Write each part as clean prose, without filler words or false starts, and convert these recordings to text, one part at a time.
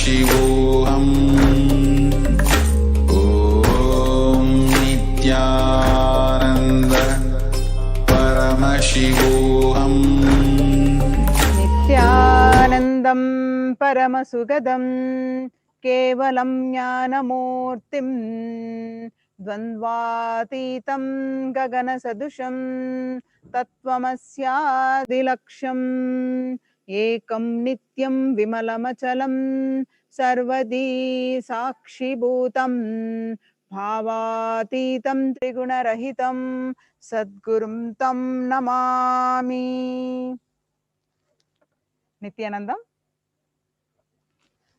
Paramashivoham. Om Nithyananda Paramashivoham. Nithyanandam Paramashugadam Kevalam Jnanamurtim Dvandvatitam Gaganasadusham Tattvamasyadilaksham Ekam Nityam Vimalamachalam Sarvadi Sakshibhutam Bhavatitam Trigunarahitam Sadgurum Tam Namami. Nithyanandam,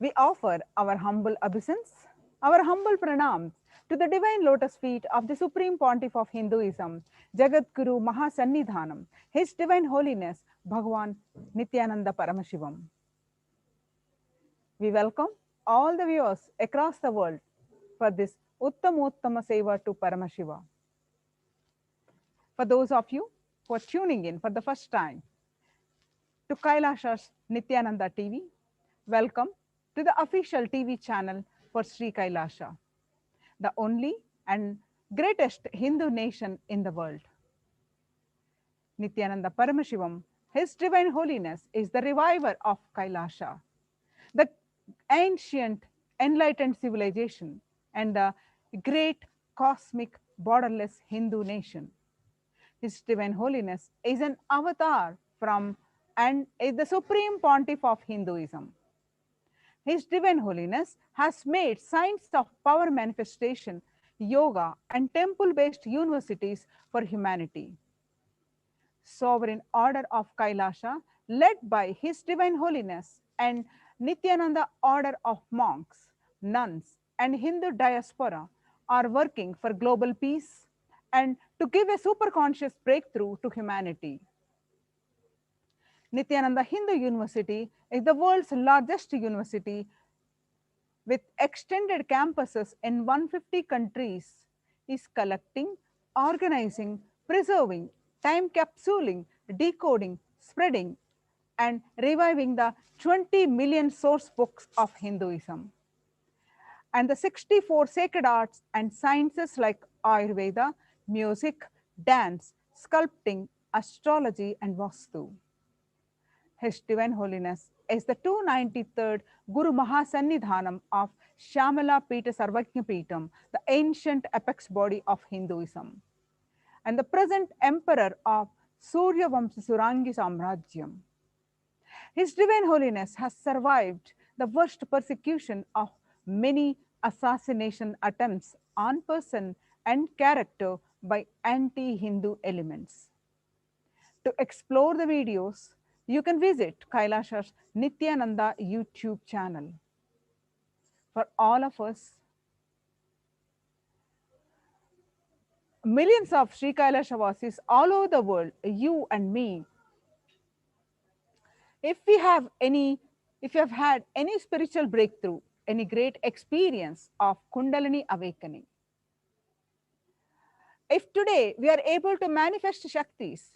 we offer our humble obeisance, our humble pranams to the divine lotus feet of the Supreme Pontiff of Hinduism, Jagat Guru Mahasannidhanam, His Divine Holiness, Bhagavan Nithyananda Paramashivam. We welcome all the viewers across the world for this Uttamottama Seva to Paramashiva. For those of you who are tuning in for the first time to Kailasa's Nithyananda TV, welcome to the official TV channel for Sri Kailasa, the only and greatest Hindu nation in the world. Nithyananda Paramashivam, His Divine Holiness, is the reviver of Kailasa, the ancient enlightened civilization and the great cosmic borderless Hindu nation. His Divine Holiness is an avatar from and is the Supreme Pontiff of Hinduism. His Divine Holiness has made science of power manifestation, yoga, and temple-based universities for humanity. Sovereign Order of Kailasa, led by His Divine Holiness and Nithyananda Order of monks, nuns, and Hindu diaspora are working for global peace and to give a superconscious breakthrough to humanity. Nithyananda Hindu University is the world's largest university with extended campuses in 150 countries, is collecting, organizing, preserving, time capsuling, decoding, spreading, and reviving the 20 million source books of Hinduism. And the 64 sacred arts and sciences like Ayurveda, music, dance, sculpting, astrology, and Vastu. His Divine Holiness is the 293rd Guru Mahasannidhanam of Shamala Pita Sarvajna Pitam, the ancient apex body of Hinduism, and the present emperor of Surya Vamsa Surangi Samrajyam. His Divine Holiness has survived the worst persecution of many assassination attempts on person and character by anti-Hindu elements. To explore the videos, you can visit Kailasa's Nithyananda YouTube channel. For all of us, millions of Sri Kailasa Vasis all over the world, you and me, if you have had any spiritual breakthrough, any great experience of Kundalini awakening, if today we are able to manifest Shaktis,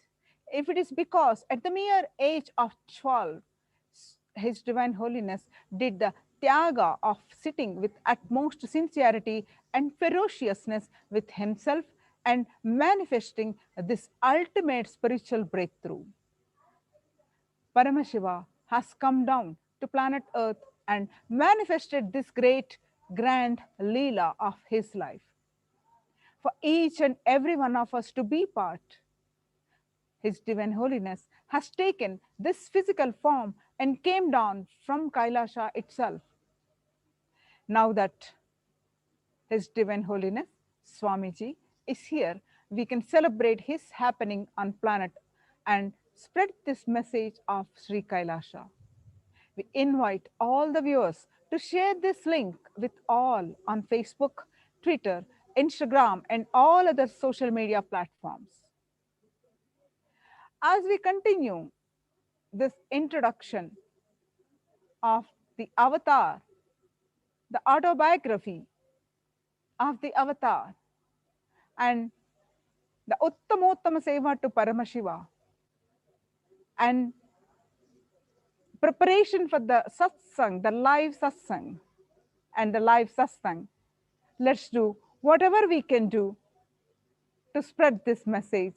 if it is because at the mere age of 12, His Divine Holiness did the tyaga of sitting with utmost sincerity and ferociousness with himself and manifesting this ultimate spiritual breakthrough. Paramashiva has come down to planet Earth and manifested this great, grand Leela of his life. For each and every one of us to be part, His Divine Holiness has taken this physical form and came down from Kailasa itself. Now that His Divine Holiness, Swamiji, is here, we can celebrate his happening on planet and spread this message of Sri Kailasa. We invite all the viewers to share this link with all on Facebook, Twitter, Instagram, and all other social media platforms. As we continue this introduction of the avatar, the autobiography of the avatar, and the Uttamottama Seva to Paramashiva, and preparation for the satsang, the live satsang and the live satsang. Let's do whatever we can do to spread this message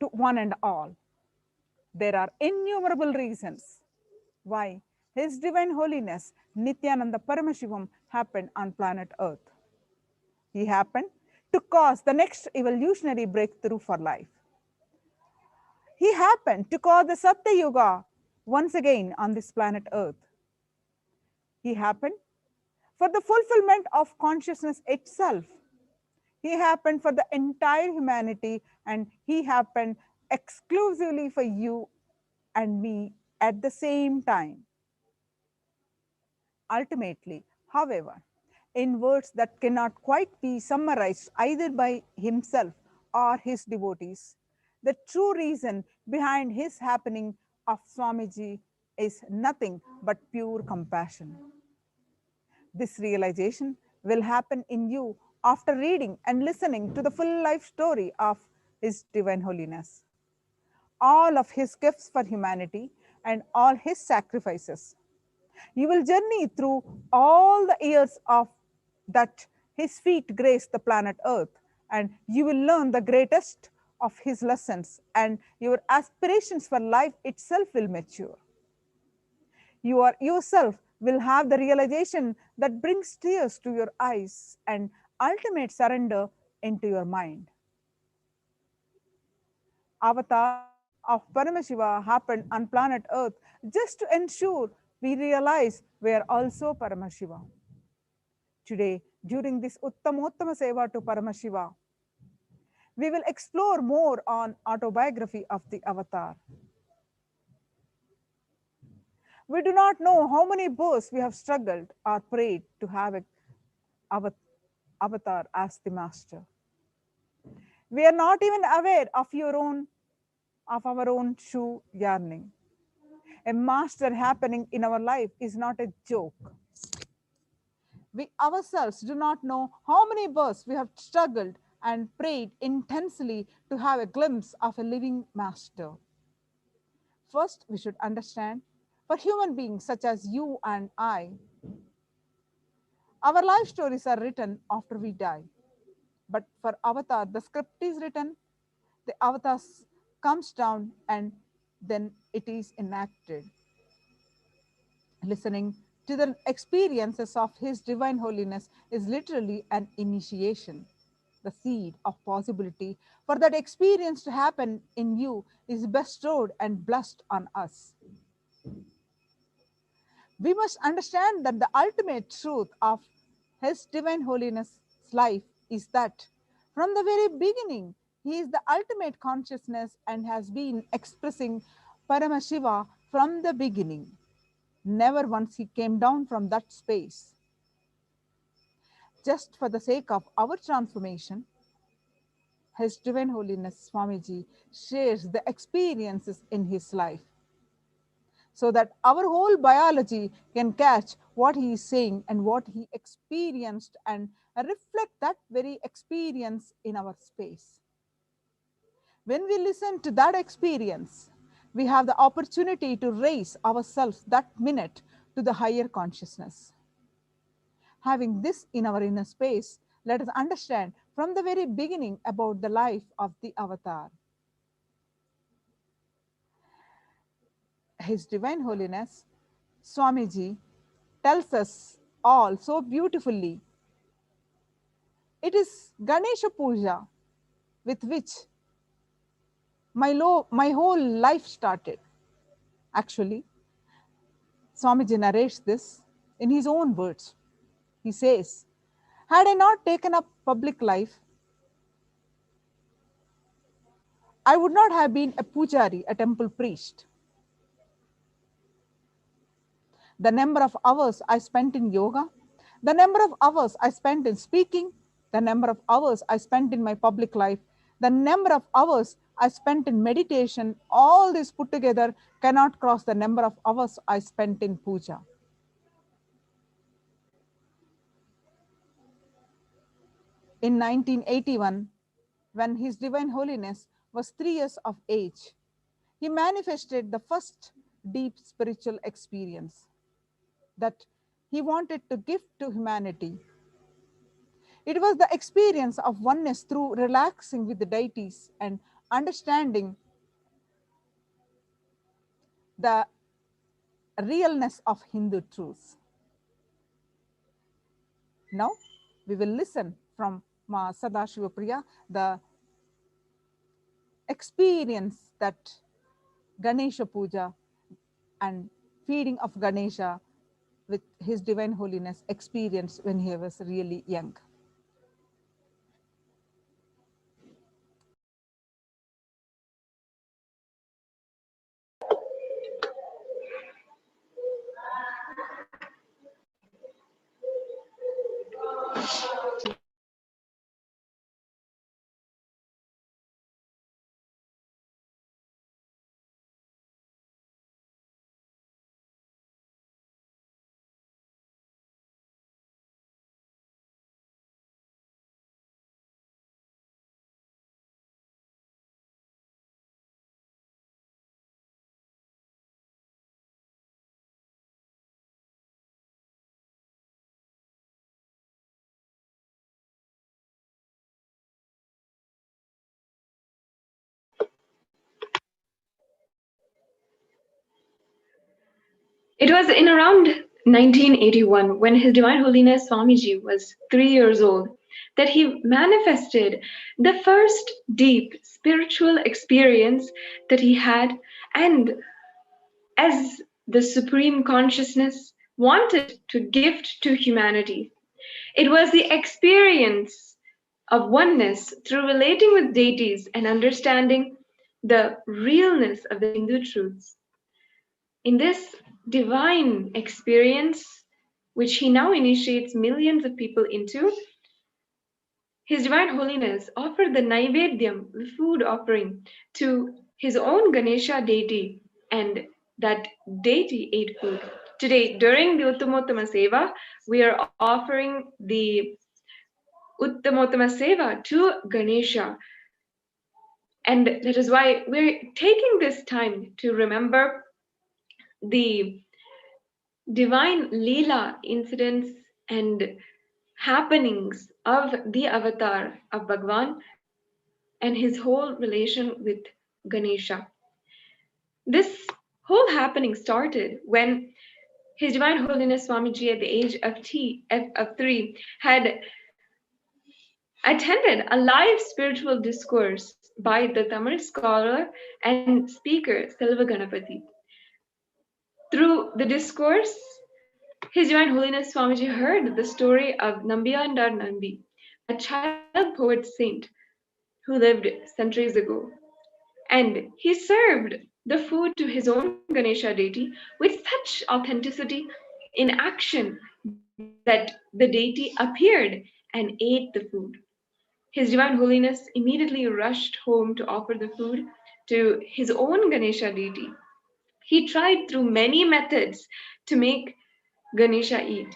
to one and all. There are innumerable reasons why His Divine Holiness Nithyananda Paramashivam happened on planet Earth. He happened to cause the next evolutionary breakthrough for life. He happened to cause the Satya Yuga once again on this planet Earth. He happened for the fulfillment of consciousness itself. He happened for the entire humanity, and he happened exclusively for you and me at the same time. Ultimately, however, in words that cannot quite be summarized either by himself or his devotees, the true reason behind his happening of Swamiji is nothing but pure compassion. This realization will happen in you after reading and listening to the full life story of His Divine Holiness, all of his gifts for humanity, and all his sacrifices. You will journey through all the years of that his feet grace the planet Earth, and you will learn the greatest of his lessons, and your aspirations for life itself will mature. You are yourself will have the realization that brings tears to your eyes and ultimate surrender into your mind. Avatar of Paramashiva happened on planet Earth just to ensure we realize we are also Paramashiva. Today, during this Uttamottama Seva to Paramashiva, we will explore more on autobiography of the avatar. We do not know how many births we have struggled or prayed to have a avatar as the master. We are not even aware of our own true yearning. A master happening in our life is not a joke. We ourselves do not know how many births we have struggled and prayed intensely to have a glimpse of a living master. First, we should understand for human beings such as you and I, our life stories are written after we die. But for Avatar, the script is written, the Avatar comes down, and then it is enacted. Listening to the experiences of His Divine Holiness is literally an initiation. The seed of possibility for that experience to happen in you is bestowed and blessed on us. We must understand that the ultimate truth of His Divine Holiness' life is that from the very beginning, He is the ultimate consciousness and has been expressing Paramashiva from the beginning. Never once he came down from that space. Just for the sake of our transformation, His Divine Holiness Swamiji shares the experiences in his life so that our whole biology can catch what he is saying and what he experienced and reflect that very experience in our space. When we listen to that experience, we have the opportunity to raise ourselves that minute to the higher consciousness. Having this in our inner space, let us understand from the very beginning about the life of the avatar. His Divine Holiness, Swamiji, tells us all so beautifully. It is Ganesha Puja with which my whole life started. Actually, Swamiji narrates this in his own words. He says, had I not taken up public life, I would not have been a pujari, a temple priest. The number of hours I spent in yoga, the number of hours I spent in speaking, the number of hours I spent in my public life, the number of hours I spent in meditation, all this put together cannot cross the number of hours I spent in puja. In 1981, when His Divine Holiness was 3 years of age, he manifested the first deep spiritual experience that he wanted to give to humanity. It was the experience of oneness through relaxing with the deities and understanding the realness of Hindu truths. Now, we will listen from Ma Sadashivapriya the experience that Ganesha Puja and feeding of Ganesha with His Divine Holiness experienced when he was really young. It was in around 1981, when His Divine Holiness Swamiji was 3 years old, that he manifested the first deep spiritual experience that he had, and as the Supreme Consciousness wanted to gift to humanity. It was the experience of oneness through relating with deities and understanding the realness of the Hindu truths. In this divine experience, which he now initiates millions of people into, His Divine Holiness offered the Naivedyam, the food offering, to his own Ganesha deity, and that deity ate food. Today, during the Uttamottama Seva, we are offering the Uttamottama Seva to Ganesha. And that is why we're taking this time to remember the divine Leela incidents and happenings of the avatar of Bhagwan and his whole relation with Ganesha. This whole happening started when His Divine Holiness Swamiji, at the age of 3, had attended a live spiritual discourse by the Tamil scholar and speaker Selva Ganapati. Through the discourse, His Divine Holiness Swamiji heard the story of Nambiyandar Nambi, a child poet saint who lived centuries ago. And he served the food to his own Ganesha deity with such authenticity in action that the deity appeared and ate the food. His Divine Holiness immediately rushed home to offer the food to his own Ganesha deity. He tried through many methods to make Ganesha eat.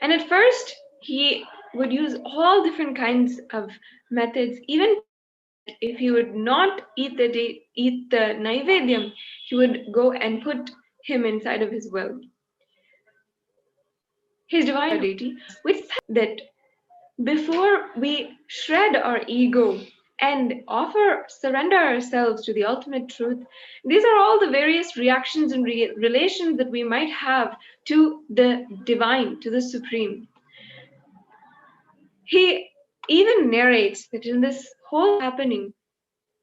And at first, he would use all different kinds of methods, even if he would not eat the Naivedyam, he would go and put him inside of his well. His divine deity, with that before we shred our ego and surrender ourselves to the ultimate truth, these are all the various reactions and relations that we might have to the divine, to the supreme. He even narrates that in this whole happening,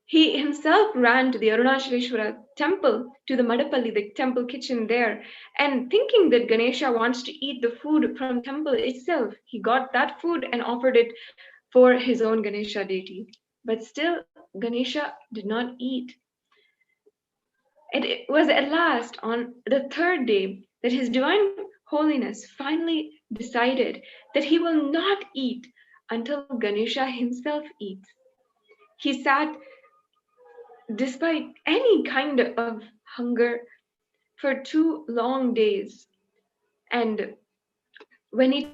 he himself ran to the Arunachaleshwara temple, to the Madapalli, the temple kitchen there, and thinking that Ganesha wants to eat the food from the temple itself, he got that food and offered it for his own Ganesha deity. But still, Ganesha did not eat. And it was at last on the third day that His Divine Holiness finally decided that he will not eat until Ganesha himself eats. He sat despite any kind of hunger for 2 long days. And when he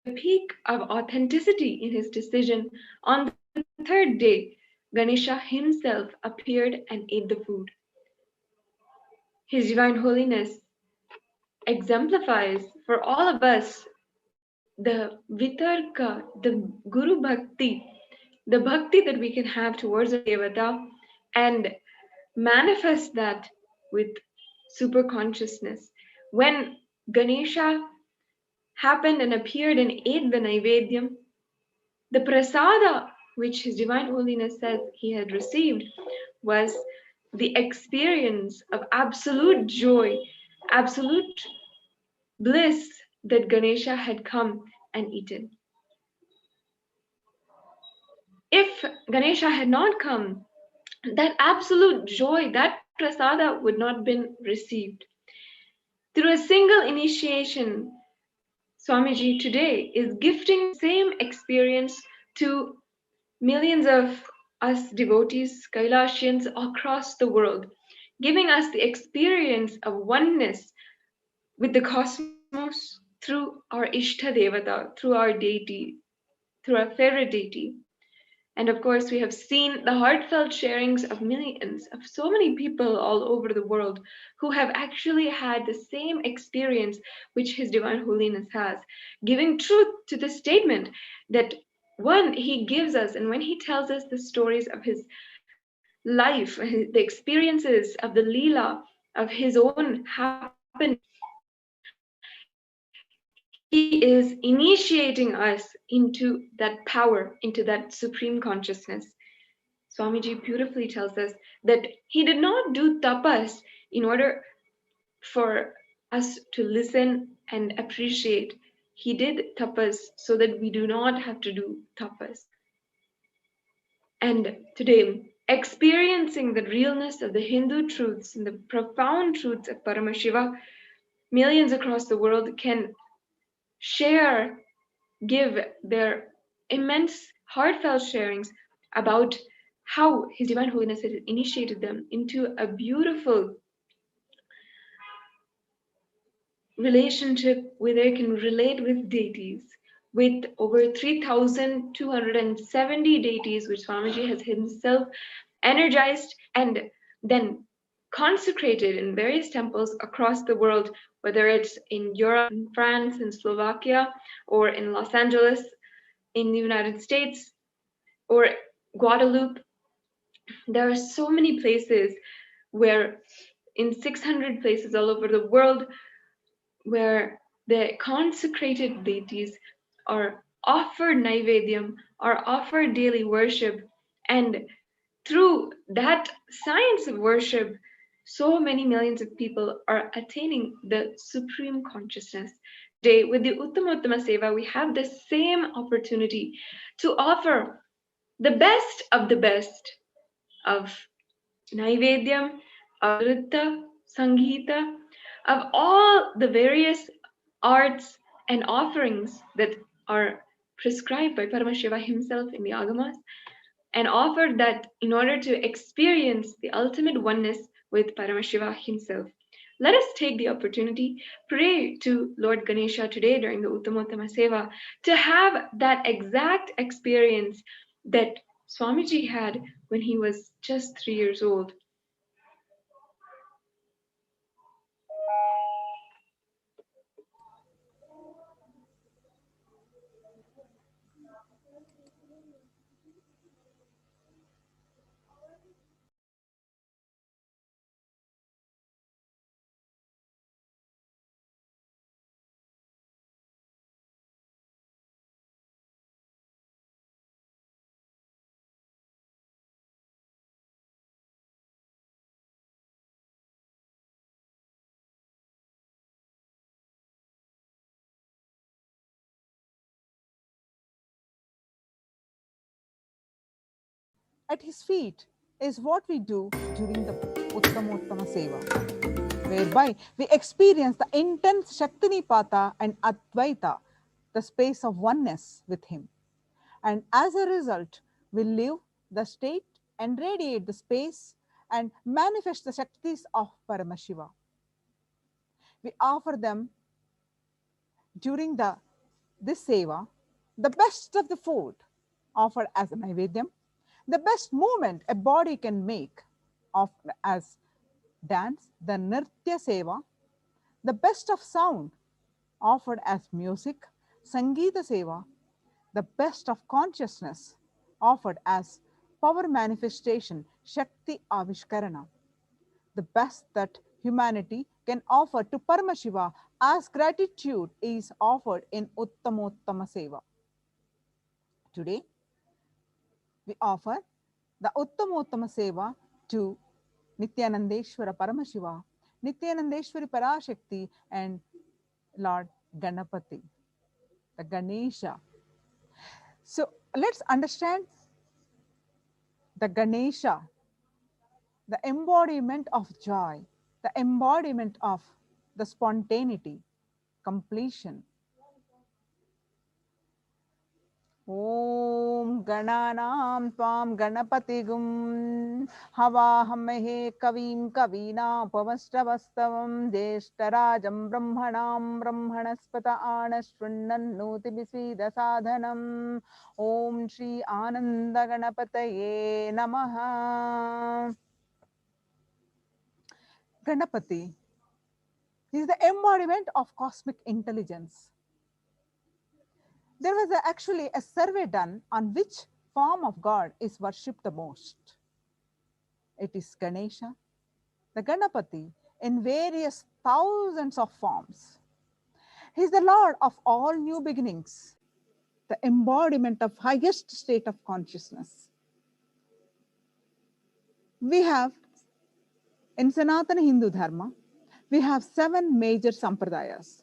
the peak of authenticity in his decision, on the third day, Ganesha himself appeared and ate the food. His Divine Holiness exemplifies for all of us the vitarka, the Guru Bhakti, the bhakti that we can have towards a Devata and manifest that with super consciousness. When Ganesha happened and appeared and ate the Naivedyam, the prasada which His Divine Holiness says he had received was the experience of absolute joy, absolute bliss that Ganesha had come and eaten. If Ganesha had not come, that absolute joy, that prasada would not have been received. Through a single initiation, Swamiji today is gifting the same experience to millions of us devotees, Kailasians across the world, giving us the experience of oneness with the cosmos through our Ishta Devata, through our deity, through our favorite deity. And of course, we have seen the heartfelt sharings of millions, of so many people all over the world who have actually had the same experience which His Divine Holiness has, giving truth to the statement that one, He gives us, and when He tells us the stories of His life, the experiences of the Leela, of His own happening, He is initiating us into that power, into that supreme consciousness. Swamiji beautifully tells us that he did not do tapas in order for us to listen and appreciate. He did tapas so that we do not have to do tapas. And today, experiencing the realness of the Hindu truths and the profound truths of Paramashiva, millions across the world can share, give their immense heartfelt sharings about how His Divine Holiness has initiated them into a beautiful relationship where they can relate with deities, with over 3,270 deities, which Swamiji has himself energized and then consecrated in various temples across the world, whether it's in Europe, in France, in Slovakia, or in Los Angeles, in the United States, or Guadeloupe. There are so many places where, in 600 places all over the world, where the consecrated deities are offered Naivedyam, are offered daily worship, and through that science of worship, so many millions of people are attaining the supreme consciousness. Today, with the Uttamottama Seva, we have the same opportunity to offer the best of the best of Naivedyam, of Nritta, Sangeeta, of all the various arts and offerings that are prescribed by Paramashiva himself in the Agamas, and offer that in order to experience the ultimate oneness with Paramashiva himself. Let us take the opportunity, pray to Lord Ganesha today during the Uttamottama Seva to have that exact experience that Swamiji had when he was just 3 years old. At his feet is what we do during the Uttamottama Seva, whereby we experience the intense Shaktinipata and Advaita, the space of oneness with him. And as a result, we live the state and radiate the space and manifest the Shaktis of Paramashiva. We offer them during this Seva, the best of the food offered as a Naivedyam, the best movement a body can make of as dance, the Nritya Seva, the best of sound, offered as music, Sangeeta Seva, the best of consciousness, offered as power manifestation, Shakti Avishkarana, the best that humanity can offer to Paramashiva as gratitude is offered in Uttamottama Seva. Today, we offer the Uttamottama Seva to Nithyanandeshwara Paramashiva, Nithyanandeshwari Parashakti, and Lord Ganapati, the Ganesha. So let's understand the Ganesha, the embodiment of joy, the embodiment of the spontaneity, completion. Om Gananam Tvam Ganapatigum Havahamhe Kavim Kavina Pavastavastavam Jeshtarajam Brahmanam Brahmanaspata Anashrunnannoti Bisvida Sadhanam. Om Shri Ananda Ganapataye Namaha. Ganapati is the embodiment of cosmic intelligence. There was actually a survey done on which form of God is worshipped the most. It is Ganesha, the Ganapati, in various thousands of forms. He is the Lord of all new beginnings, the embodiment of highest state of consciousness. We have, in Sanatana Hindu Dharma, we have 7 major sampradayas.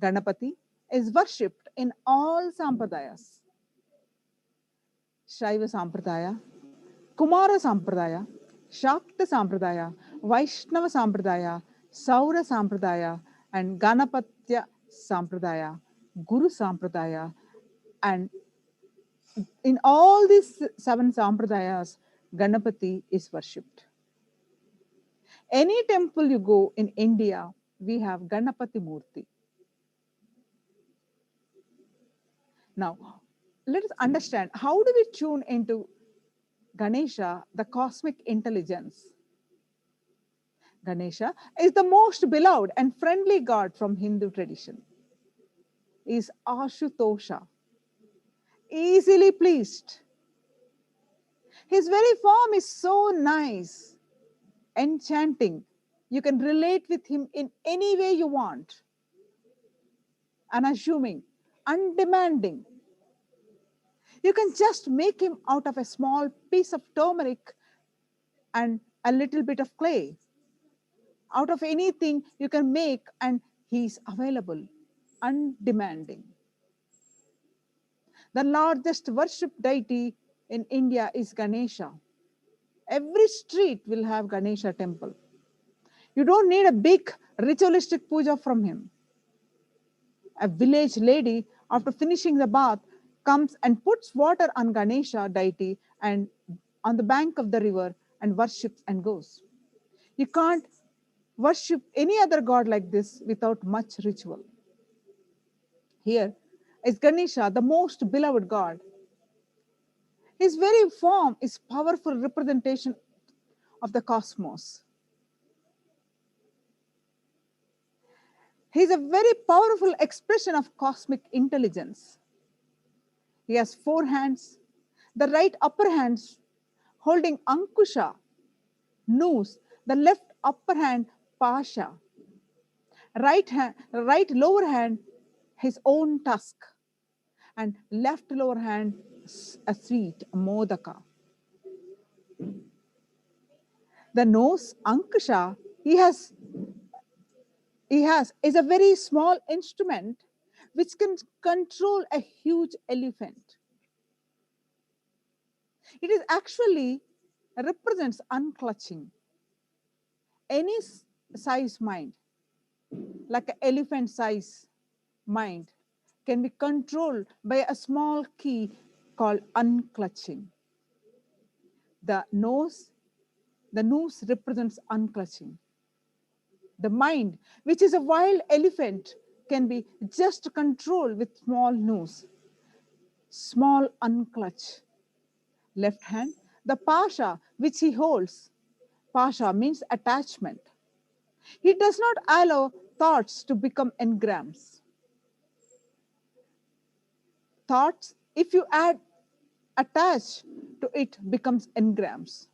Ganapati is worshipped in all sampradayas. Shaiva Sampradaya, Kumara Sampradaya, Shakta Sampradaya, Vaishnava Sampradaya, Saura Sampradaya, and Ganapatya Sampradaya, Guru Sampradaya. And in all these 7 Sampradayas, Ganapati is worshipped. Any temple you go in India, we have Ganapati Murti. Now, let us understand, how do we tune into Ganesha, the cosmic intelligence? Ganesha is the most beloved and friendly god from Hindu tradition. He is Ashutosha, easily pleased. His very form is so nice, enchanting. You can relate with him in any way you want. Unassuming, undemanding. You can just make him out of a small piece of turmeric and a little bit of clay. Out of anything you can make, and he's available, undemanding. The largest worshipped deity in India is Ganesha. Every street will have Ganesha temple. You don't need a big ritualistic puja from him. A village lady, after finishing the bath, comes and puts water on Ganesha deity and on the bank of the river and worships and goes. You can't worship any other god like this without much ritual. Here is Ganesha, the most beloved god. His very form is powerful representation of the cosmos. He is a very powerful expression of cosmic intelligence. He has 4 hands, the right upper hand holding Ankusha, noose, the left upper hand Pasha, right lower hand his own tusk, and left lower hand a sweet Modaka. The nose Ankusha is a very small instrument which can control a huge elephant. It is actually represents unclutching. Any size mind, like an elephant size mind, can be controlled by a small key called unclutching. The noose represents unclutching. The mind, which is a wild elephant, can be just controlled with small noose, small unclutch. Left hand, the Pasha, which he holds, Pasha means attachment. He does not allow thoughts to become engrams. Thoughts, if you add attach to it, becomes engrams,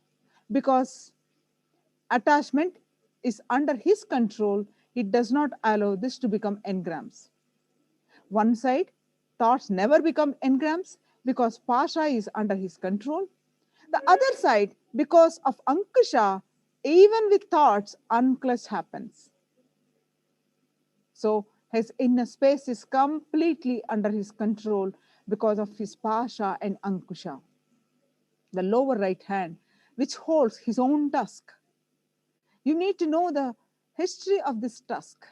because attachment is under his control. He does not allow this to become engrams. One side, thoughts never become engrams because Pasha is under his control. The other side, because of Ankusha, even with thoughts, unclutch happens. So his inner space is completely under his control because of his Pasha and Ankusha. The lower right hand, which holds his own tusk. You need to know the history of this tusk.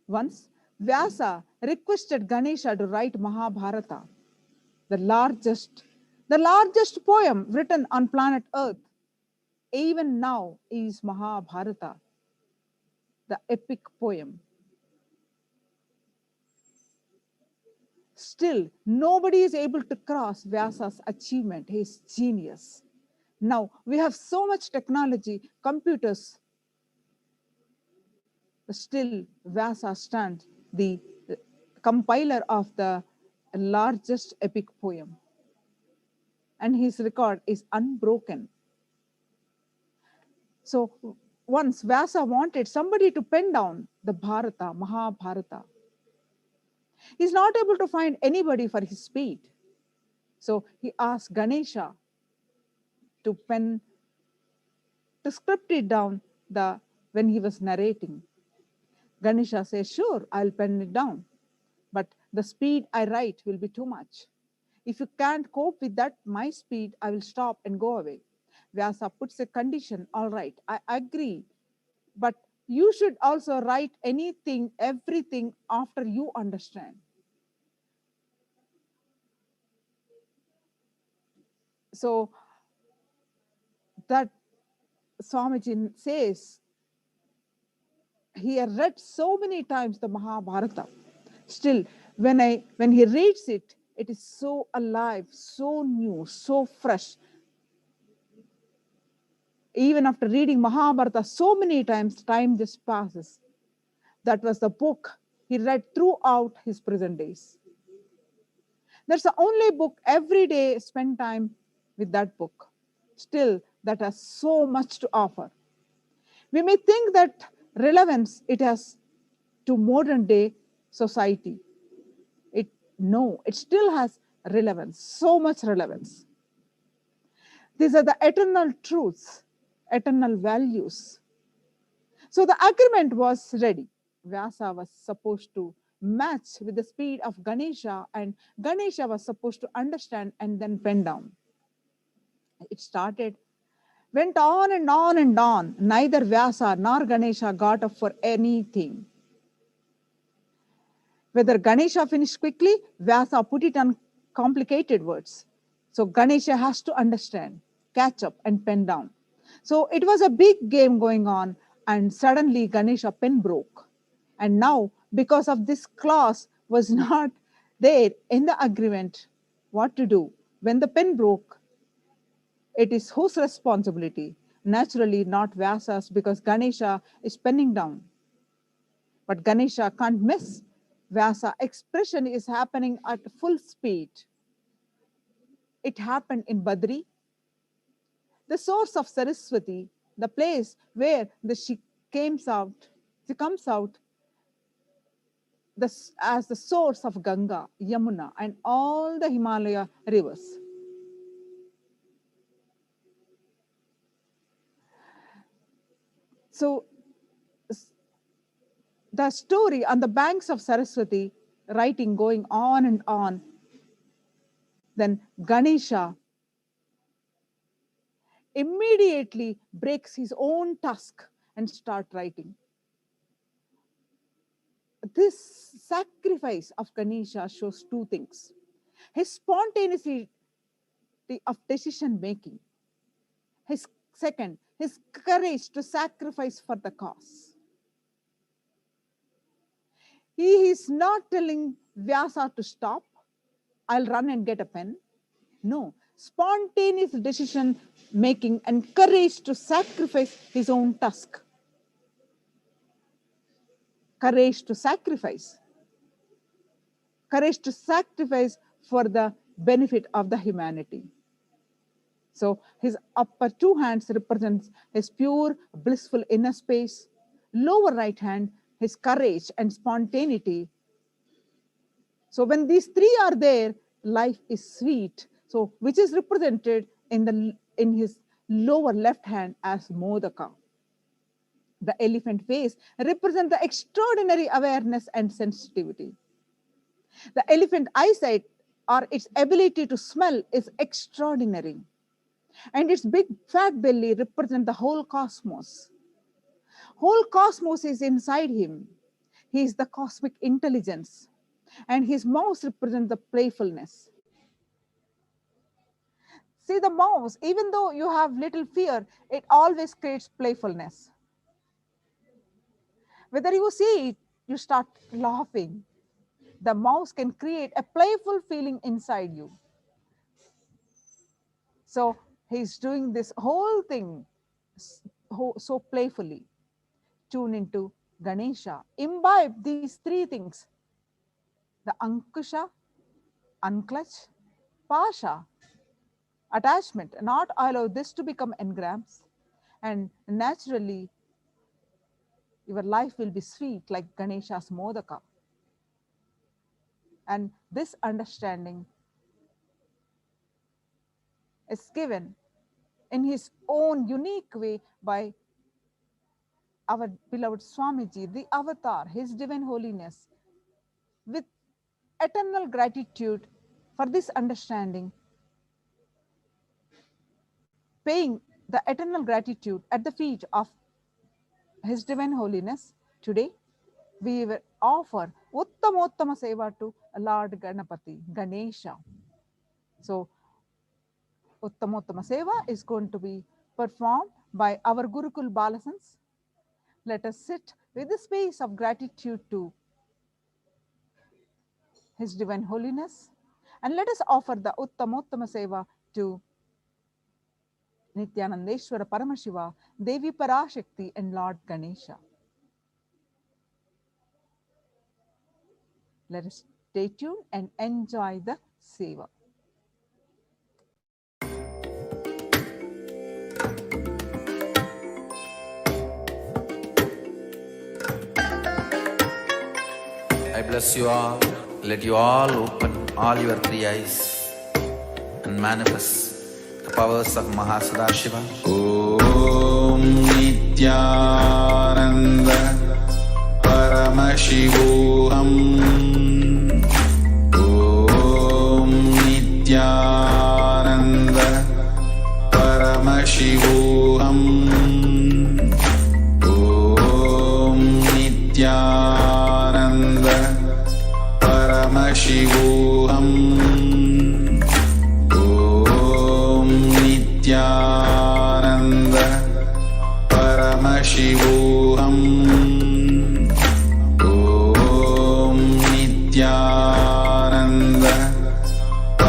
Once, Vyasa requested Ganesha to write Mahabharata, the largest poem written on planet Earth. Even now is Mahabharata, the epic poem. Still, nobody is able to cross Vyasa's achievement, his genius. Now, we have so much technology, computers. Still, Vyasa stands the compiler of the largest epic poem. And his record is unbroken. So, once Vyasa wanted somebody to pen down the Bharata, Mahabharata. He's not able to find anybody for his speed. So he asked Ganesha to script it down when he was narrating. Ganesha says, sure, I'll pen it down, but the speed I write will be too much. If you can't cope with that, my speed, I will stop and go away. Vyasa puts a condition, all right, I agree, but you should also write anything, everything after you understand. So that Swamiji says, he had read so many times the Mahabharata. Still, when he reads it, it is so alive, so new, so fresh. Even after reading Mahabharata so many times, time just passes. That was the book he read throughout his present days. That's the only book every day spend time with that book. Still, that has so much to offer. We may think that relevance it has to modern day society. No, it still has relevance, so much relevance. These are the eternal truths, eternal values. So the agreement was ready. Vyasa was supposed to match with the speed of Ganesha, and Ganesha was supposed to understand and then pen down. It went on and on and on. Neither Vyasa nor Ganesha got up for anything. Whether Ganesha finished quickly, Vyasa put it on complicated words. So Ganesha has to understand, catch up and pen down. So it was a big game going on, and suddenly Ganesha pen broke. And now, because of this clause was not there in the agreement, what to do? When the pen broke, it is whose responsibility? Naturally, not Vyasa's, because Ganesha is penning down. But Ganesha can't miss. Vyasa expression is happening at full speed. It happened in Badri, the source of Saraswati, the place where she comes out as the source of Ganga, Yamuna, and all the Himalaya rivers. So the story on the banks of Saraswati, writing going on and on. Then Ganesha immediately breaks his own tusk and start writing. This sacrifice of Ganesha shows two things. His spontaneity of decision making. His courage to sacrifice for the cause. He is not telling Vyasa to stop. I'll run and get a pen. No, spontaneous decision making, and courage to sacrifice his own tusk. Courage to sacrifice. Courage to sacrifice for the benefit of the humanity. So his upper two hands represents his pure, blissful inner space. Lower right hand, his courage and spontaneity. So when these three are there, life is sweet. So which is represented in his lower left hand as Modaka. The elephant face represents the extraordinary awareness and sensitivity. The elephant eyesight, or its ability to smell, is extraordinary. And its big fat belly represents the whole cosmos. Whole cosmos is inside him. He is the cosmic intelligence. And his mouse represents the playfulness. See, the mouse, even though you have little fear, it always creates playfulness. Whether you see it, you start laughing. The mouse can create a playful feeling inside you. So he's doing this whole thing so playfully. Tune into Ganesha. Imbibe these three things. The Ankusha, unclutch, Pasha, attachment. Not allow this to become engrams. And naturally, your life will be sweet like Ganesha's Modaka. And this understanding is given in his own unique way by our beloved Swamiji, the avatar, his divine holiness, with eternal gratitude for this understanding, paying the eternal gratitude at the feet of his divine holiness. Today, we will offer Uttamottama Seva to Lord Ganapati, Ganesha. So, Uttamottama Seva is going to be performed by our Gurukul Balasans. Let us sit with the space of gratitude to his divine holiness, and let us offer the Uttamottama Seva to Nithyanandeshwara Paramashiva, Devi Parashakti, and Lord Ganesha. Let us stay tuned and enjoy the Seva. I bless you all. Let you all open all your three eyes and manifest the powers of Mahasadashiva. Om Nithyananda Paramashivoham. Om Nithyananda Paramashivoham. Om Nithyananda Paramashivoham. Om Nithyananda Paramashivoham. Om Nithyananda Paramashivoham. Om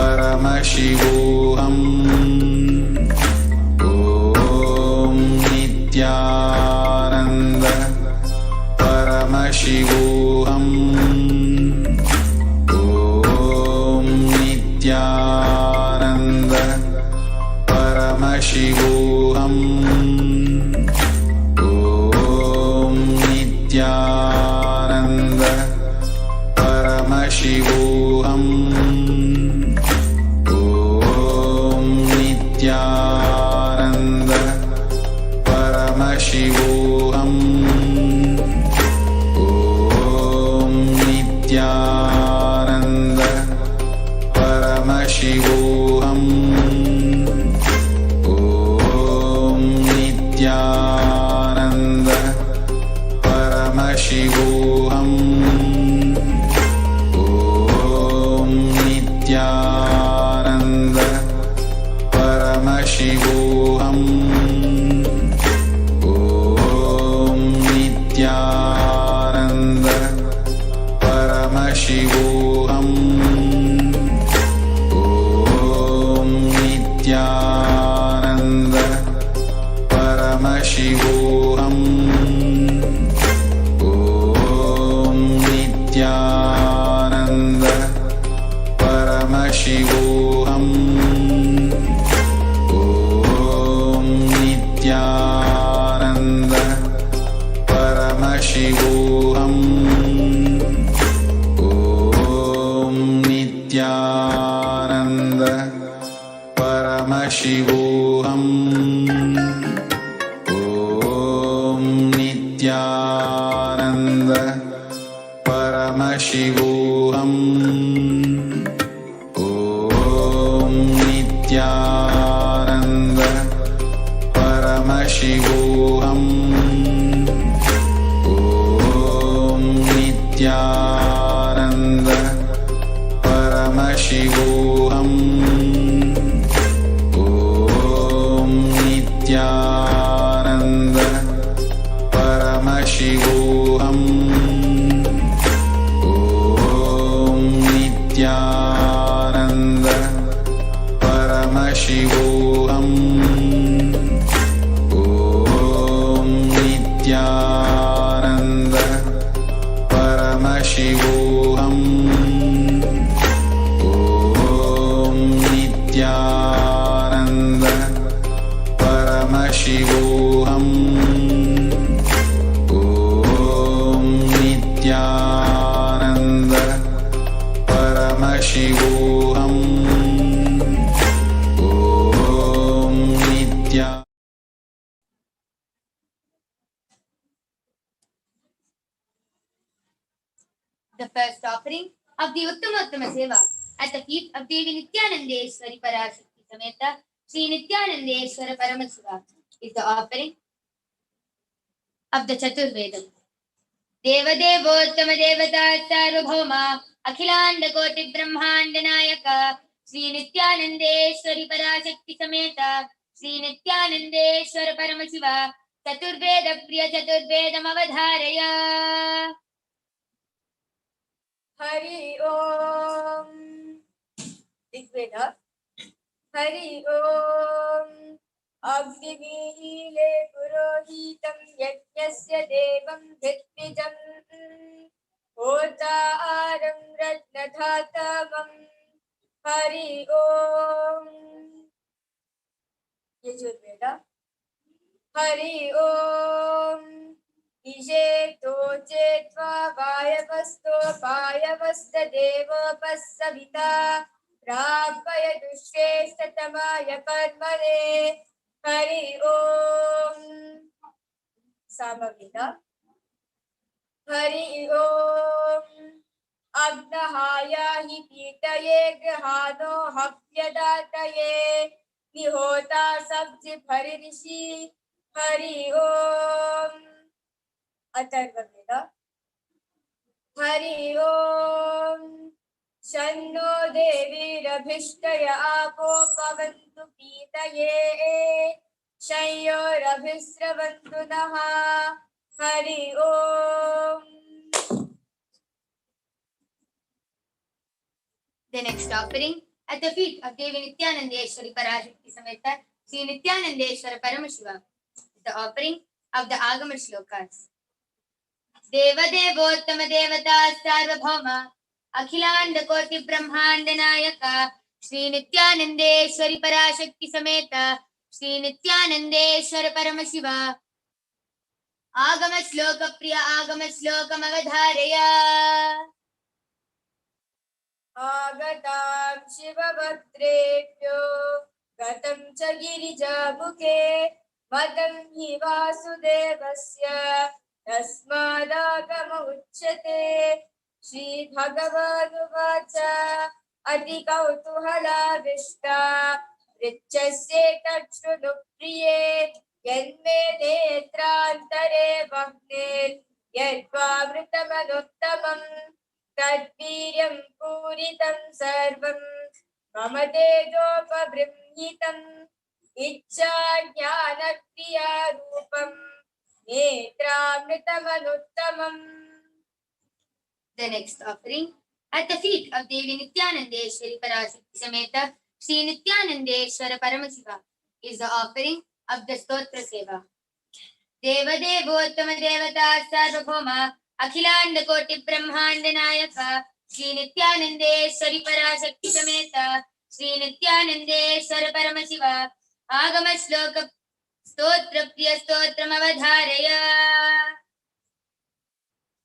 Nithyananda Paramashivoham. Om Nithyananda Paramashivoham. Om Nithyananda Paramashivoham. Om Nithyananda Paramashivoham. Om Nithyananda Paramashivoham. Om Nithyananda Paramashivoham. Om Nithyananda Paramashivoham. Om Nithyananda Paramashivoham. Paramashivoham. Om Nithyananda Paramashivoham. Om Nithyananda Paramashivoham. Om Nithyananda Paramashivoham. Om Nithyananda Paramashivoham. Om Nithyananda Paramashivoham. Om Nithyananda Paramashivoham. Om Nithyananda Paramashivoham. Om Nithyananda Paramashivoham. Om Nithya. The first offering of the Uttama Seva at the feet of Devi Nithyanandeshwari Parashakti Sameta Sri Nithyanandeshwara Paramashivam is the offering of the Chaturvedam. Deva Devottama Devata Sarvabhauma Akhilanda Koti Brahmanda Nayaka Sri Nithyanandeshwari Parashakti Sameta Sri Nithyanandeshwara Paramashiva Chaturveda Priya Chaturvedam Avadharaya. Hari Om. Rigveda. Hari Om. Agniveele Purohitam Yajnasya Devam Dhyatmijam Hotaram Ratnadhatamam. Hari Om. Yajurveda. Hari Om. Isheto chetva vayavasto payavasta devopasavita Prapaya dusheshtatamaya padmane. Hari Om. Samavita. Hari Om. Agnahaya hi pitaye grahano hapyadataye Nihota sabji bharirishi. Hari Om. Atharvaveda. Hari Om. Shanno Devi Rabhishtaya Apo Pavantu Pitaye Shayyo Rabhisravantu Naha. Hari Om. The next offering at the feet of Devi Nithyanandeshwari Parashakti Sameta Sri Nithyanandeshwara Paramashivam is the offering of the Agama Shlokas. Deva Devottama Devata Sarvabhauma Akhilanda Koti Brahmanda Nayaka Sri Nithyanandeshwari Parashakti Sameta Sri Nithyanandeshwara Paramashiva Agama Shloka Priya Agama Shloka Magadharaya. Agatam Shivabhadrebhyo Gatam cha Girijabhuke Madam hi Vasudevasya Tasmadagama Uchyate. Shri Bhagavanuvacha Adi Kautuhala Vishta Richasye Tachunu Priye Yanme Netrantare Vagnir Yadvamritamannuttamam Tadviryam Puritam Sarvam Mama Tejopabrimhitam Ichcha Jnana Kriya Rupam Netramritamannuttamam. The next offering at the feet of Devi Nithyanandeshwari Parashakti Sameta Sri Nithyanandeshwara Paramashiva is the offering of the Stotra Seva. Deva Devottama Devata Sarvabhauma Akhilanda Koti Brahmanda Nayaka Sri Nithyanandeshwari Parashakti Sameta Sri Nithyanandeshwara Paramashiva Agama Shloka Stotra Priya Stotram Avadharaya.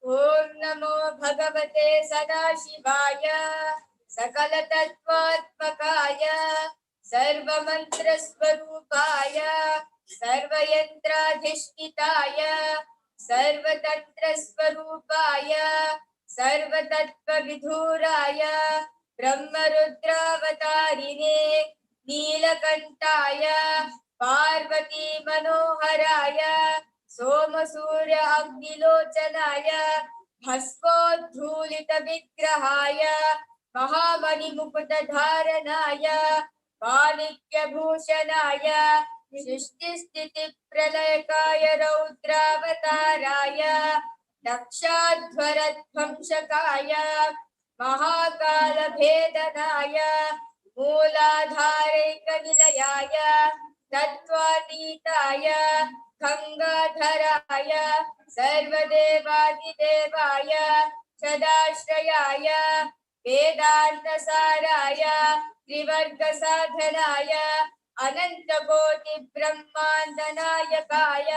Om Namo Bhagavate Sadashivaya Sakala Tattvatmakaya सर्वमन्त्रस्वरूपाय सर्वयन्त्राधिष्ठिताय सर्वतन्त्रस्वरूपाय सर्वतत्त्वविधुराय ब्रह्मरुद्रावतारिणे नीलकण्ठाय Parvati Manoharrai सोमसूर्य अग्निलोचनाय भस्मोद्धूलितविग्रहाय महामणिमुकुटधारणाय माणिक्यभूषणाय सृष्टिस्थितिप्रलयकाय रौद्रावताराय दक्षाध्वरध्वंसकाय महाकालभेदनाय मूलाधारैकनिलयाय तत्त्वातीताय गङ्गाधराय सर्वदेवादिदेवाय सदाश्रयाय वेदान्तसाराय त्रिवर्गसाधनाय अनन्तकोटिब्रह्माण्डनायकाय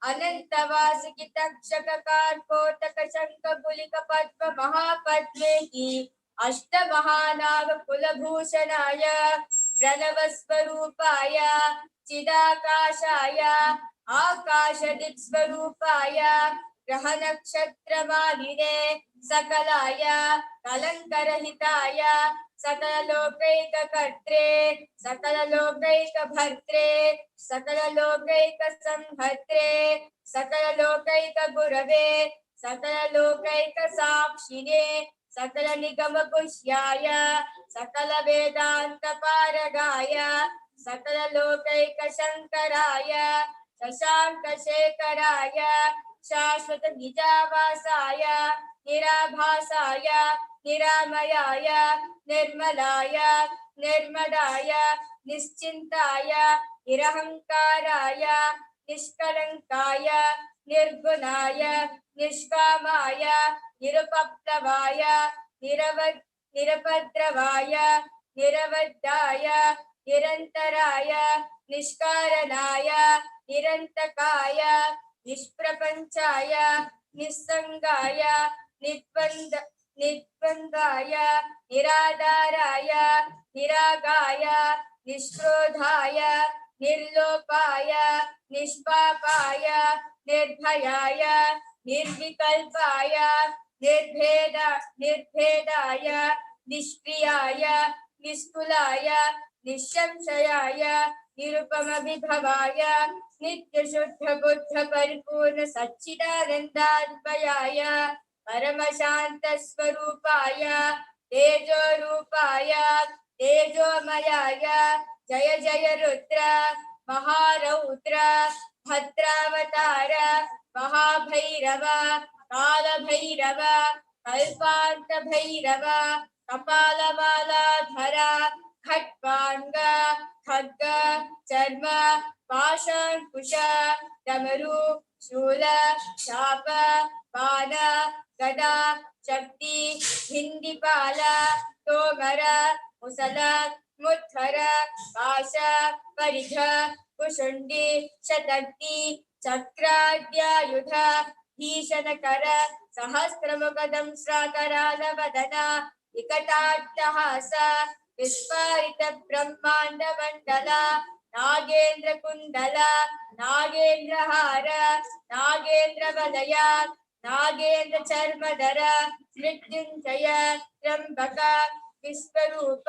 अनन्तवासुकितक्षककार्कोटकशङ्खपुलिकपद्ममहापद्मेहि अष्टमहानागकुलभूषणाय प्रणवस्वरूपाय चिदाकाशाय आकाशदिक्स्वरूपाय ग्रहनक्षत्रमालिने सकलाय कलङ्करहिताय सकललोकैककर्त्रे सकललोकैकभर्त्रे सकललोकैकसंहर्त्रे सकललोकैकगुरवे सकललोकैकसाक्षिणे सकलनिगमपुष्याय सकलवेदान्तपारगाय सकललोकैकशङ्कराय शशाङ्कशेखराय शाश्वतनिजावासाय निराभासाय निरामयाय निर्मलाय निर्मदाय निश्चिन्ताय निरहङ्काराय निष्कलङ्काय निर्गुणाय निष्कामाय निरुपप्लवाय निरपद्रवाय निरवद्धाय निरन्तराय निष्कारणाय निरन्तकाय निष्प्रपञ्चाय निस्सङ्गाय निद्वन्द्वाय निराधाराय निरागाय निष्क्रोधाय निर्लोपाय निष्पापाय निर्भयाय निर्विकल्पाय निर्भेदाय निष्क्रियाय निष्कुलाय निःसंशयाय निरुपमविभवाय नित्यशुद्धबुद्ध परिपूर्ण सच्चिदानन्दात्मयाय परमशान्तस्वरूपाय तेजोरूपाय तेजोमयाय जय जय रुद्र महारौद्र भद्रावतार महाभैरव कालभैरव कल्पान्तभैरव कपालमालाधर खट्वाङ्ग खड्ग चर्म पाशाङ्कुश डमरु शूल शाप बाण गदा शक्ति भिन्दिपाल तोमर मुसल मुत्थर पाश परिघ कुशुण्डी शतग्नि चक्राद्यायुध भीषणकर सहस्रमुखदंष्ट्राकरालवदन विकटाट्टहास विस्फारित ब्रह्मांड मंडल नागेन्द्र कुंडल नागेन्द्रहार नागेन्द्र वलय नागेन्द्र चर्मधर मृत्युंजय त्र्यंबक विश्वरूप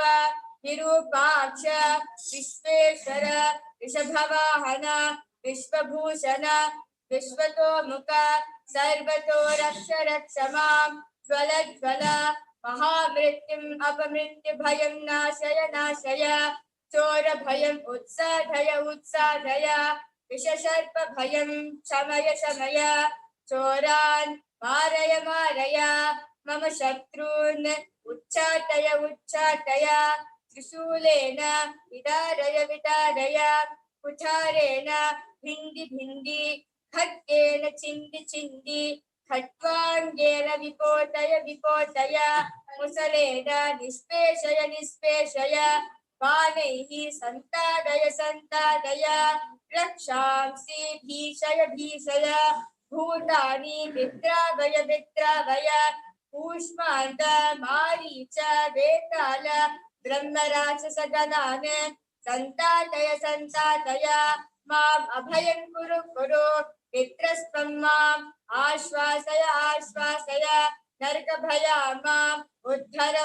विरूपाक्ष विश्वेश्वर ऋषभवाहन विश्वभूषण विश्वतोमुख सर्वतो रक्ष रक्ष मां ज्वल ज्वल महामृत्युम् अपमृत्यु भयं नाशय नाशय चोर भयम् उत्साधय विषसर्प भयं शमय शमय चोरान् मारय मारय मम शत्रून् उच्चाटय त्रिशूलेन विदारय कुठारेण भिन्दी खड्गेन चिन्दी खट्वाङ्गेन विपोतय मुसलेन निष्पेषय बाणैः सन्ताडय रक्षांसि भीषय भूतानि विद्रावय कूष्माण्ड मारीच वेताल ब्रह्मराक्षसगणान् संतातय माम् अभयं कुरु पितृस्त्वं माम् आश्वासय नरकभया माम् उद्धर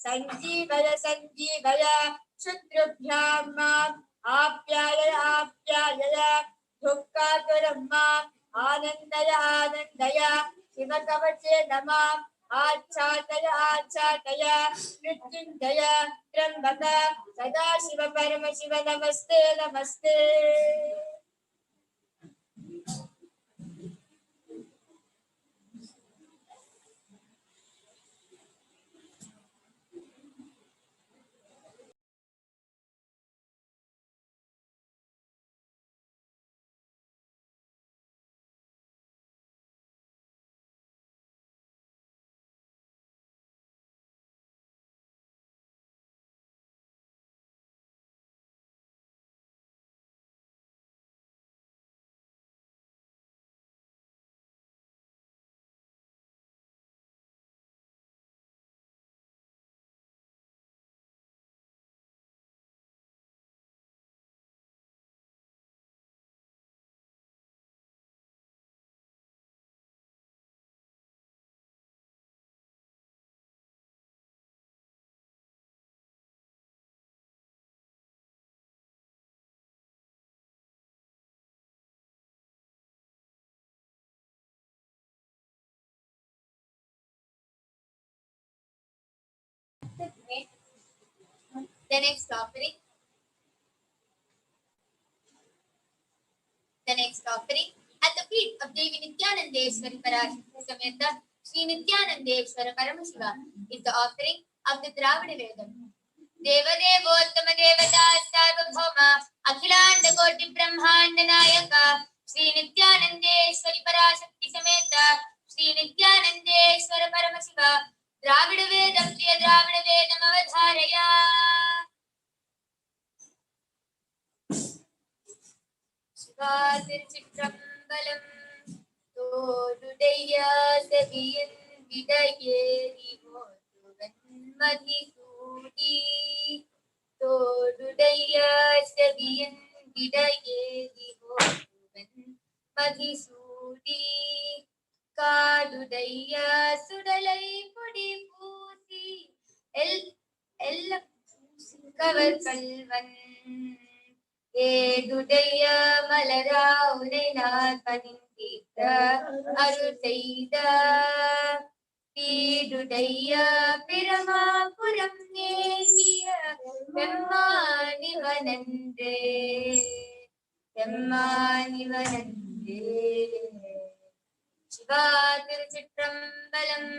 सञ्जीवय शत्रुभ्यां माम् आप्याय दुःखातुरं माम् आनन्दय शिवकवचे नमः आच्छादय मृत्युञ्जय त्र्यम्बक सदाशिव परमशिव नमस्ते The next offering. The next offering at the feet of Devi Nithyanandeshwari Parashakti Sameta Sri Nithyanandeshwara Paramashivam is the offering of the Dravida Vedam. Devadevottama Devata Sarvabhauma Akhilanda Koti Brahmanda Nayaka Sri Nithyanandeshwari Parashakti Sameta Sri Nithyanandeshwara Paramashiva Dravida Vedam Priya Dravida Vedam Avadharaya. திருச்சிற்றம்பலம் தோடுடைய செவியன் விடையேறி மோதுவன் மதிசூடி தோடுடைய செவியன் விடையேறி மோதுவன் மதிசூடி காடுடைய சுடலை பொடி பூசி எல்ல cover கல்வன் ஏடுடைய மலரா உனை நான் பணிந்திட்ட அருள் செய்த பீடுடைய பிரமாபுரம் ஏகிய பெம்மானிவனன்றே சிவா திருச்சிற்றம்பலம்.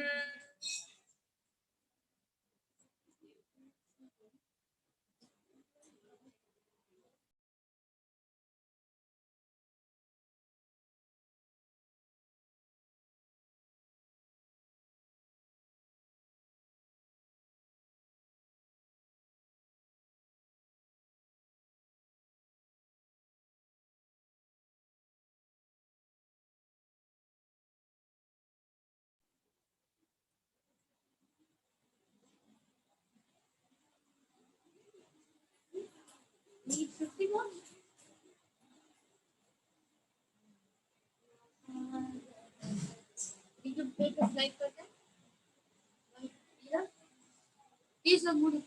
Did you make a slide for that? Yeah. These are good.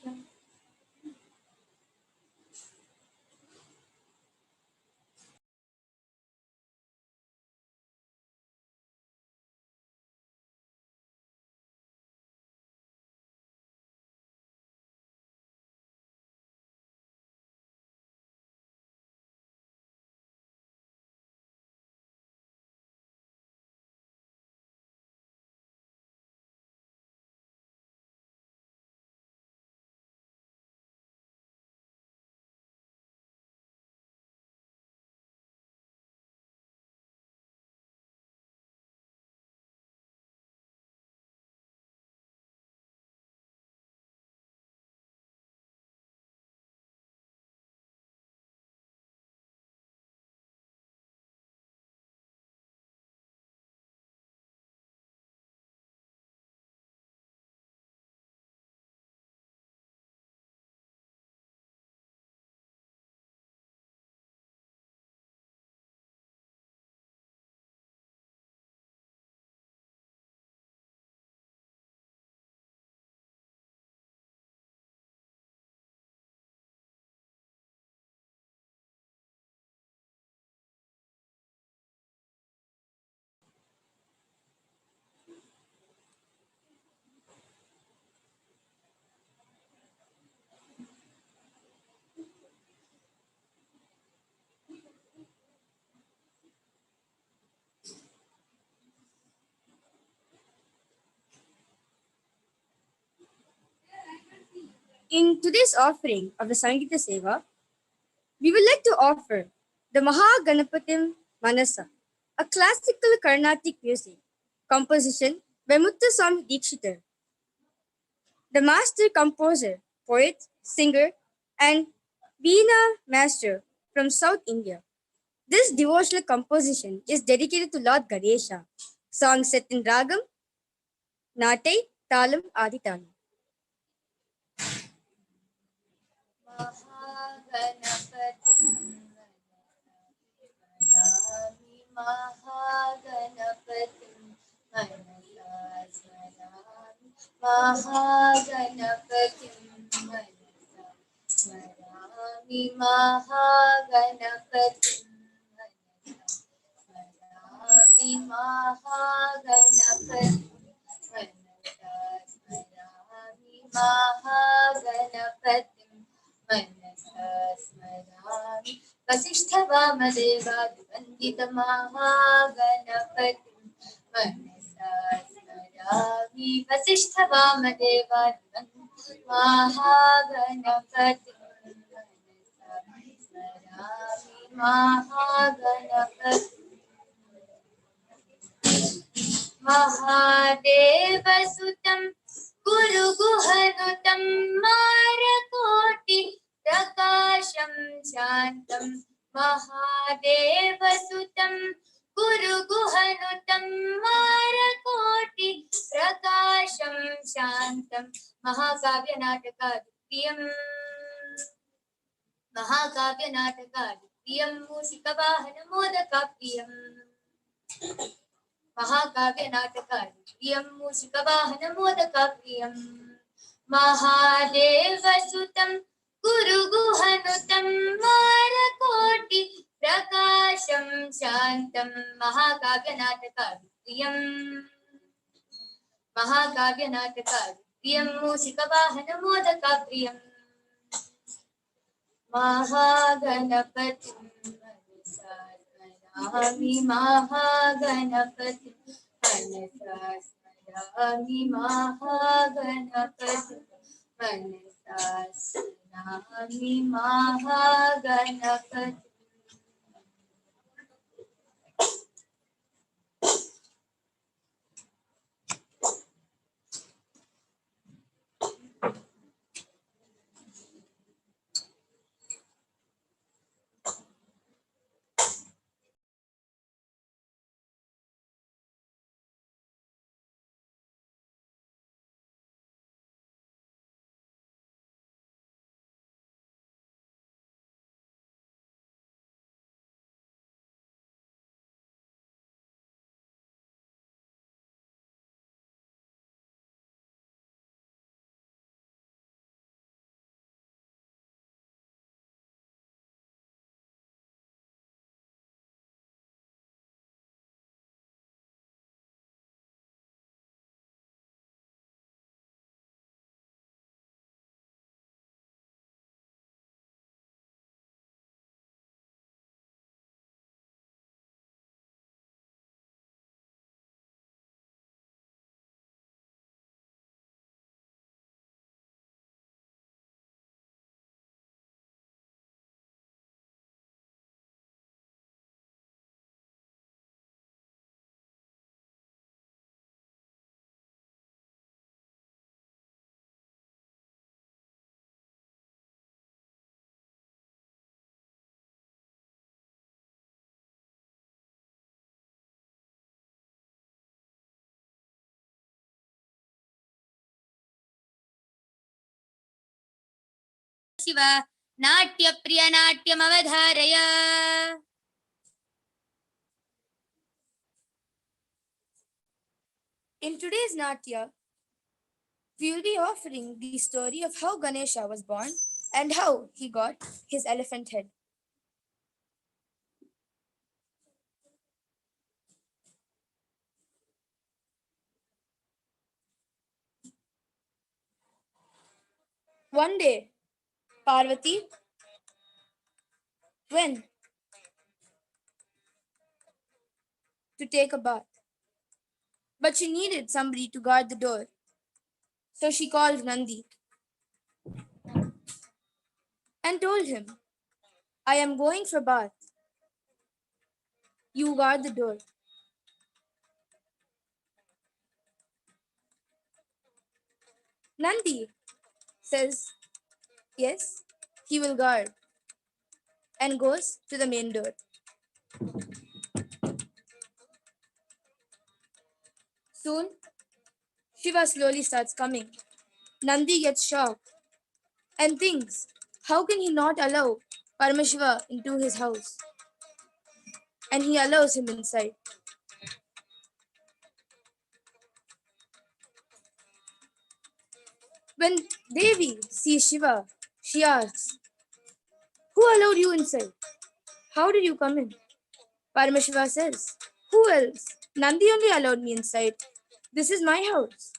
In today's offering of the Sangita Seva, we would like to offer the Mahaganapatim Manasa, a classical Carnatic music composition by Muthuswami Dikshitar, the master composer, poet, singer, and Veena master from South India. This devotional composition is dedicated to Lord Ganesha. Song set in Ragam, Natai, Talam, Aditalam. महादेवसुतं गुरुगुहनुतं मारकोटि प्रकाशं शान्तं महादेवसुतं गुरुगुहनुतं मारकोटि प्रकाशं शान्तं महाकाव्यनाटकादिप्रियं मूषिकवाहनमोदकाप्रियम् महाकाव्यनाटकादिप्रियं मूषिकवाहनमोदकाप्रियम् महादेवसुतं गुरुगुहनुतं मारकोटि प्रकाशं शान्तं महाकाव्यनाटकादिप्रियं मूषिकवाहनमोदकाप्रियम् महागणपतिं मनसा स्मरामि महागणपतिं मनसा स्मरामि महागणपतिं मनसा स्मरामि महागणपतिम् Shiv नाट्यप्रिय नाट्यमवधारय। In today's Natya, we will be offering the story of how Ganesha was born and how he got his elephant head. One day, Parvati went to take a bath, but she needed somebody to guard the door. So she called Nandi. and told him, I am going for bath. You guard the door. Nandi says, yes, he will guard, and goes to the main door. Soon, Shiva slowly starts coming. Nandi gets shocked and thinks, how can he not allow Paramashiva into his house? And he allows him inside. When Devi sees Shiva, she asks, who allowed you inside? How did you come in? Paramashiva says, who else? Nandi only allowed me inside. This is my house.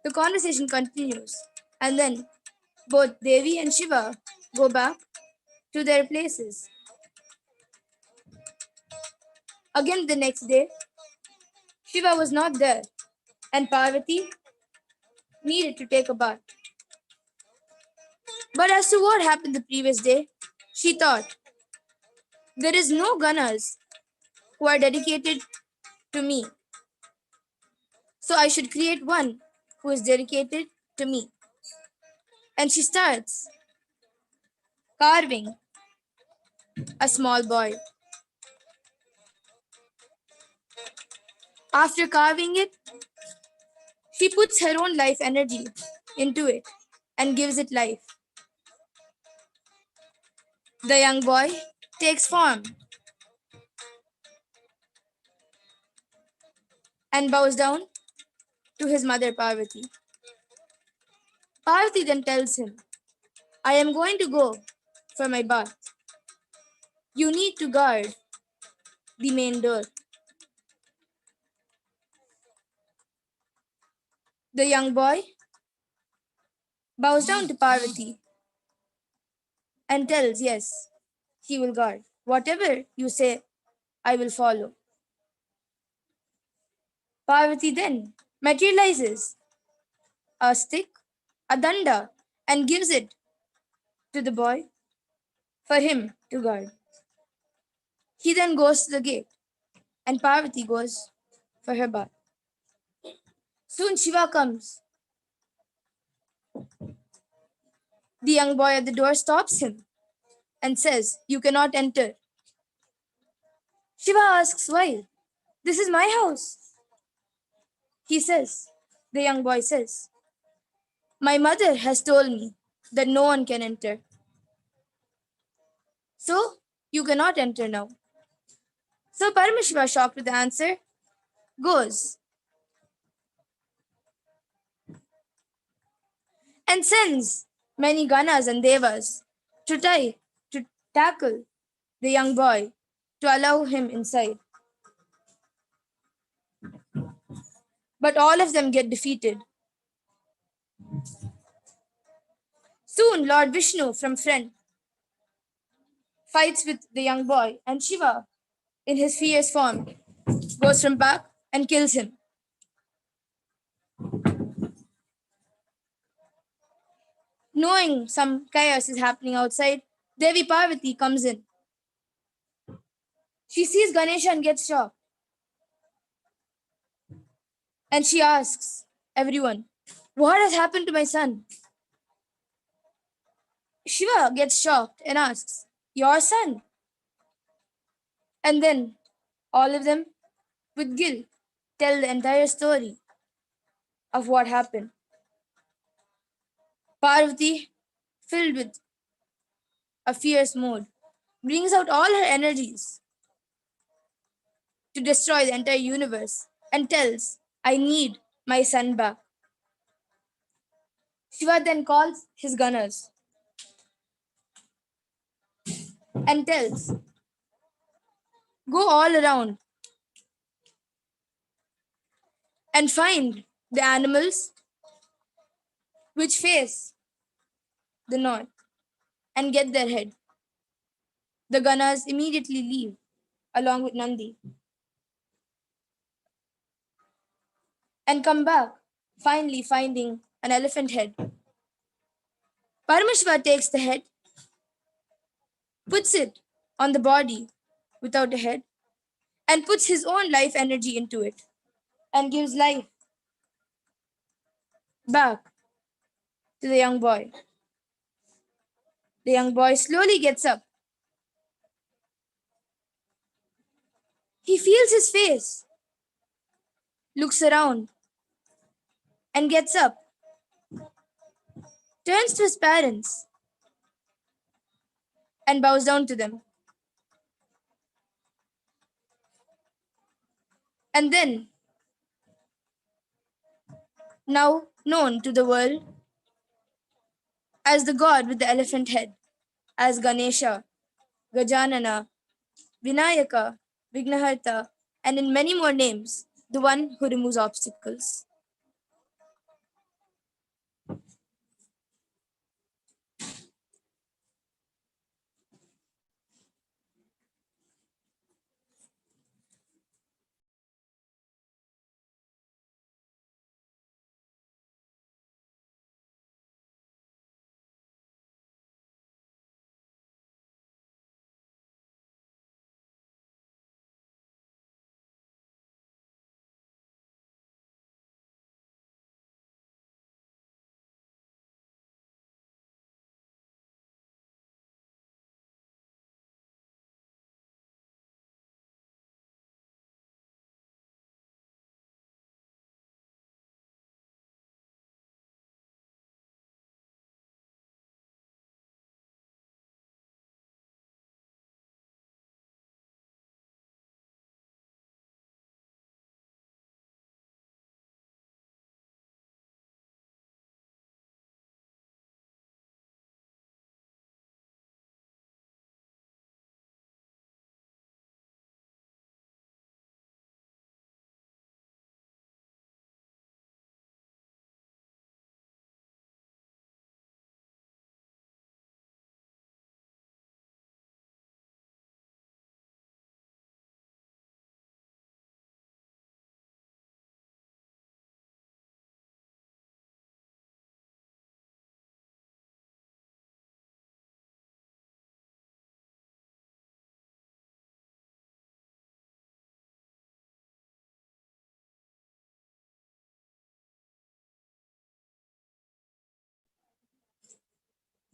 The conversation continues, and then both Devi and Shiva go back to their places. Again the next day, Shiva was not there, and Parvati needed to take a bath. But as to what happened the previous day, she thought, there is no Ganas who are dedicated to me, so I should create one who is dedicated to me. And she starts carving a small boy. After carving it, she puts her own life energy into it and gives it life. The young boy takes form and bows down to his mother Parvati. Parvati then tells him, I am going to go for my bath. You need to guard the main door. The young boy bows down to Parvati and tells, yes, he will guard. Whatever you say, I will follow. Parvati then materializes a stick, a danda, and gives it to the boy for him to guard. He then goes to the gate, and Parvati goes for her bath. Soon Shiva comes. The young boy at the door stops him and says, you cannot enter. Shiva asks, why? This is my house. The young boy says, my mother has told me that no one can enter. So you cannot enter now. So Paramashiva, shocked with the answer, goes and sends many Ganas and Devas to tackle the young boy to allow him inside. But all of them get defeated. Soon Lord Vishnu from front fights with the young boy, and Shiva, in his fierce form, goes from back and kills him. Knowing some chaos is happening outside, Devi Parvati comes in. She sees Ganesha and gets shocked. And she asks everyone, what has happened to my son? Shiva gets shocked and asks, your son? And then all of them, with guilt, tell the entire story of what happened. Parvati, filled with a fierce mood, brings out all her energies to destroy the entire universe and tells, I need my son back. Shiva then calls his gunners and tells, go all around and find the animals which face the north and get their head. The gunners immediately leave along with Nandi and come back, finally finding an elephant head. Paramashiva takes the head, puts it on the body without a head, and puts his own life energy into it and gives life back to the young boy. The young boy slowly gets up. He feels his face, looks around, and gets up, turns to his parents, and bows down to them. And then, now known to the world as the god with the elephant head, as Ganesha, Gajanana, Vinayaka, Vignaharta, and in many more names, the one who removes obstacles.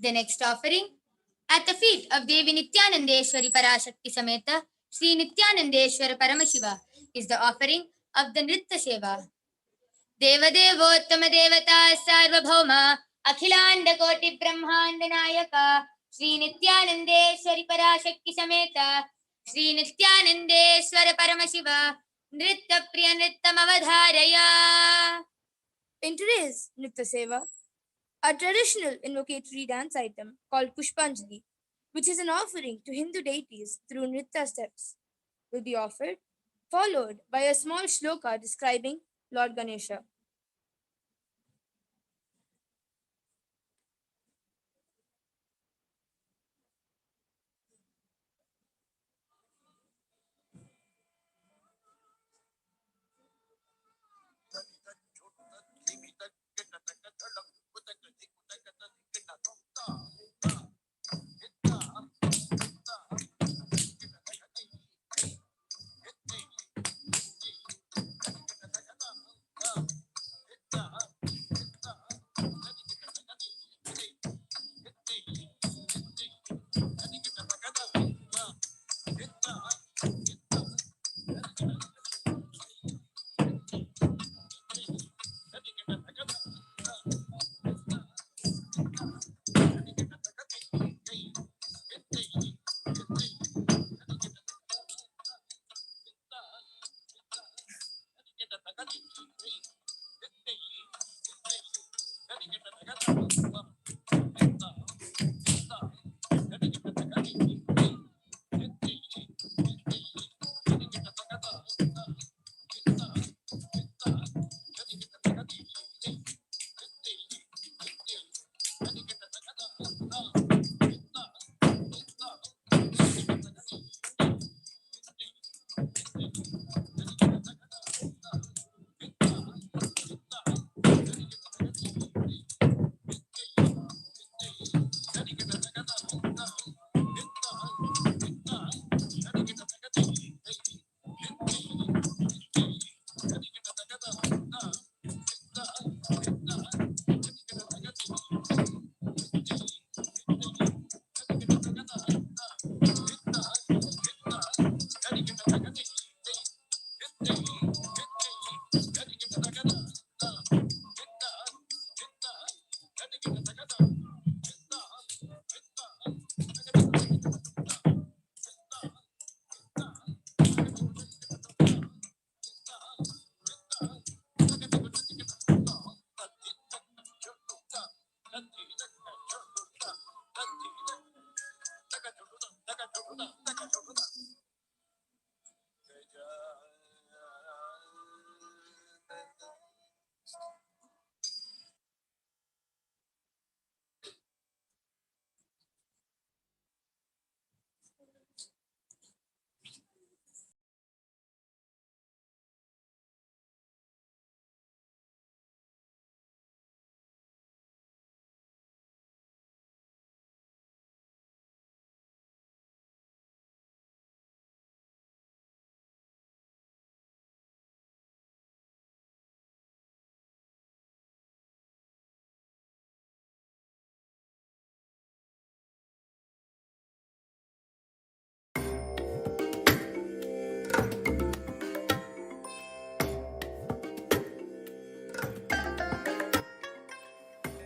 The next offering at the feet of Devi Nithyanandeshwari Parashakti Sameta Sri Nithyanandeshwara Paramashiva is the offering of the Nritya Seva. Devadevottama Devata Sarvabhauma Akhilanda Koti Brahmanda Nayaka Sri Nithyanandeshwari Parashakti Sameta Sri Nithyanandeshwara Paramashiva Nritya Priya Nrittam Avadharaya. In today's Nitya Seva, a traditional invocatory dance item called Pushpanjali, which is an offering to Hindu deities through Nritya steps, will be offered, followed by a small shloka describing Lord Ganesha.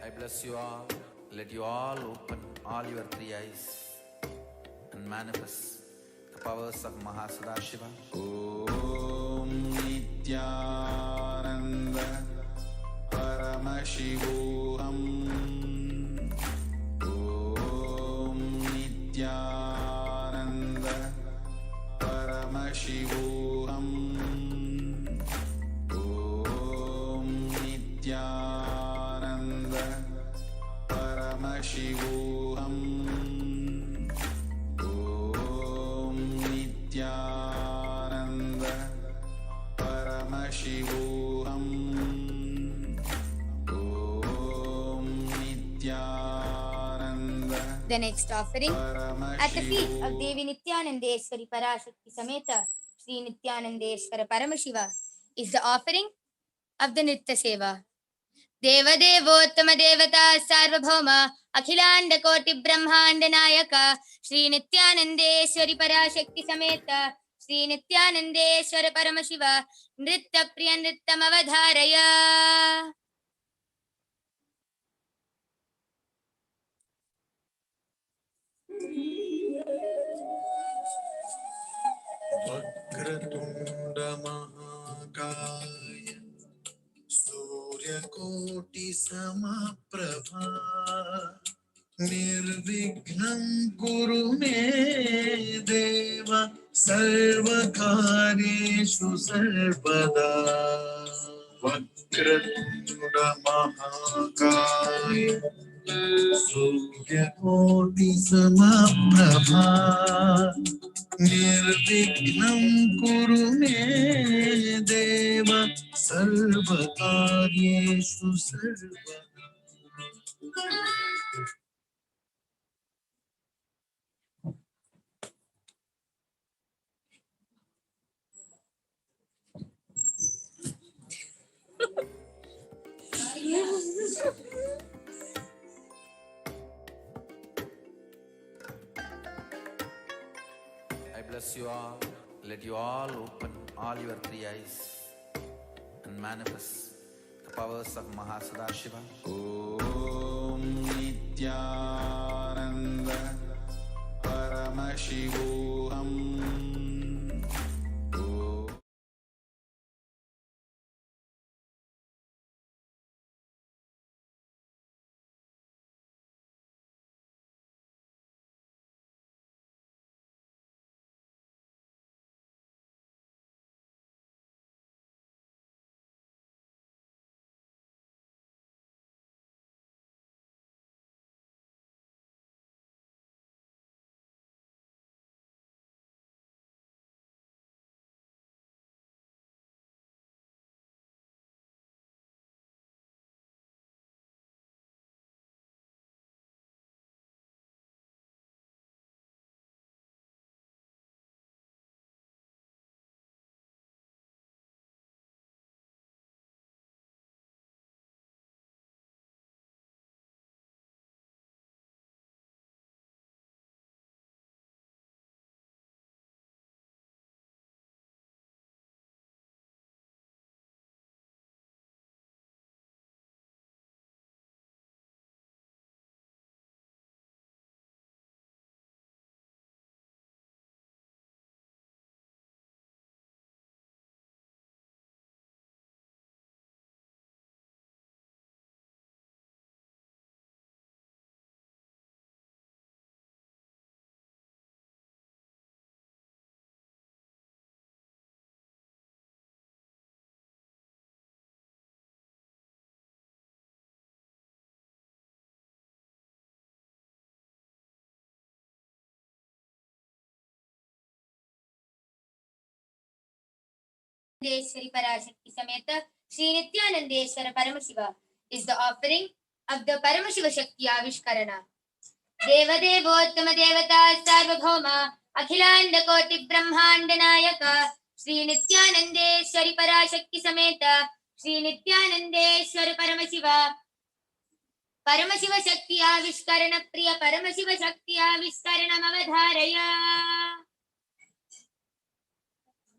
I bless you all. Let you all open all your three eyes and manifest the powers of Mahasadashiva. Om Nithyananda Paramashivoham. Om Nithyananda Paramashivoham. Om Nithyananda Paramashivoham. Om Nithyananda Paramashivoham. Om Nithyananda. The next offering at the feet of Devi Nithyanandeswari Parashakti Sameta Sri Nithyanandeswara Paramashiva is the offering of the Nitya Seva. Devadevottama Devata Sarvabhauma Akhilanda Koti Brahmanda Nayaka Sri Nithyanandeswari Parashakti Sameta Sri Nithyanandeswara Paramashiva Nritya Priya Nrityam Avadharaya. Vakratunda महाकाय सूर्यकोटि समप्रभा निर्विघ्नं कुरु मे देव सर्वकार्येषु सर्वदा वक्रतुंड महाकाय सूर्यकोटि समप्रभा निर्विघ्नं कुरु मे देव सर्वकार्येषु सर्वदा. I bless you all. Let you all open all your three eyes and manifest the powers of Mahasadashiva. Om Nithyananda Paramashivoham. Nithyanandeshwari Parashakti Sameta Sri Nithyanandeshwara Paramashiva is the offering of the Paramashiva Shakti Avishkarana. देवदेवोत्तम देवता सार्वभौम अखिलांड कोटि ब्रह्मांड नायक श्री नित्यानंदेश्वरी पराशक्ति समेत श्री नित्यानंदेश्वर परमशिव परमशिव शक्ति आविष्करण प्रिय परमशिव शक्ति आविष्करणमवधारय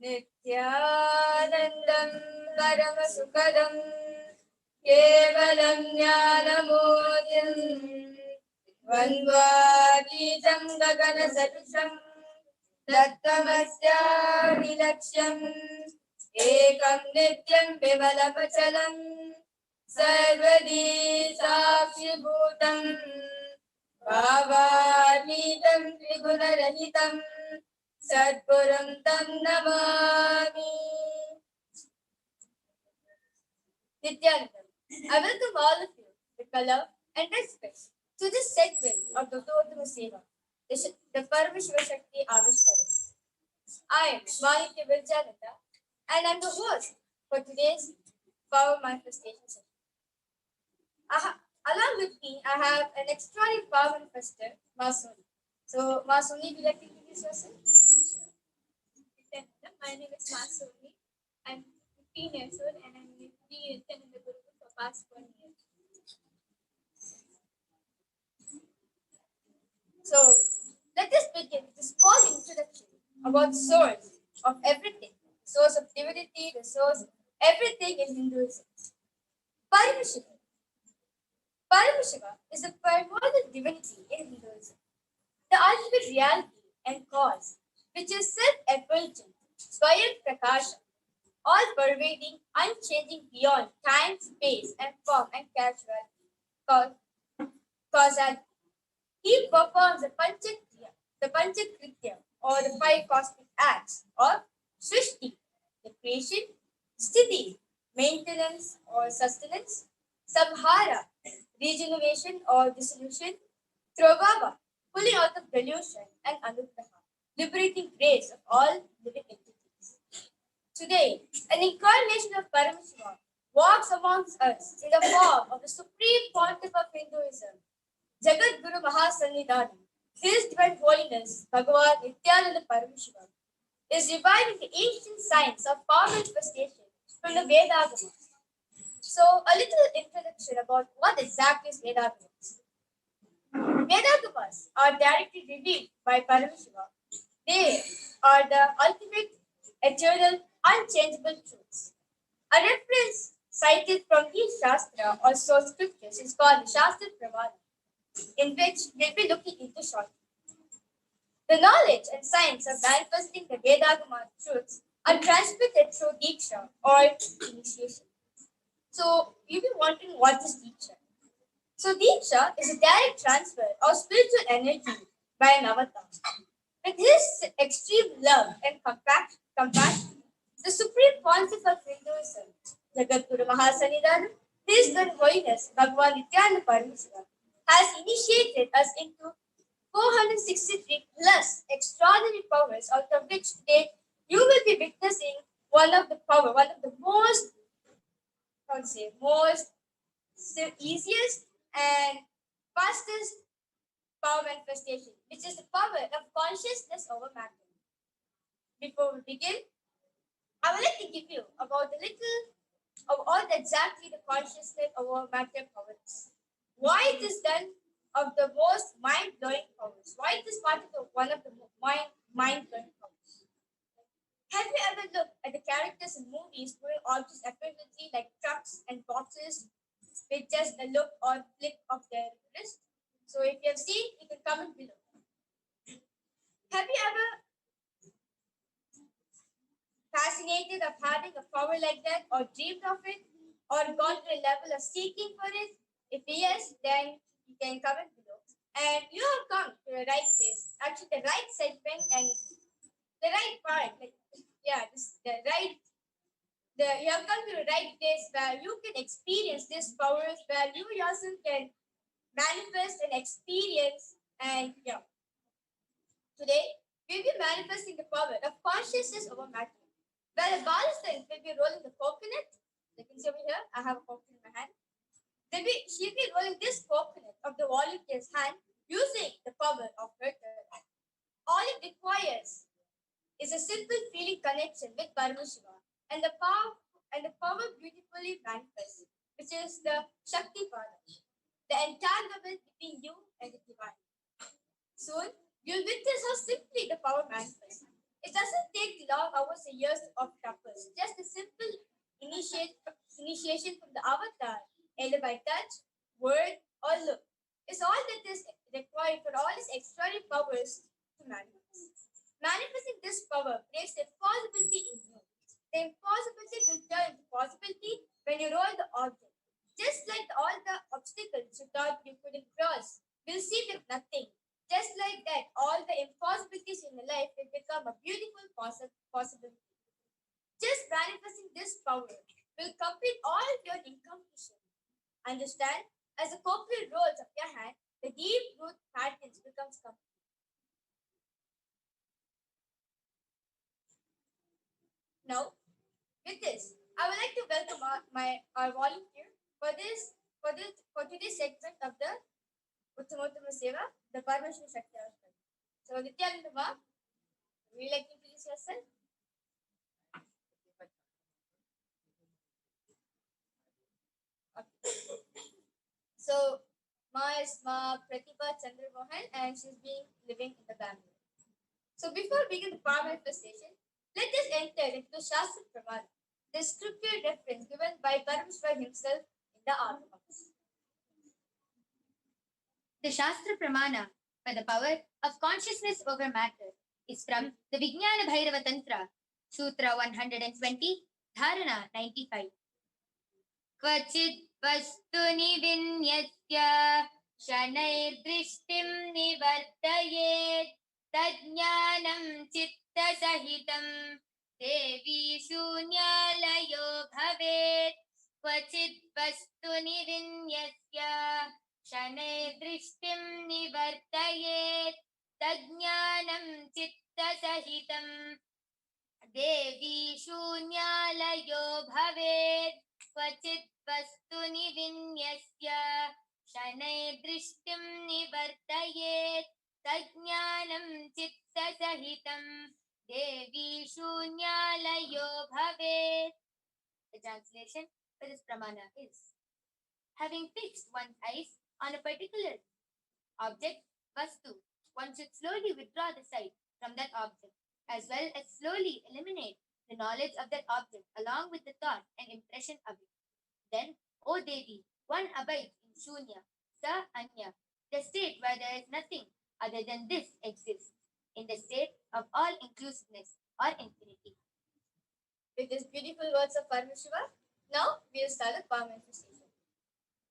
नित्यानन्दं परमसुखदं केवलं ज्ञानमूर्तिम् द्वन्द्वातीतं गगनसदृशं दत्तमस्याभिलक्ष्यम् एकं नित्यं विमलमचलं सर्वदी साक्षिभूतं भावातीतं त्रिगुणरहितं सद्गुरुं तं Namami. Nithyananda, I welcome all of you with color and respect to this segment of the Uttama Seva, the Paramashiva Shakti Avishkarana. I am Nithya and I am the host for today's power manifestation session. Along with me, I have an extraordinary power manifester, Masoni. So, Masoni, would you like to introduce yourself? My name is Masoni. I'm 15 years old and I'm with the Nithyananda Guru for past 1 year. So, let us begin with this small introduction about the source of everything, the source of divinity, the source of everything in Hinduism. Paramashiva. Paramashiva is the primordial divinity in Hinduism, the ultimate reality and cause, which is self-effulgent, Swayam Prakasha, all-pervading, unchanging beyond time, space, and form and causality. He performs the Panchakritya, or the 5 cosmic acts of Srishti, the creation, Sthiti, maintenance or sustenance, Samhara, regeneration or dissolution, Trovava, pulling out of delusion, and Anugraha, liberating grace of all living entities. Today, an incarnation of Paramashiva walks amongst us in the form of the supreme pontiff of Hinduism, Jagat Guru Mahasannidhanam, His Divine Holiness Bhagavan Nithyananda Paramashivam, is reviving the ancient science of power manifestation from the Vedagamas. So, a little introduction about what exactly is Vedagamas. Vedagamas are directly revealed by Paramashiva. They are the ultimate, eternal, unchangeable truths. A reference cited from each Shastra or source scriptures is called the Shastra Pravana, in which we'll be looking into shortly. The knowledge and science of manifesting the Vedagama truths are transmitted through Diksha or initiation. So, you'll be wondering what is Diksha. So, Diksha is a direct transfer of spiritual energy by an avatar. With his extreme love and compassion, the supreme pontiff of Hinduism, Jagat Guru Mahasannidhanam, His Divine Holiness Bhagavan Nithyananda Paramashivam, has initiated us into 463 plus extraordinary powers, out of which today you will be witnessing one of the most, easiest and fastest power manifestation, which is the power of consciousness over matter. Before we begin, I would like to give you about a little of what exactly the consciousness over matter power is. Why it is done of the most mind-blowing powers. Why it is part of one of the mind-blowing powers. Have you ever looked at the characters in movies moving objects effortlessly like trucks and boxes with just a look or flick of their wrist? So if you have seen, you can comment below. Have you ever fascinated of having a power like that, or dreamed of it, or gone to a level of seeking for it? If yes, then you can comment below. And you have come to the right place, actually the right segment and the right part. You have come to the right place where you can experience these powers, where you yourself can manifest and experience. And today we'll be manifesting the power of consciousness over matter. Where a balistan will be rolling the coconut. You can see over here, I have a coconut in my hand. She'll be rolling this coconut of the volunteer's hand using the power of her third. All it requires is a simple feeling connection with Paramashiva and the power beautifully manifests, which is the Shakti Pada, the entanglement between you and the divine. Soon, you'll witness how simply the power manifests. It doesn't take long hours or years of tapas, just a simple initiation from the avatar, either by touch, word, or look. Is all that is required for all its extraordinary powers to manifest. Manifesting this power creates the impossibility in you. The impossibility will turn into possibility when you roll the object. Just like all the obstacles you thought you couldn't cross will seem like nothing. Just like that, all the impossibilities in your life will become a beautiful possibility. Just manifesting this power will complete all of your incompletion. Understand? As the coconut rolls up your hand, the deep root patterns becomes complete. Now, with this, I would like to welcome our volunteer for today's segment of the Uttamattama Seva, the Paramashiva Shakti Hospital. So, Nithyananda Ma, would you like to introduce yourself? Okay. So, Ma is Ma Pratibha Chandramohan and she's been living in the Bangalore. So, before we begin the power manifestation, let us enter into the Shastra Pramana, the scripture reference given by Paramashiva himself in the Arthamaks. The Shastra Pramana for the power of consciousness over matter is from the Vijnana Bhairava Tantra, Sutra 120, Dharana 95. Kvachit vastuni vinyasya shanair nivartayet tadjnanam chitta sahitam devi shunyalayo bhavet. Kvachit vastuni vinyasya shanair nivartayet tadjnanam chitta sahitam devi shunyalayo bhavet. Kvachit vastuni vinyasya shanai drishtim nivartayet tajnanam chitta sahitam devi shunyalayo bhavet. The translation for this pramana is: having fixed one's eyes on a particular object, vastu, one should slowly withdraw the sight from that object, as well as slowly eliminate the knowledge of that object along with the thought and impression of it. Then, O Devi, one abides in Shunya, Sa Anya, the state where there is nothing other than this exists, in the state of all inclusiveness or infinity. With these beautiful words of Paramashiva, now we'll start the power manifestation.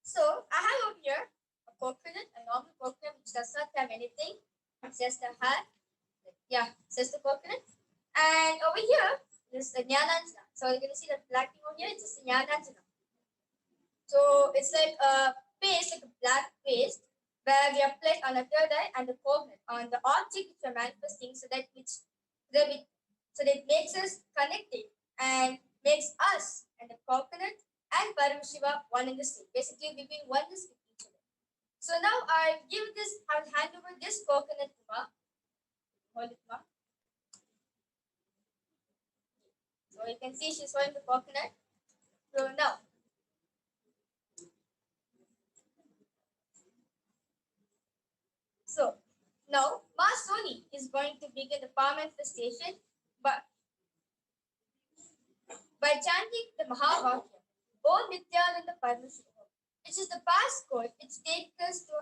So, I have over here a coconut, a normal coconut which does not have anything. It's just a heart. Yeah, it's just a coconut. And over here, this is the Jnananjana. So, you're going to see the black thing over here, it's just a Jnananjana. So, it's like a paste, like a black paste, where we have placed on the third eye and the coconut on the object which we are manifesting so that it makes us connected and makes us and the coconut and Paramashiva one in the same. Basically, we've been oneness with each other. So now I will hand over this coconut to Ma. Hold it, Ma. So you can see she's holding the coconut. So now, Ma Soni is going to begin the power manifestation by chanting the Mahavakya, O Nithyananda Paramashivoham, which is the passcode which takes us to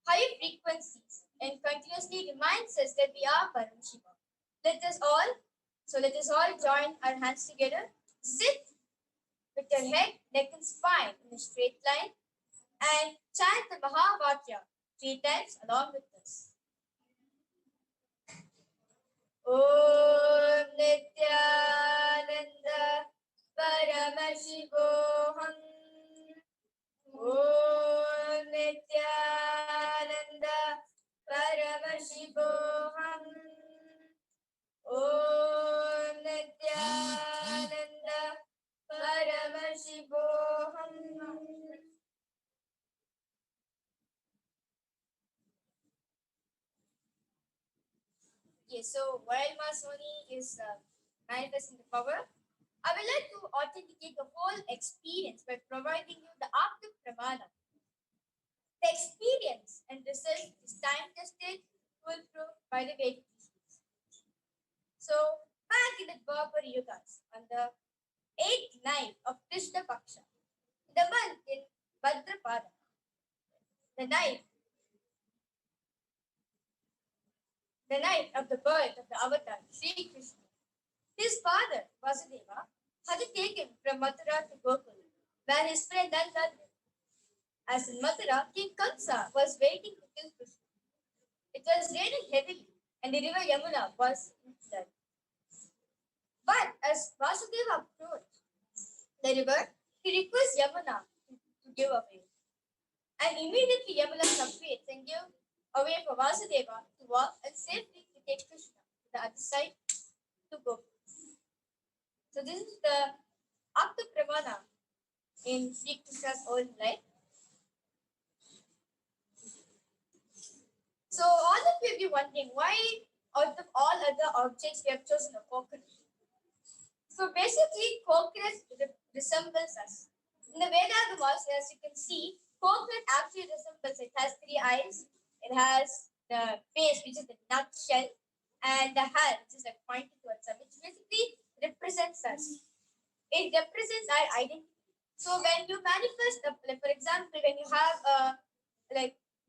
higher frequencies and continuously reminds us that we are Paramashiva. Let us all join our hands together, sit with your head, neck and spine in a straight line and chant the Mahavakya 3 times along with us. Om Nithyananda Paramashivoham. Om Nithyananda Paramashivoham. Om Nithyananda Paramashivoham. Okay, so while Masoni is manifesting the power, I would like to authenticate the whole experience by providing you the active pramana. The experience and result is time tested, foolproof by the Vedic teachings. So, back in the Dwapara Yugas, on the 8th night of Krishna Paksha, the month in Bhadrapada, the night of the birth of the avatar, Sri Krishna, his father, Vasudeva, had taken from Mathura to Gokul, where his friend Nanda lived. As in Mathura, King Kamsa was waiting to kill Krishna. It was raining heavily, and the river Yamuna was in flood. But as Vasudeva approached the river, he requests Yamuna to give away. And immediately Yamuna submits and gives away for Vasudeva to walk and safely to take Krishna to the other side to Gokul. So this is the Akta Pramana in Sri Krishna's own life. So all of you will be wondering why out of all other objects we have chosen a coconut. So basically coconut resembles us. In the Vedas, as you can see, coconut actually resembles, it has 3 eyes, it has the face which is the nut shell, and the hair which is like pointing towards us, which basically represents us. It represents our identity. So when you manifest, like for example, when you have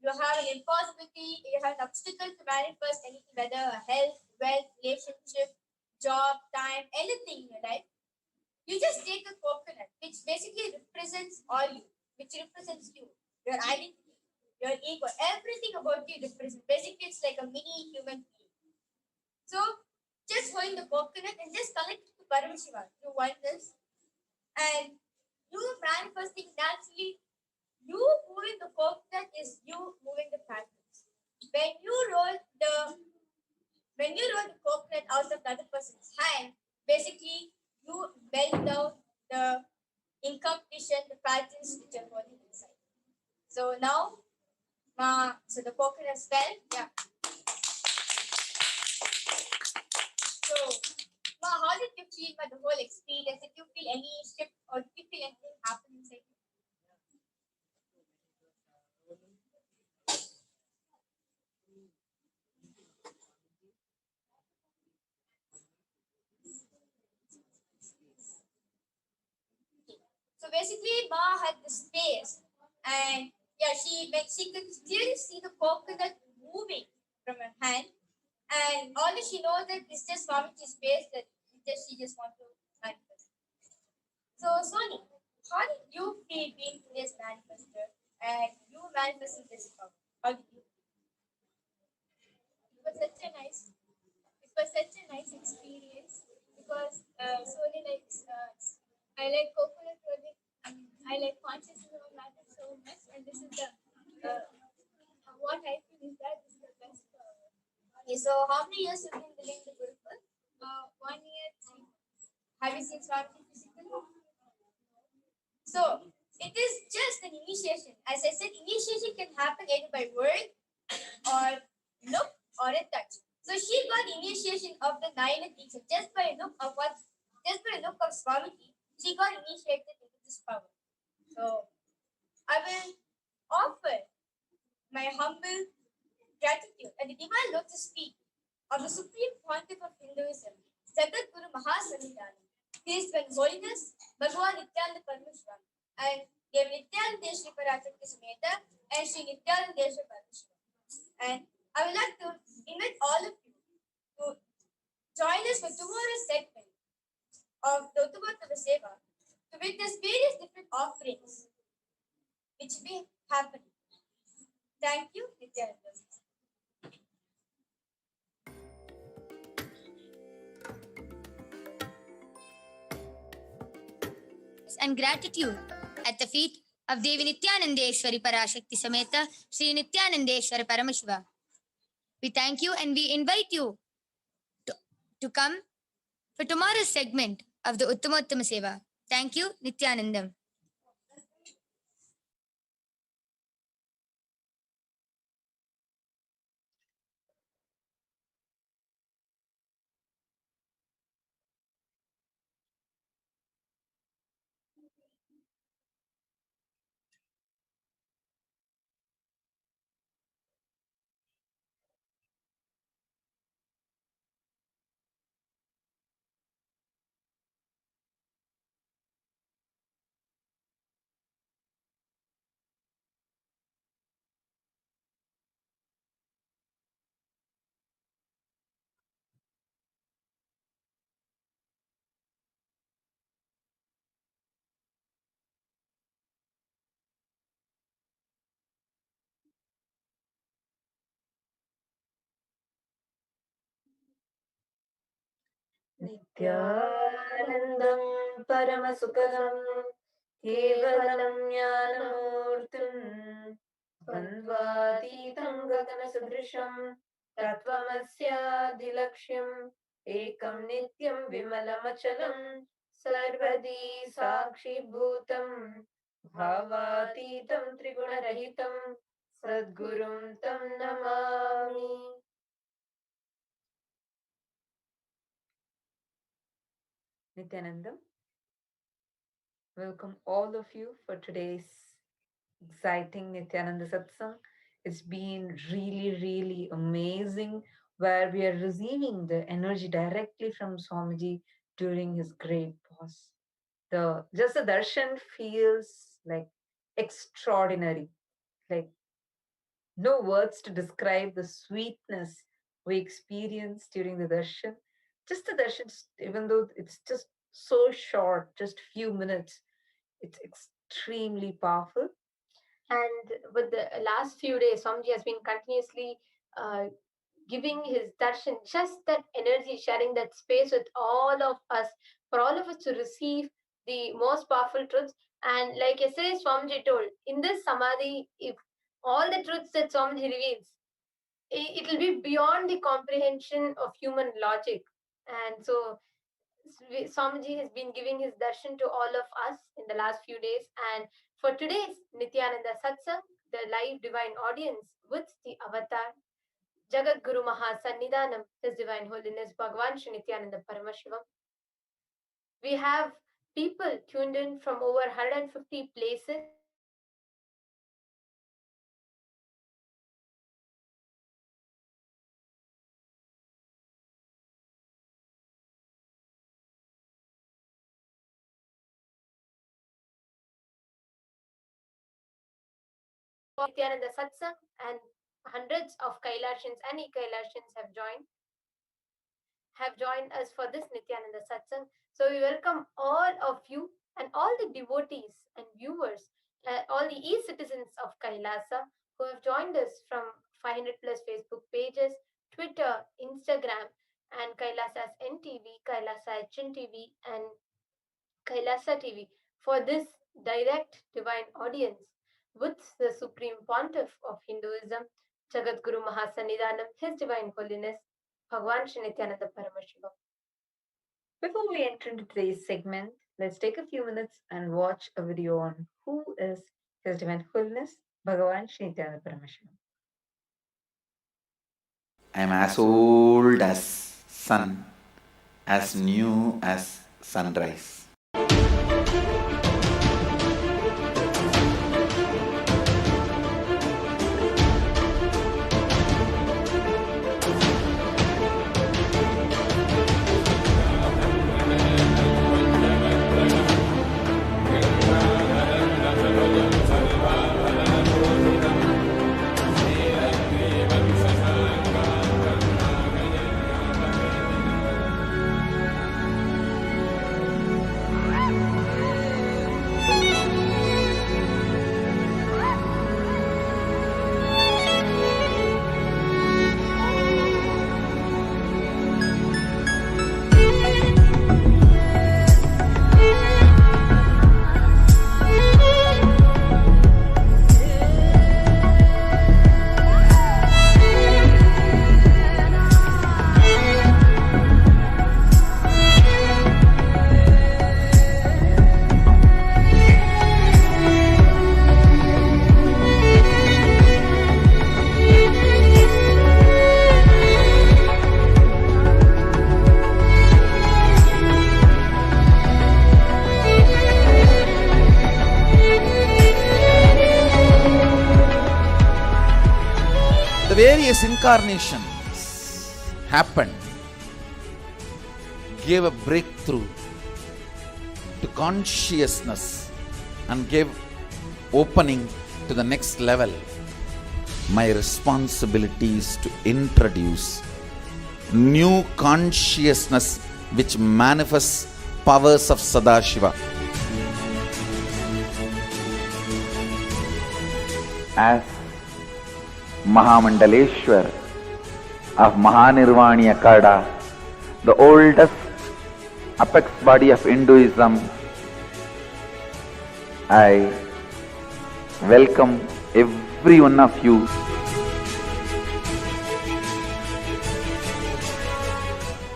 you have an impossibility, you have an obstacle to manifest anything, whether health, wealth, relationship, job, time, anything in your life, you just take a coconut, which basically represents all you, which represents you, your identity, your ego, everything about you represents. Basically, it's like a mini human being. So just hold the coconut and just connect it to Paramashiva through oneness, and you manifesting naturally. You moving the coconut is you moving the patterns. When you roll the coconut out of the other person's hand, basically you melt down the incompletion, the patterns which are holding inside. So now, so the coconut fell. Yeah. So, how did you feel about the whole experience? Did you feel any shift or did you feel anything happen inside you? So basically, Ma had the space, and yeah, she could clearly see the coconut moving from her hand, and all that she knows that it's just Swamiji's space that she just wants to manifest. So Soni, how did you feel being today's manifester and you manifesting this power? How did you? It was such a nice experience because Soni likes I like coconut rolling. I like consciousness of matter so much, and this is the what I feel is that this is the best. Okay, so how many years have you been living in the Gurukul? 1 year, 3 months. Have you seen Swamiji physically? So it is just an initiation. As I said, initiation can happen either by word or look or a touch. So she got initiation of the Nayana teacher just by a look of Swamiji. She got initiated into this power. So I will offer my humble gratitude at the divine lotus feet of the supreme pontiff of Hinduism, Jagat Guru Mahasanidhanam. He is when holiness, Bhagavan Nithyananda Paramashivam, and Dev Nithyananda Paramashivam and Sri Nithyananda Paramashivam. And I would like to invite all of you to join us for tomorrow's segment of the Uttama Seva to witness various different offerings which will be happening. Thank you, Nithyananda. And gratitude at the feet of Devi Nithyanandeshwari Parashakti Sameta Sri Nithyanandeshwara Paramashiva. We thank you and we invite you to come for tomorrow's segment of the Uttama Seva. Thank you, Nithyanandam. नित्यानन्दं परमसुखदं केवलं ज्ञानमूर्तिं द्वन्द्वातीतं गगनसदृशं तत्त्वमस्याधिलक्ष्यम् एकं नित्यं विमलमचलं सर्वदी साक्षिभूतं भावातीतं त्रिगुणरहितं सद्गुरुं तं Namami. Nithyanandam, welcome all of you for today's exciting Nithyananda Satsang. It's been really amazing where we are receiving the energy directly from Swamiji during his great pause. The darshan feels like extraordinary, like no words to describe the sweetness we experience during the darshan. Just the darshan, even though it's just so short, just few minutes, it's extremely powerful. And with the last few days, Swamiji has been continuously giving his darshan, just that energy, sharing that space with all of us, for all of us to receive the most powerful truths. And like yesterday, Swamiji told, in this samadhi, if all the truths that Swamiji reveals, it will be beyond the comprehension of human logic. And so Swamiji has been giving his darshan to all of us in the last few days. And for today's Nithyananda Satsang, the live divine audience with the avatar, Jagat Guru Mahasannidhanam, His Divine Holiness Bhagavan Shri Nithyananda Paramashivam. We have people tuned in from over 150 places. Nithyananda Satsang, and hundreds of Kailashans and E-Kailashans have joined us for this Nithyananda Satsang. So we welcome all of you and all the devotees and viewers, all the e-citizens of Kailasa who have joined us from 500 plus Facebook pages, Twitter, Instagram, and Kailasa's NTV, Kailasa HNTV, and Kailasa TV for this direct divine audience with the Supreme Pontiff of Hinduism, Jagat Guru Mahasannidhanam, His Divine Holiness, Bhagavan Shri Nithyananda Paramashivam. Before we enter into today's segment, let's take a few minutes and watch a video on who is His Divine Holiness, Bhagavan Shri Nithyananda Paramashivam. I am as old as sun, as new as sunrise. various incarnations happened, gave a breakthrough to consciousness and gave opening to the next level. My responsibility is to introduce new consciousness which manifests powers of Sadashiva. As Mahamandaleshwar of Mahanirvani Akada, the oldest apex body of Hinduism, I welcome every one of you.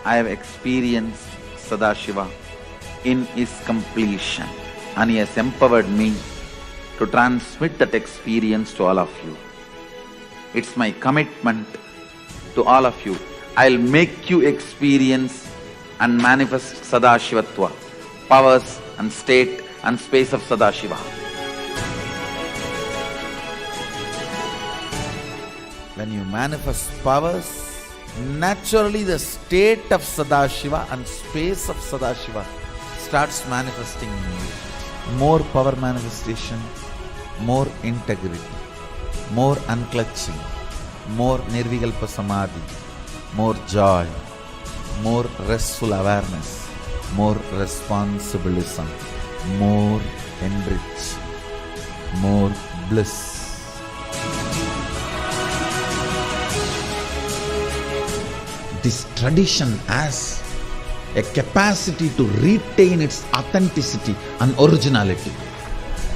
I have experienced Sadashiva in his completion, and he has empowered me to transmit that experience to all of you. It's my commitment to all of you. I'll make you experience and manifest Sadashivatva, powers and state and space of Sadashiva. When you manifest powers, naturally the state of Sadashiva and space of Sadashiva starts manifesting in you. More power manifestation, more integrity, more unclutching, more nirvikalpa samadhi, more joy, more restful awareness, more responsibilism, more enrich, more bliss. This tradition has a capacity to retain its authenticity and originality.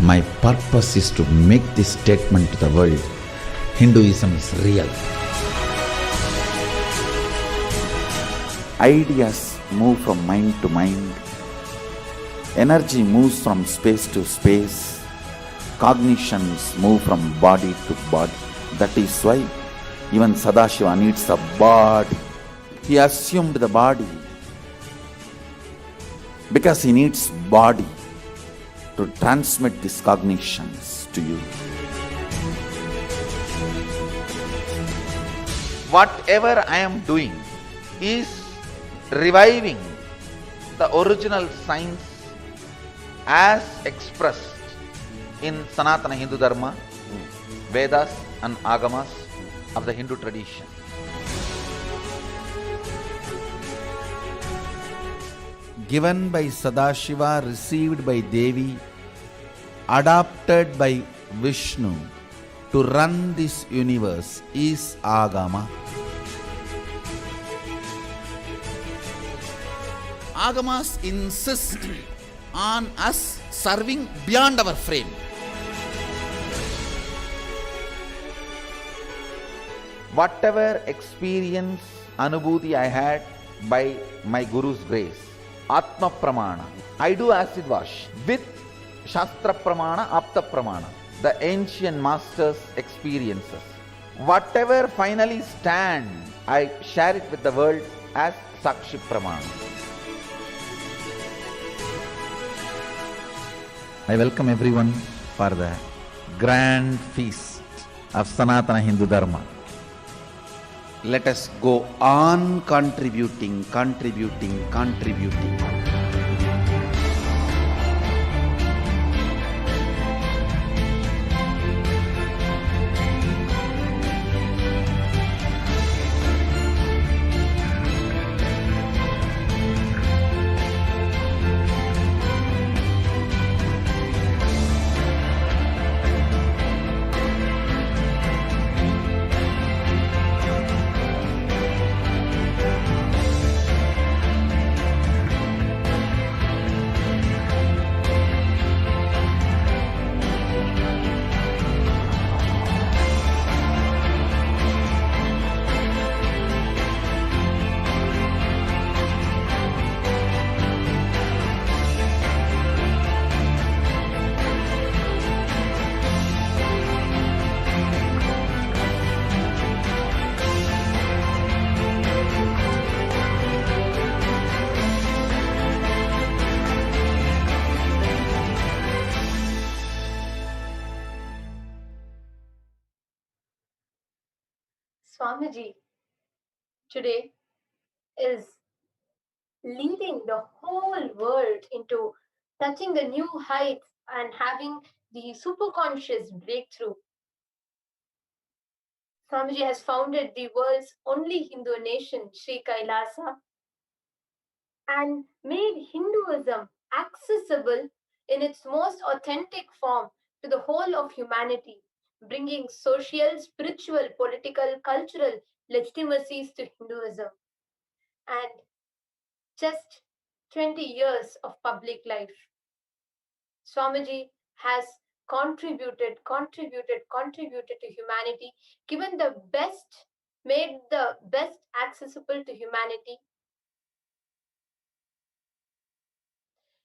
My purpose is to make this statement to the world. Hinduism is real. Ideas move from mind to mind. Energy moves from space to space. Cognitions move from body to body. That is why even Sadashiva needs a body. He assumed the body because he needs body to transmit these cognitions to you. Whatever I am doing is reviving the original science as expressed in Sanatana Hindu Dharma, Vedas and Agamas of the Hindu tradition. Given by Sadashiva, received by Devi, adopted by Vishnu to run this universe is Agama. Agamas insist on us serving beyond our frame. Whatever experience, anubhuti I had by my Guru's grace, Atma Pramana, I do acid wash with Shastra Pramana, Apta Pramana, the ancient masters' experiences. Whatever finally stand, I share it with the world as Sakshi Pramana. I welcome everyone for the grand feast of Sanatana Hindu Dharma. Let us go on contributing. Swamiji today is leading the whole world into touching the new heights and having the superconscious breakthrough. Swamiji has founded the world's only Hindu nation, Sri Kailasa, and made Hinduism accessible in its most authentic form to the whole of humanity, bringing social, spiritual, political, cultural legitimacies to Hinduism. And just 20 years of public life, Swamiji has contributed to humanity, given the best, made the best accessible to humanity.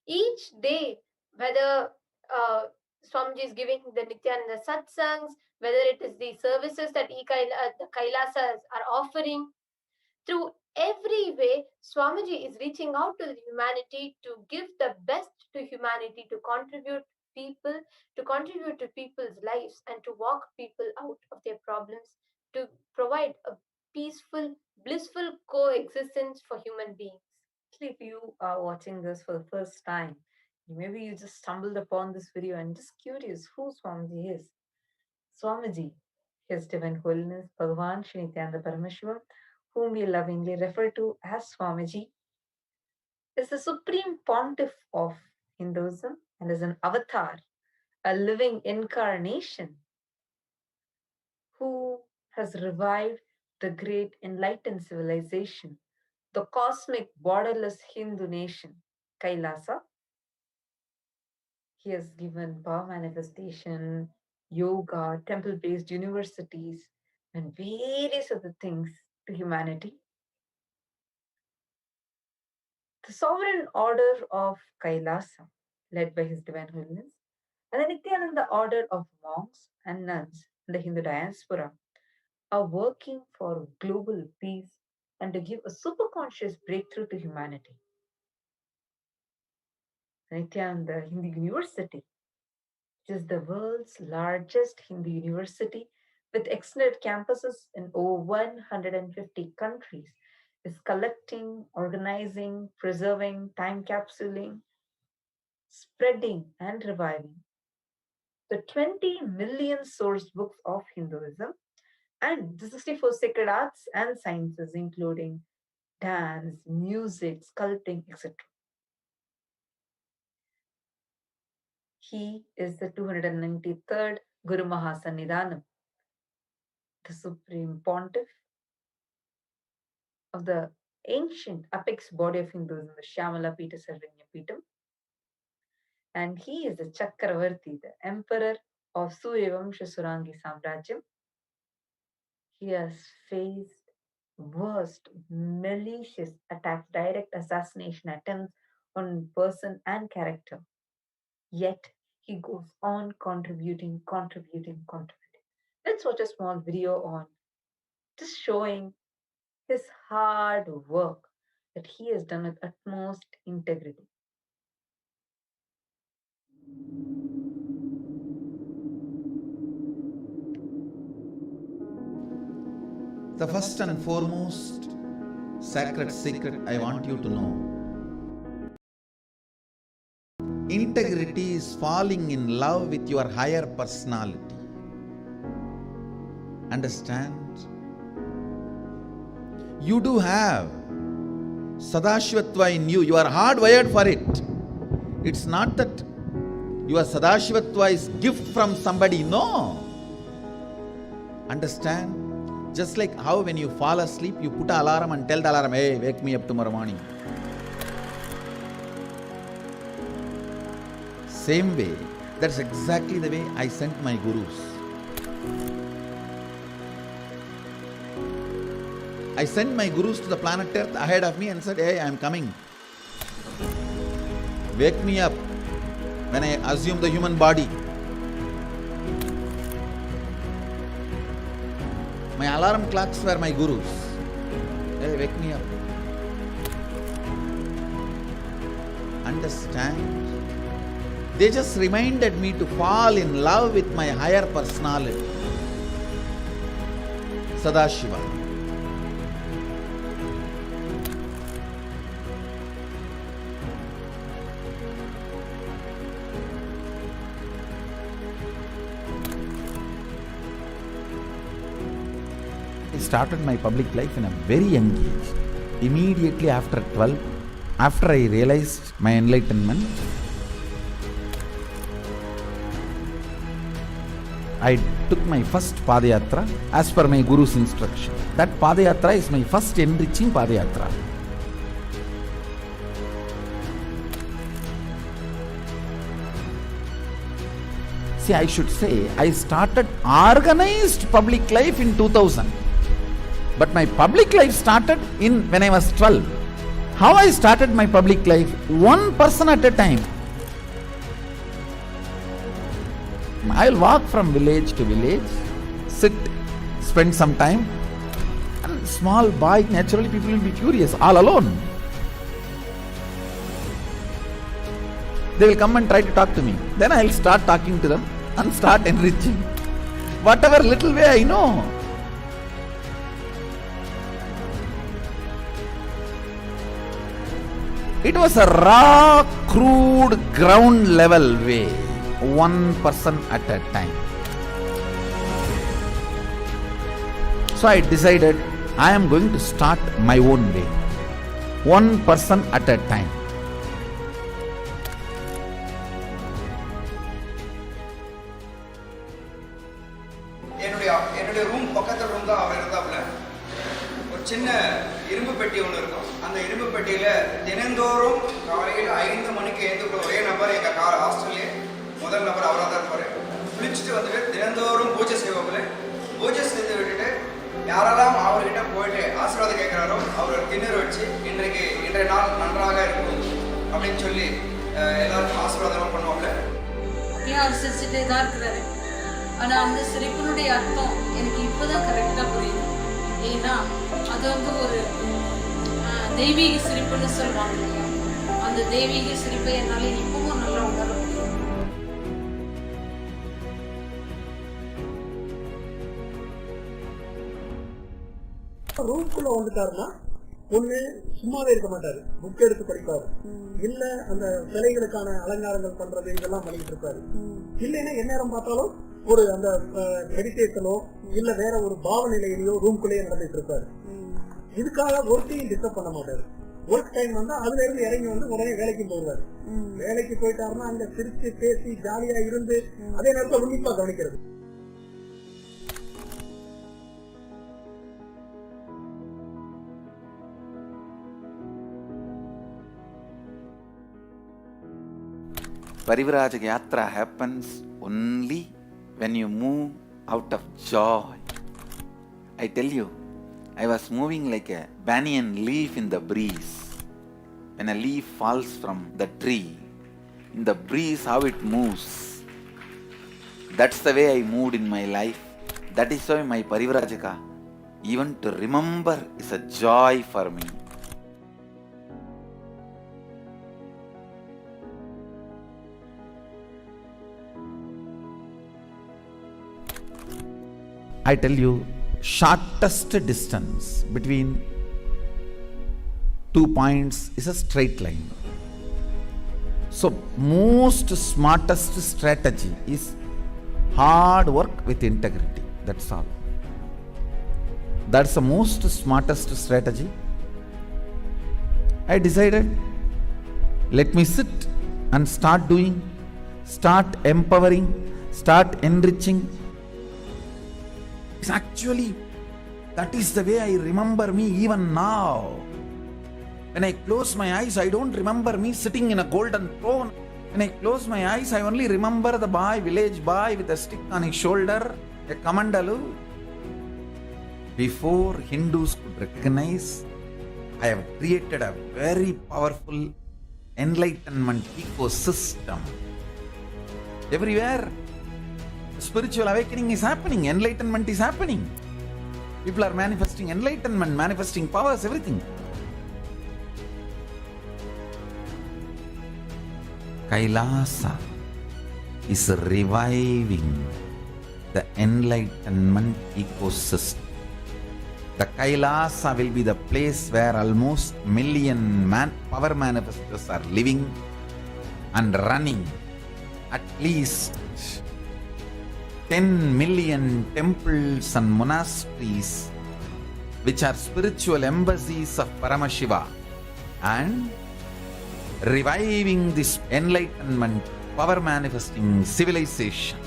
Each day, whether Swamiji is giving the Nithyananda Satsangs, whether it is the services that the Kailasas are offering, through every way, Swamiji is reaching out to the humanity to give the best to humanity, to contribute to people's lives, and to walk people out of their problems, to provide a peaceful, blissful coexistence for human beings. If you are watching this for the first time, maybe you just stumbled upon this video and just curious who Swamiji is. Swamiji, His Divine Holiness Bhagavan Shri Nithyananda Paramashivam, whom we lovingly refer to as Swamiji, is the Supreme Pontiff of Hinduism and is an avatar, a living incarnation who has revived the great enlightened civilization, the cosmic borderless Hindu nation, Kailasa. He has given power manifestation, yoga, temple-based universities, and various other things to humanity. The sovereign order of Kailasa, led by His Divine Holiness, and the Nithyananda order of monks and nuns in the Hindu diaspora are working for global peace and to give a superconscious breakthrough to humanity. Nithyananda Hindu University, which is the world's largest Hindu university with extended campuses in over 150 countries, is collecting, organizing, preserving, time capsuling, spreading, and reviving the 20 million source books of Hinduism and the 64 sacred arts and sciences, including dance, music, sculpting, etc. He is the 293rd Guru Mahasannidhanam, the Supreme Pontiff of the ancient apex body of Hinduism, the Shyamala Pita Sarvanya Pitam. And he is the Chakravarti, the Emperor of Suryavamsha Surangi Samrajyam. He has faced worst malicious attacks, direct assassination attempts on person and character. Yet he goes on contributing. Let's watch a small video on just showing his hard work that he has done with utmost integrity. The first and foremost sacred secret I want you to know. Integrity is falling in love with your higher personality. Understand? You do have Sadashivatva in you. You are hardwired for it. It's not that your Sadashivatva is gift from somebody. No. Understand? Just like how when you fall asleep, you put an alarm and tell the alarm, hey, wake me up tomorrow morning. Same way, that's exactly the way I sent my gurus. I sent my gurus to the planet Earth ahead of me and said, hey, I am coming. Wake me up when I assume the human body. My alarm clocks were my gurus. Hey, wake me up. Understand? They just reminded me to fall in love with my higher personality. Sadashiva. I started my public life in a very young age. Immediately after 12, after I realized my enlightenment, I took my first Padayatra as per my Guru's instruction. That Padayatra is my first enriching Padayatra. See, I should say, I started organized public life in 2000. But my public life started when I was 12. How I started my public life? One person at a time. I'll walk from village to village, sit, spend some time. And small boy, naturally people will be curious, all alone. They will come and try to talk to me. Then I'll start talking to them and start enriching. Whatever little way I know. It was a raw, crude, ground level way. One person at a time. So I decided I am going to start my own way. One person at a time. என்னுடைய room பக்கத்து room தான் அவர் இருந்தாப்புல. ஒரு சின்ன இரும்பு பெட்டி ஒன்று இருக்கும். அந்த இரும்பு பெட்டியில தினந்தோறும் காலையில் 5 மணிக்கு எழுந்து ஒரே நபர் எங்க ஹாஸ்டல்லே முதல் நபர் அவராக தான் இருப்பார். குளிச்சுட்டு வந்துட்டு தினந்தோறும் பூஜை செய்வாப்புல. பூஜை செய்து விட்டுட்டு யாரெல்லாம் அவர்கிட்ட போயிட்டு ஆசீர்வாதம் கேட்குறாரோ அவர் திண்ணூறு வச்சு இன்றைய நாள் நன்றாக இருக்கும் அப்படின்னு சொல்லி எல்லாருக்கும் ஆசீர்வாதம் பண்ணுவாப்புல. ஏன் அவர் சிரிச்சுட்டே தான் இருக்கிறாரு. ஆனால் அந்த சிரிப்பினுடைய அர்த்தம் எனக்கு இப்போதான் கரெக்டாக புரியுது. ஏன்னா அது ஒரு தெய்வீக சிரிப்புன்னு சொல்லுவாங்க. அந்த தெய்வீக சிரிப்பை என்னால் இப்பவும் நல்லா உணர முடியும். ரூம்குள்ள வந்துட்டாருன்னா ஒண்ணு சும்மாவே இருக்க மாட்டாரு, புக் எடுத்து படிப்பாரு, இல்ல அந்த சிலைகளுக்கான அலங்காரங்கள் பண்றது இதெல்லாம் பண்ணிட்டு இருப்பாரு. இல்லைன்னா எந்நேரம் பார்த்தாலும் ஒரு அந்த மெடிடேஷனோ இல்ல வேற ஒரு பாவநிலையிலயோ ரூம்குள்ளேயே நடந்துட்டு இருப்பாரு. இதுக்காக ஒர்க்கையும் டிஸ்டர்ப் பண்ண மாட்டாரு. ஒர்க் டைம் வந்தா அதுல இருந்து இறங்கி வந்து உடனே வேலைக்கு போடுவாரு. வேலைக்கு போயிட்டாருன்னா அங்க சிரிச்சு பேசி ஜாலியா இருந்து அதே நேரத்தில் உன்னிப்பா கவனிக்கிறது. Parivrajaka Yatra happens only when you move out of joy. I tell you, I was moving like a banyan leaf in the breeze. When a leaf falls from the tree, in the breeze how it moves. That's the way I moved in my life. That is why my Parivrajaka, even to remember, is a joy for me. I tell you, shortest distance between 2 points is a straight line. So most smartest strategy is hard work with integrity. That's all. That's the most smartest strategy. I decided, let me sit and start doing, start empowering, start enriching. Actually, that is the way I remember me even now. When I close my eyes, I don't remember me sitting in a golden throne. When I close my eyes, I only remember the boy, village boy with a stick on his shoulder, a kamandalu. Before Hindus could recognize, I have created a very powerful enlightenment ecosystem. Everywhere, spiritual awakening is happening, enlightenment is happening. People are manifesting enlightenment, manifesting powers, everything. Kailaasa is reviving the enlightenment ecosystem. The Kailasa will be the place where almost million power manifestors are living and running. At least 10 million temples and monasteries, which are spiritual embassies of Paramashiva, and reviving this enlightenment, power manifesting civilization.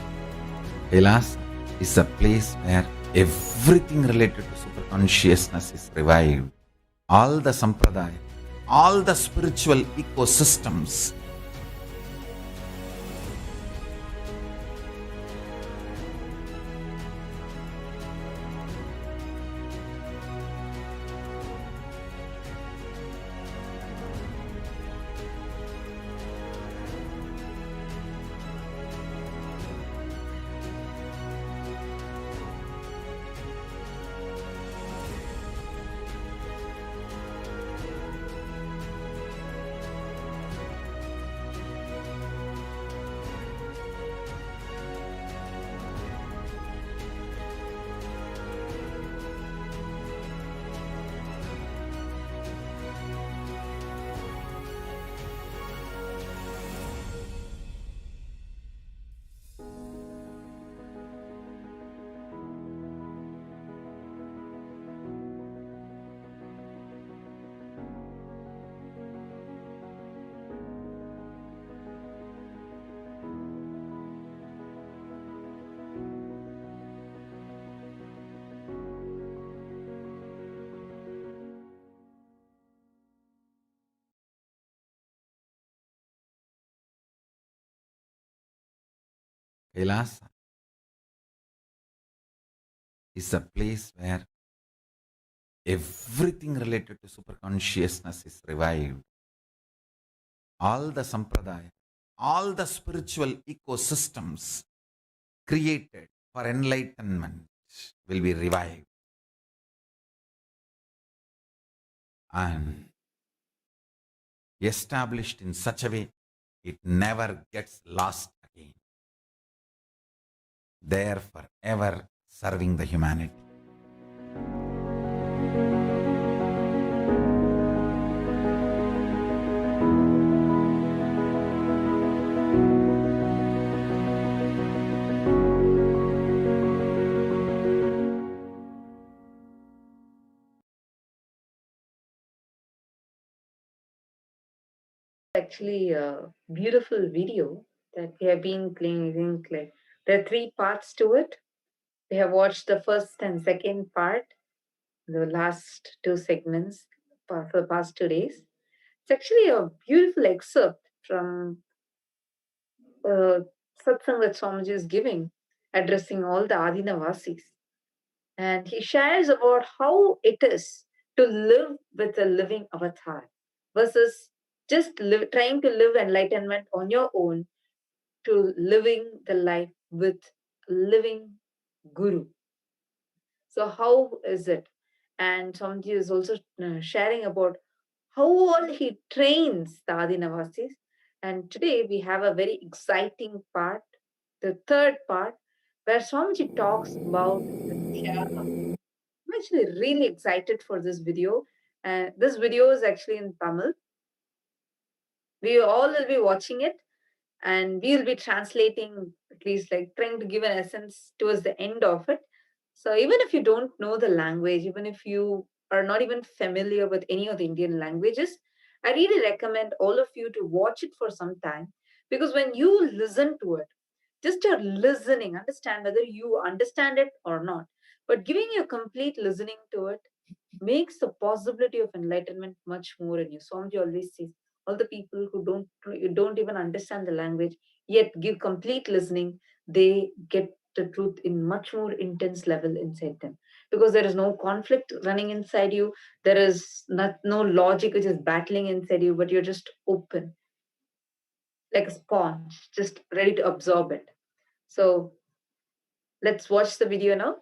Kailasa is a place where everything related to super consciousness is revived. All the sampradaya, all the spiritual ecosystems. Kailasa is a place where everything related to super consciousness is revived. All the sampradaya, all the spiritual ecosystems created for enlightenment will be revived. And established in such a way it never gets lost again. There forever serving the humanity. Actually a beautiful video that we have been playing. I think like there are 3 parts to it. We have watched the first and second part, the last 2 segments for the past 2 days. It's actually a beautiful excerpt from Satsang that Swamiji is giving, addressing all the Adinavasis. And he shares about how it is to live with a living avatar versus just trying to live enlightenment on your own, to living the life with a living guru. So how is it? And Swamiji is also sharing about how all he trains the Adinavasis. And today we have a very exciting part, the third part, where Swamiji talks about the Tyaga. I'm actually really excited for this video. And this video is actually in Tamil. We all will be watching it and we will be translating, at least like trying to give an essence towards the end of it. So even if you don't know the language, even if you are not even familiar with any of the Indian languages, I really recommend all of you to watch it for some time, because when you listen to it, just your listening, understand whether you understand it or not, but giving your complete listening to it makes the possibility of enlightenment much more in you. Swamiji always says, all the people who don't even understand the language, yet give complete listening, they get the truth in much more intense level inside them. Because there is no conflict running inside you, there is no logic which is battling inside you, but you're just open, like a sponge, just ready to absorb it. So let's watch the video now.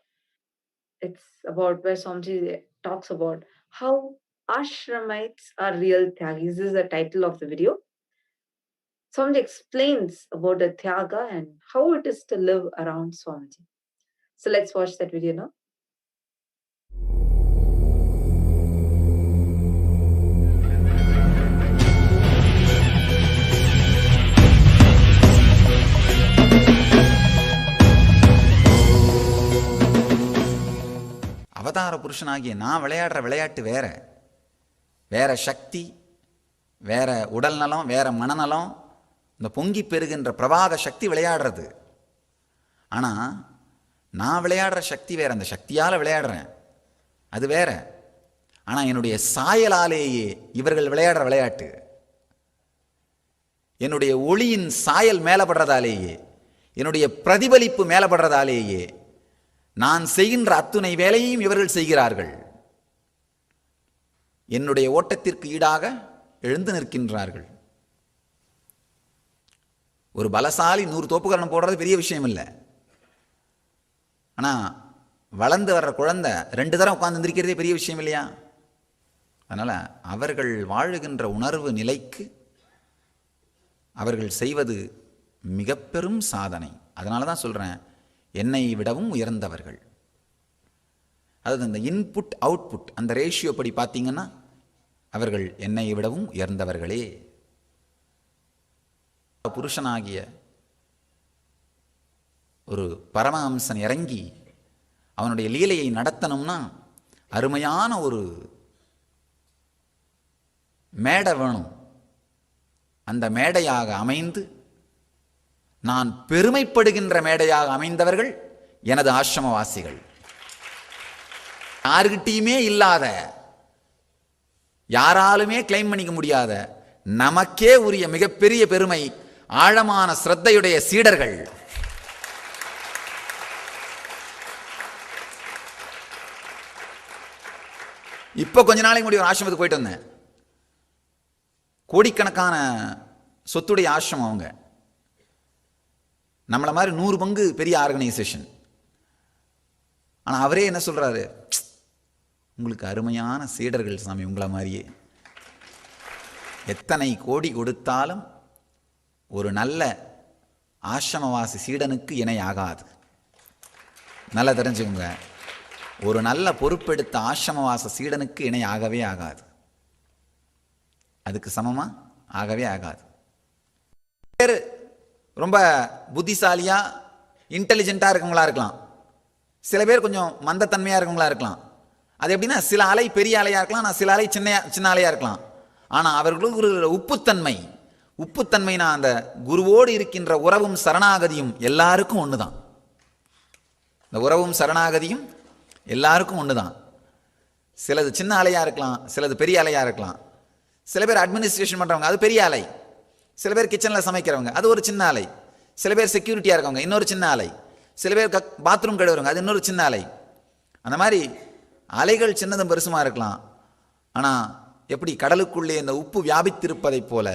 It's about where Swamiji talks about how ashramites are real tyagis. This is the title of the video. Swamiji explains about the tyaga and how it is to live around Swamiji. So let's watch that video now. புருஷனாகிய நான் விளையாடுற விளையாட்டு வேற. வேற சக்தி, வேற உடல் நலம், வேற மனநலம், இந்த பொங்கி பெருகின்ற பிரவாக சக்தி விளையாடுறது. ஆனால் நான் விளையாடுற சக்தி வேற, அந்த சக்தியால் விளையாடுறேன், அது வேற. ஆனால் என்னுடைய சாயலாலேயே இவர்கள் விளையாடுற விளையாட்டு, என்னுடைய ஒளியின் சாயல் மேலப்படுறதாலேயே, என்னுடைய பிரதிபலிப்பு மேலப்படுறதாலேயே நான் செய்கின்ற அத்துணை வேலையையும் இவர்கள் செய்கிறார்கள். என்னுடைய ஓட்டத்திற்கு ஈடாக எழுந்து நிற்கின்றார்கள். ஒரு பலசாலி 100 தோப்புக்கரணம் போடுறது பெரிய விஷயம் இல்லை. ஆனால் வளர்ந்து வர்ற குழந்தை 2 தரம் உட்கார்ந்து எந்திரிக்கிறதே பெரிய விஷயம் இல்லையா? அதனால் அவர்கள் வாழுகின்ற உணர்வு நிலைக்கு அவர்கள் செய்வது மிக பெரும் சாதனை. அதனால தான் சொல்கிறேன், என்னை விடவும் உயர்ந்தவர்கள். அதாவது இந்த இன்புட் அவுட்புட் அந்த ரேஷியோ படி பார்த்தீங்கன்னா அவர்கள் என்னை விடவும் உயர்ந்தவர்களே. புருஷனாகிய ஒரு பரமஹம்சன் இறங்கி அவனுடைய லீலையை நடத்தணும்னா அருமையான ஒரு மேடை வேணும். அந்த மேடையாக அமைந்து நான் பெருமைப்படுகின்ற மேடையாக அமைந்தவர்கள் எனது ஆசிரமவாசிகள். யாருக்கிட்டையுமே இல்லாத, யாராலுமே கிளைம் பண்ணிக்க முடியாத, நமக்கே உரிய மிகப்பெரிய பெருமை ஆழமான ஸ்ரத்தையுடைய சீடர்கள். இப்போ கொஞ்ச நாளைக்கு முன்னாடி ஒரு ஆசிரமத்துக்கு போயிட்டு வந்தேன். கோடிக்கணக்கான சொத்துடைய ஆசிரமம். அவங்க நம்மளை மாதிரி 100 பங்கு பெரிய ஆர்கனைசேஷன். ஆனால் அவரே என்ன சொல்றாரு, உங்களுக்கு அருமையான சீடர்கள் சாமி, உங்களை மாதிரியே. எத்தனை கோடி கொடுத்தாலும் ஒரு நல்ல ஆசிரமவாசி சீடனுக்கு இணை ஆகாது. நல்லா தெரிஞ்சுக்கோங்க, ஒரு நல்ல பொறுப்பெடுத்த ஆசிரமவாச சீடனுக்கு இணை ஆகவே ஆகாது. அதுக்கு சமமா ஆகவே ஆகாது. பேர் ரொம்ப புத்திசாலியா இன்டெலிஜென்ட்டாக இருக்கவங்களா இருக்கலாம், சில பேர் கொஞ்சம் மந்தத்தன்மையாக இருக்கவங்களா இருக்கலாம். அது எப்படின்னா, சில அலை பெரிய அலையாக இருக்கலாம், நான் சில அலை சின்ன அலையாக இருக்கலாம். ஆனால் அவர்களுக்கு ஒரு உப்புத்தன்மைனா அந்த குருவோடு இருக்கின்ற உறவும் சரணாகதியும் எல்லாருக்கும் ஒன்று தான். இந்த உறவும் சரணாகதியும் எல்லாருக்கும் ஒன்று தான். சிலது சின்ன அலையாக இருக்கலாம், சிலது பெரிய அலையாக இருக்கலாம். சில பேர் அட்மினிஸ்ட்ரேஷன் பண்ணுறவங்க, அது பெரிய அலை. சில பேர் கிச்சனில் சமைக்கிறவங்க, அது ஒரு சின்ன அலை. சில பேர் செக்யூரிட்டியாக இருக்கவங்க, இன்னொரு சின்ன அலை. சில பேர் பாத்ரூம் கழுவுறவங்க, அது இன்னொரு சின்ன அலை. அந்த மாதிரி அலைகள் சின்னதும் பெருசுமா இருக்கலாம். ஆனால் எப்படி கடலுக்குள்ளே இந்த உப்பு வியாபித்திருப்பதைப் போல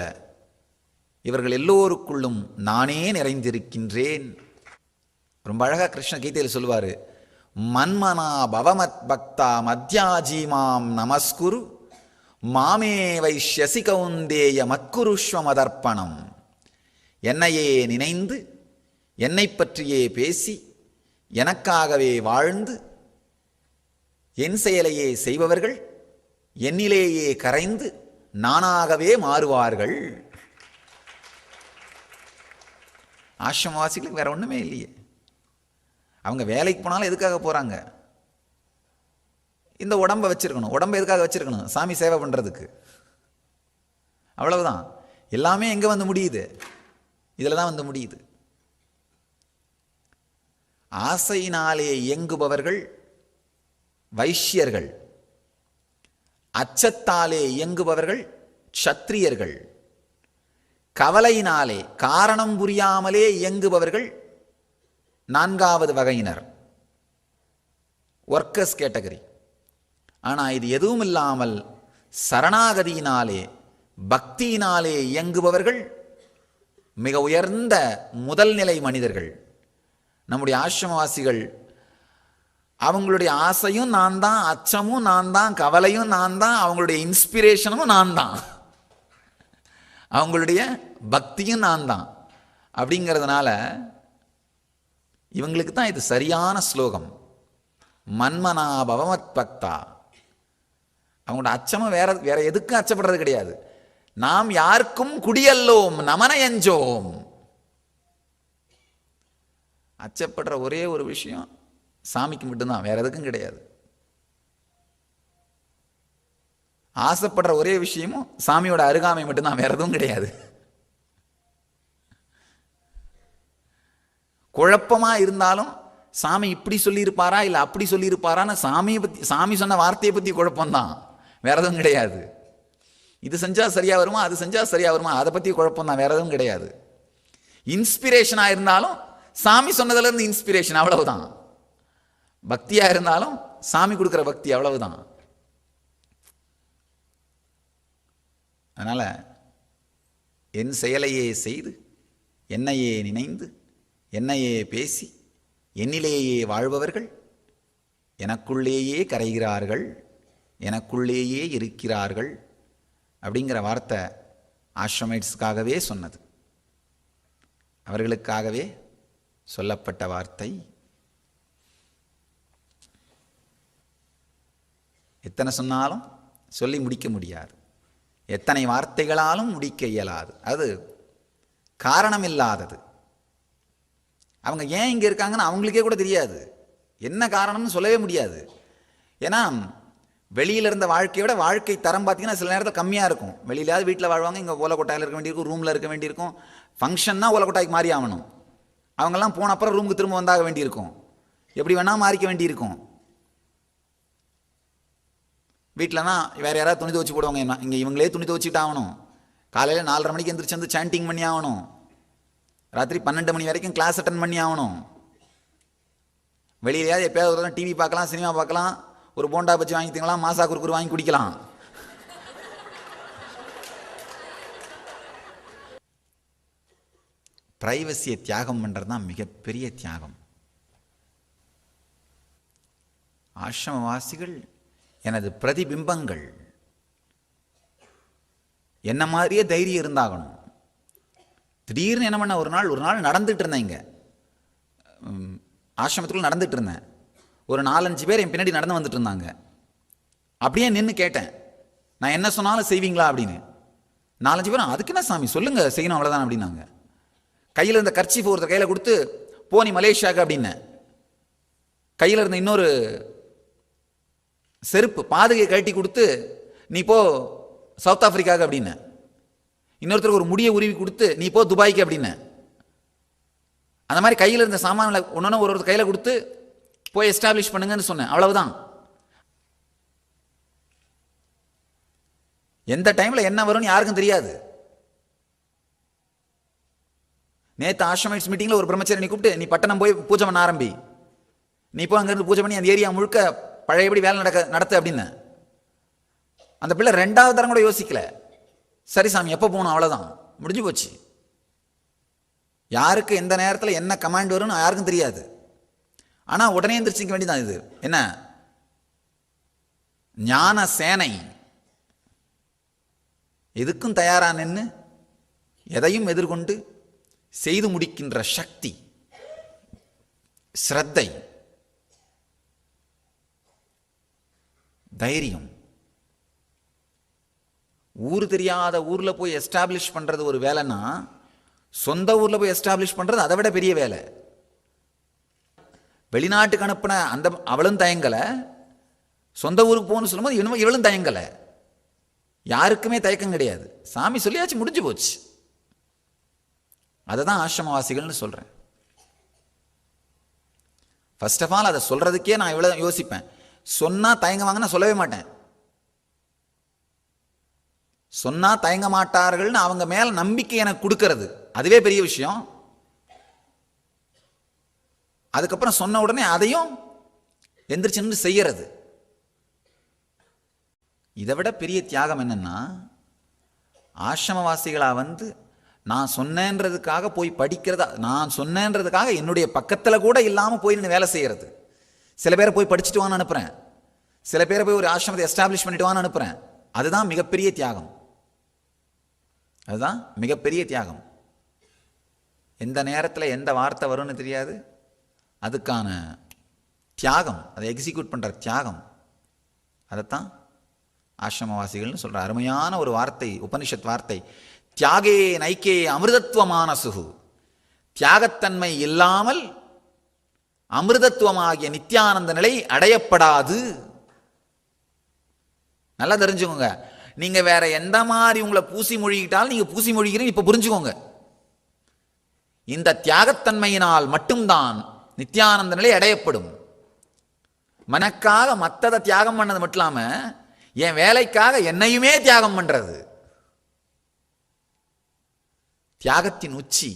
இவர்கள் எல்லோருக்குள்ளும் நானே நிறைந்திருக்கின்றேன். ரொம்ப அழகாக கிருஷ்ண கீதையில் சொல்லுவார், மன்மனா பவமத் பக்தா மத்யாஜீமாம் நமஸ்குரு மாமே வைஷ்யசி கௌந்தேய மத்குருஷ்வமதர்ப்பணம். என்னையே நினைந்து என்னை பற்றியே பேசி எனக்காகவே வாழ்ந்து என் செயலையே செய்பவர்கள் என்னிலேயே கரைந்து நானாகவே மாறுவார்கள். ஆசிரமவாசிகளுக்கு வேற ஒன்றுமே இல்லையே. அவங்க வேலைக்கு போனாலும் எதுக்காக போகிறாங்க? இந்த உடம்பை வச்சிருக்கணும். உடம்பை எதுக்காக வச்சிருக்கணும்? சாமி சேவை பண்ணுறதுக்கு. அவ்வளவுதான். எல்லாமே எங்கே வந்து முடியுது? இதில் தான் வந்து முடியுது. ஆசையினாலே இயங்குபவர்கள் வைஷ்யர்கள், அச்சத்தாலே இயங்குபவர்கள் க்ஷத்ரியர்கள், கவலையினாலே காரணம் புரியாமலே இயங்குபவர்கள் 4வது வகையினர், ஒர்க்கர்ஸ் கேட்டகரி. ஆனால் இது எதுவும் இல்லாமல் சரணாகதியினாலே பக்தியினாலே இயங்குபவர்கள் மிக உயர்ந்த முதல் நிலை மனிதர்கள். நம்முடைய ஆசிரமவாசிகள் அவங்களுடைய ஆசையும் நான் தான், அச்சமும் நான் தான், கவலையும் நான் தான், அவங்களுடைய இன்ஸ்பிரேஷனும் நான் தான், அவங்களுடைய பக்தியும் நான் தான். அப்படிங்கிறதுனால இவங்களுக்கு தான் இது சரியான ஸ்லோகம். மன்மனா பவமத் பக்தா. அவங்களோட அச்சமும் வேற எதுக்கும் அச்சப்படுறது கிடையாது. நாம் யாருக்கும் குடியல்லோம் நமனயஞ்சோம். அச்சப்படுற ஒரே ஒரு விஷயம் சாமிக்கு மட்டும்தான், வேற எதுக்கும் கிடையாது. ஆசைப்படுற ஒரே விஷயமும் சாமியோட அருகாமை மட்டும்தான், வேற எதுவும் கிடையாது. குழப்பமா இருந்தாலும் சாமி இப்படி சொல்லியிருப்பாரா இல்லை அப்படி சொல்லியிருப்பாரான்னு சாமி சொன்ன வார்த்தையை பற்றி குழப்பம்தான், வேற எதுவும் கிடையாது. இது செஞ்சா சரியா வருமா, அது செஞ்சா சரியா வருமா, அதை பற்றி குழப்பம்தான், வேற எதுவும் கிடையாது. இன்ஸ்பிரேஷனா இருந்தாலும் சாமி சொன்னதுல இருந்து இன்ஸ்பிரேஷன், அவ்வளவுதான். பக்தியா இருந்தாலும் சாமி கொடுக்குற பக்தி, அவ்வளவுதான். அதனால என் செயலையே செய்து என்னையே நினைந்து என்னையே பேசி என்னிலேயே வாழ்பவர்கள் எனக்குள்ளேயே கரைகிறார்கள், எனக்குள்ளேயே இருக்கிறார்கள் அப்படிங்கிற வார்த்தை ஆஷ்ரமைட்ஸ்க்காகவே சொன்னது, அவர்களுக்காகவே சொல்லப்பட்ட வார்த்தை. எத்தனை சொன்னாலும் சொல்லி முடிக்க முடியாது, எத்தனை வார்த்தைகளாலும் முடிக்க இயலாது. அது காரணம் இல்லாதது. அவங்க ஏன் இங்கே இருக்காங்கன்னு அவங்களுக்கே கூட தெரியாது, என்ன காரணம்னு சொல்லவே முடியாது. ஏன்னா வெளியில் இருந்த வாழ்க்கையோட வாழ்க்கை தரம் பார்த்தீங்கன்னா சில நேரத்தில் கம்மியாக இருக்கும். வெளியிலாவது வீட்டில் வாழ்வாங்க, இங்கே ஓலக்கொட்டாயில் இருக்க வேண்டியிருக்கும், ரூமில் இருக்க வேண்டியிருக்கும். ஃபங்க்ஷன்னா ஓலக்கொட்டாய்க்கு மாறி ஆகணும். அவங்கெல்லாம் போன அப்புறம் ரூமுக்கு திரும்ப வந்தாக வேண்டியிருக்கும், எப்படி வேணால் மாறிக்க வேண்டியிருக்கும். வீட்டிலனா வேறு யாராவது துணி துவச்சி போடுவாங்க, இங்கே இவங்களே துணி துவச்சிட்டு ஆகணும். காலையில் 4:30 மணிக்கு எந்திரிச்சு வந்து சாண்டிங் பண்ணி ஆகணும், ராத்திரி 12 மணி வரைக்கும் கிளாஸ் அட்டன் பண்ணி ஆகணும். வெளியிலையாவது எப்போயாவது ஒரு டிவி பார்க்கலாம், சினிமா பார்க்கலாம், ஒரு போண்டா பச்சி வாங்கி திங்கலாம், மாசா குறுக்குறு வாங்கி குடிக்கலாம். பிரைவசியை தியாகம் பண்ணுறது தான் மிகப்பெரிய தியாகம். ஆசிரமவாசிகள் எனது பிரதிபிம்பங்கள், என்ன மாதிரியே தைரியம் இருந்தாகணும். திடீர்னு என்ன பண்ண, ஒரு நாள் நடந்துட்டு இருந்தேன், இங்கே ஆசிரமத்துக்குள்ள நடந்துட்டு இருந்தேன். ஒரு 4-5 பேர் என் பின்னாடி நடந்து வந்துட்டு இருந்தாங்க. அப்படியே நின்று கேட்டேன், நான் என்ன சொன்னாலும் செய்வீங்களா அப்படின்னு. 4-5 பேரும் அதுக்கு என்ன சாமி சொல்லுங்க, செய்யணும் அவ்வளோதான் அப்படின்னாங்க. கையில் இருந்த கர்ச்சீஃப் ஒருத்தர் கையில் கொடுத்து போனி மலேசியாவுக்கு அப்படின்னேன். கையில் இருந்த இன்னொரு செருப்பு பாதுகை கழட்டி கொடுத்து நீ போ சவுத் ஆப்பிரிக்காவுக்கு அப்படின்னு. இன்னொருத்தருக்கு ஒரு முடியை உருவி கொடுத்து நீ போ துபாய்க்கு அப்படின்னு. அந்த மாதிரி கையில் இருந்த சாமான்களை ஒன்று ஒரு கையில் கொடுத்து போய் எஸ்டாப்ளிஷ் பண்ணுங்கன்னு சொன்னேன், அவ்வளவுதான். எந்த டைமில் என்ன வரும்னு யாருக்கும் தெரியாது. நேற்று ஆஷ்ரமைட்ஸ் மீட்டிங்கில் ஒரு பிரம்மச்சாரி கூப்பிட்டு நீ பட்டணம் போய் பூஜை பண்ண ஆரம்பி, நீ போய் அங்கேருந்து பூஜை பண்ணி அந்த ஏரியா முழுக்க பழையபடி வேலை நடத்து அப்படின்னு. அந்த பிள்ளை 2வது தரம் கூட யோசிக்கல, சரி சாமி எப்போ போகணும், அவ்வளோதான், முடிஞ்சு போச்சு. யாருக்கு எந்த நேரத்தில் என்ன கமாண்ட் வரும்னு யாருக்கும் தெரியாது. ஆனால் உடனே எந்திரிச்சிக்க வேண்டியதான். இது என்ன ஞான சேனை, எதுக்கும் தயாரா நின்று எதையும் எதிர்கொண்டு செய்து முடிக்கின்ற சக்தி, ஸ்ரத்தை, தைரியம். ஊர் தெரியாத ஊரில் போய் எஸ்டாப்ளிஷ் பண்ணுறது ஒரு வேலைன்னா, சொந்த ஊரில் போய் எஸ்டாப்ளிஷ் பண்ணுறது அதை விட பெரிய வேலை. வெளிநாட்டுக்கு அனுப்பின அந்த அவளும் தயங்கலை, சொந்த ஊருக்கு போகணும்னு சொல்லும்போது இவளும் தயங்கலை. யாருக்குமே தயக்கம் கிடையாது. சாமி சொல்லியாச்சு, முடிஞ்சு போச்சு. அதை தான் ஆசிரமவாசிகள்னு சொல்கிறேன். ஃபர்ஸ்ட் ஆஃப் ஆல் அதை சொல்கிறதுக்கே நான் இவ்வளோ யோசிப்பேன். சொன்னால் தயங்குவாங்க, நான் சொல்லவே மாட்டேன். சொன்னால் தயங்க மாட்டார்கள்னு அவங்க மேலே நம்பிக்கை எனக்கு கொடுக்கறது, அதுவே பெரிய விஷயம். அதுக்கப்புறம் சொன்ன உடனே அதையும் எந்திரிச்சு நின்று செய்யறது, இதை விட பெரிய தியாகம் என்னன்னா, ஆசிரமவாசிகளாக வந்து நான் சொன்னேன்றதுக்காக போய் படிக்கிறதா, நான் சொன்னேன்றதுக்காக என்னுடைய பக்கத்தில் கூட இல்லாமல் போய் நின்று வேலை செய்கிறது. சில பேரை போய் படிச்சுட்டு வான்னு அனுப்புகிறேன், சில பேரை போய் ஒரு ஆசிரமத்தை எஸ்டாப்ளிஷ் பண்ணிட்டு வான்னு அனுப்புகிறேன். அதுதான் மிகப்பெரிய தியாகம், அதுதான் மிகப்பெரிய தியாகம். எந்த நேரத்தில் எந்த வார்த்தை வரும்னு தெரியாது, அதுக்கான தியாகம், அதை எக்ஸிக்யூட் பண்ணுற தியாகம், அதைத்தான் ஆசிரமவாசிகள்னு சொல்கிற அருமையான ஒரு வார்த்தை, உபனிஷத் வார்த்தை. தியாகே நைக்கே அமிர்தத்துவமான சுகு, தியாகத்தன்மை இல்லாமல் அமிர்தத்துவமாகிய நித்யானந்த நிலை அடையப்படாது. நல்லா தெரிஞ்சுக்கோங்க. நீங்க வேற எந்த மாதிரி உங்களை பூசி மொழிகிட்டாலும் நீங்க பூசி மொழிகிறீங்க. இப்ப புரிஞ்சுக்கோங்க, இந்த தியாகத்தன்மையினால் மட்டும்தான் நித்யானந்த நிலை அடையப்படும். மனக்காக மற்றதை தியாகம் பண்ணது மட்டும் இல்லாம என் வேலைக்காக என்னையுமே தியாகம் பண்றது தியாகத்தின் உச்சி.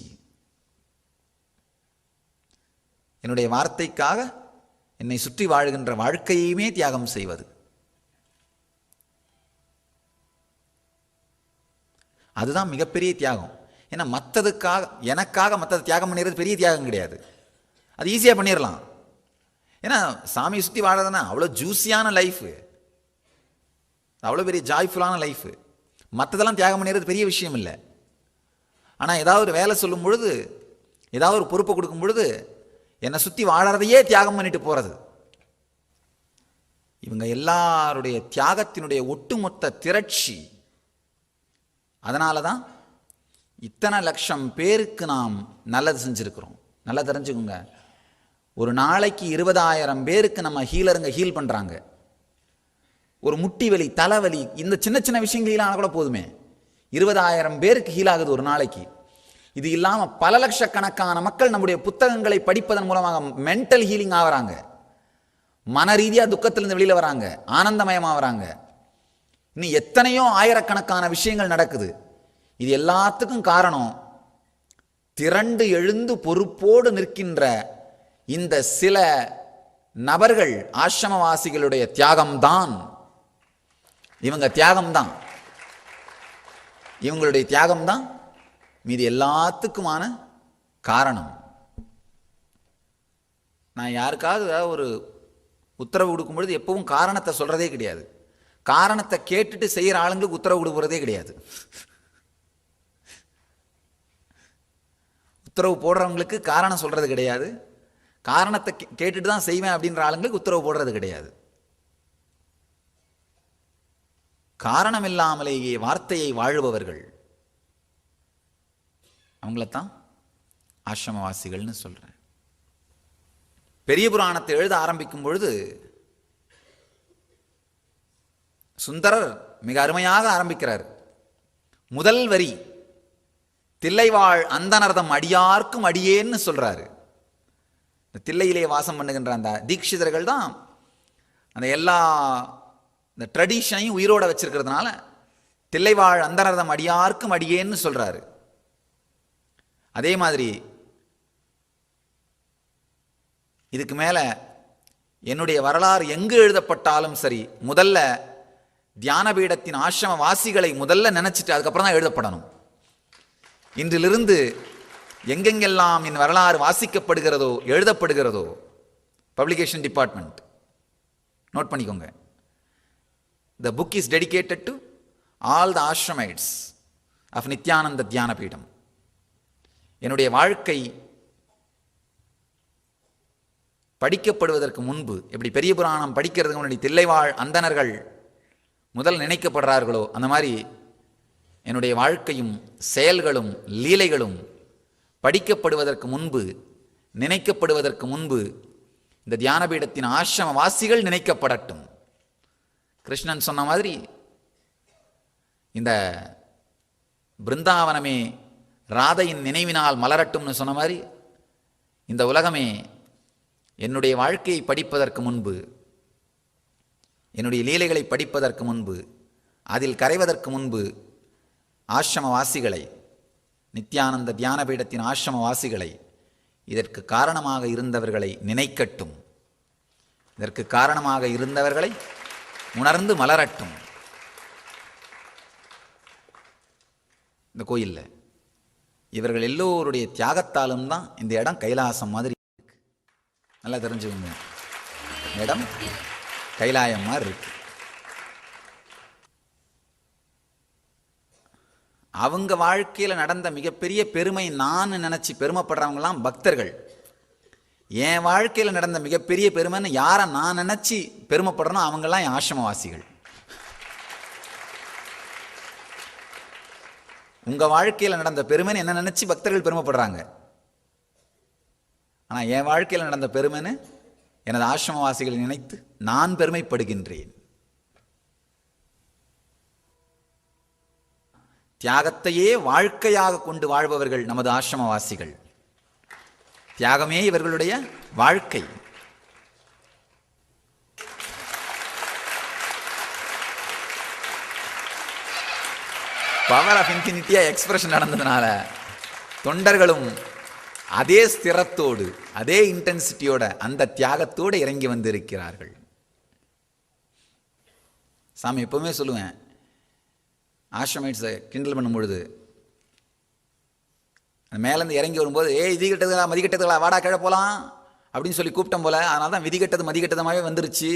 என்னுடைய வார்த்தைக்காக என்னை சுற்றி வாழ்கின்ற வாழ்க்கையுமே தியாகம் செய்வது, அதுதான் மிகப்பெரிய தியாகம். ஏன்னா மற்றதுக்காக எனக்காக மற்றதை தியாகம் பண்ணிடுறது பெரிய தியாகம் கிடையாது, அது ஈஸியாக பண்ணிடலாம். ஏன்னா சாமியை சுற்றி வாழறதுன்னா அவ்வளோ ஜூஸியான லைஃபு, அவ்வளோ பெரிய ஜாய்ஃபுல்லான லைஃபு. மற்றதெல்லாம் தியாகம் பண்ணிடுறது பெரிய விஷயம் இல்லை. ஆனால் ஏதாவது ஒரு வேலை சொல்லும் பொழுது, ஏதாவது ஒரு பொறுப்பை கொடுக்கும் பொழுது என்னை சுற்றி வாழறதையே தியாகம் பண்ணிட்டு போகிறது, இவங்க எல்லாருடைய தியாகத்தினுடைய ஒட்டுமொத்த திரட்சி. அதனால தான் இத்தனை லட்சம் பேருக்கு நாம் நல்லது செஞ்சுருக்கிறோம். நல்லா தெரிஞ்சுக்கோங்க, ஒரு நாளைக்கு 20,000 பேருக்கு நம்ம ஹீலருங்க ஹீல் பண்ணுறாங்க. ஒரு முட்டி வலி, தலைவலி, இந்த சின்ன சின்ன விஷயங்களெல்லாம் கூட போதுமே 20,000 பேருக்கு ஹீல் ஆகுது ஒரு நாளைக்கு. இது இல்லாமல் பல லட்சக்கணக்கான மக்கள் நம்முடைய புத்தகங்களை படிப்பதன் மூலமாக மென்டல் ஹீலிங் ஆகிறாங்க, மன ரீதியாக துக்கத்திலிருந்து வெளியில் வராங்க, ஆனந்தமயமாகறாங்க. இன்னும் எத்தனையோ ஆயிரக்கணக்கான விஷயங்கள் நடக்குது. இது எல்லாத்துக்கும் காரணம் திரண்டு எழுந்து பொறுப்போடு நிற்கின்ற இந்த சில நபர்கள், ஆசிரமவாசிகளுடைய தியாகம்தான். இவங்க தியாகம்தான், இவங்களுடைய தியாகம்தான் மீது எல்லாத்துக்குமான காரணம். நான் யாருக்காவது ஒரு உத்தரவு கொடுக்கும் பொழுது எப்பவும் காரணத்தை சொல்றதே கிடையாது. காரணத்தை கேட்டுட்டு செய்கிற ஆளுங்களுக்கு உத்தரவு கொடுக்குறதே கிடையாது. உத்தரவு போடுறவங்களுக்கு காரணம் சொல்றது கிடையாது, காரணத்தை கேட்டுட்டு தான் செய்வேன் அப்படின்ற ஆளுங்களுக்கு உத்தரவு போடுறது கிடையாது. காரணம் இல்லாமலேயே வார்த்தையை வாழுபவர்கள் அவங்களத்தான் ஆசிரமவாசிகள்னு சொல்றேன். பெரிய புராணத்தை எழுத ஆரம்பிக்கும் பொழுது சுந்தரர் மிக அருமையாக ஆரம்பிக்கிறார். முதல் வரி தில்லைவாழ் அந்தனர்தம் அடியார்க்கும் அடியேன்னு சொல்றாரு. தில்லையிலே வாசம் பண்ணுகின்ற அந்த தீட்சிதர்கள் தான் அந்த எல்லா இந்த ட்ரெடிஷனையும் உயிரோட வச்சிருக்கிறதுனால தில்லைவாழ் அந்தனர்தம் அடியார்க்கும் அடியேன்னு சொல்றாரு. அதே மாதிரி இதுக்கு மேல என்னுடைய வரலாறு எங்கு எழுதப்பட்டாலும் சரி, முதல்ல தியானபீடத்தின் ஆசிரம வாசிகளை முதல்ல நினைச்சிட்டு அதுக்கப்புறம் தான் எழுதப்படணும். இன்றிலிருந்து எங்கெங்கெல்லாம் என் வரலாறு வாசிக்கப்படுகிறதோ எழுதப்படுகிறதோ, பப்ளிகேஷன் டிபார்ட்மெண்ட் நோட் பண்ணிக்கோங்க, the book is dedicated to all the ashramites of Nithyananda Dhyanapeetam. என்னுடைய வாழ்க்கை படிக்கப்படுவதற்கு முன்பு, எப்படி பெரிய புராணம் படிக்கிறதுக்கு முன்னாடி தில்லைவாழ் அந்தணர்கள் முதல் நினைக்கப்படுறார்களோ, அந்த மாதிரி என்னுடைய வாழ்க்கையும் செயல்களும் லீலைகளும் படிக்கப்படுவதற்கு முன்பு, நினைக்கப்படுவதற்கு முன்பு இந்த தியானபீடத்தின் ஆசிரமவாசிகள் நினைக்கப்படட்டும். கிருஷ்ணன் சொன்ன மாதிரி இந்த பிருந்தாவனமே ராதையின் நினைவினால் மலரட்டும்னு சொன்ன மாதிரி இந்த உலகமே என்னுடைய வாழ்க்கையை படிப்பதற்கு முன்பு, என்னுடைய லீலைகளை படிப்பதற்கு முன்பு, அதில் கரைவதற்கு முன்பு ஆசிரமவாசிகளை, நித்யானந்த தியானபீடத்தின் ஆசிரமவாசிகளை, இதற்கு காரணமாக இருந்தவர்களை நினைக்கட்டும், இதற்கு காரணமாக இருந்தவர்களை உணர்ந்து மலரட்டும். இந்த கோயிலில் இவர்கள் எல்லோருடைய தியாகத்தாலும் தான் இந்த இடம் கைலாசம் மாதிரி இருக்கு. நல்லா தெரிஞ்சுக்கோங்க, இடம் கைலாயம் மாதிரி இருக்கு. அவங்க வாழ்க்கையில் நடந்த மிகப்பெரிய பெருமை நான் நினைச்சு பெருமைப்படுறவங்களாம் பக்தர்கள். என் வாழ்க்கையில் நடந்த மிகப்பெரிய பெருமைன்னு யாரை நான் நினைச்சு பெருமைப்படுறனோ அவங்கெல்லாம் என் ஆசிரமவாசிகள். உங்க வாழ்க்கையில் நடந்த பெருமைன்னு என்ன நினைச்சு பக்தர்கள் பெருமைப்படுறாங்க. ஆனா என் வாழ்க்கையில் நடந்த பெருமைன்னு எனது ஆசிரமவாசிகளை நினைத்து நான் பெருமைப்படுகின்றேன். தியாகத்தையே வாழ்க்கையாக கொண்டு வாழ்பவர்கள் நமது ஆசிரமவாசிகள். தியாகமே இவர்களுடைய வாழ்க்கை. பவர் ஆஃப் இன்ஃபினிட்டியா எக்ஸ்பிரஷன் நடந்ததுனால தொண்டர்களும் அதே ஸ்திரத்தோடு அதே இன்டென்சிட்டியோட அந்த தியாகத்தோடு இறங்கி வந்து இருக்கிறார்கள். சாமி எப்பவுமே சொல்லுவேன், ஆஷ்ரமைட்ஸை கிண்டல் பண்ணும் பொழுது மேலேருந்து இறங்கி வரும்போது விதி கெட்டதுங்களா மதி கெட்டதுங்களா வாடா கிழ போகலாம் அப்படின்னு சொல்லி கூப்பிட்டோம் போல, அதனால தான் விதி கெட்டது மதி கெட்டதமாகவே வந்துருச்சு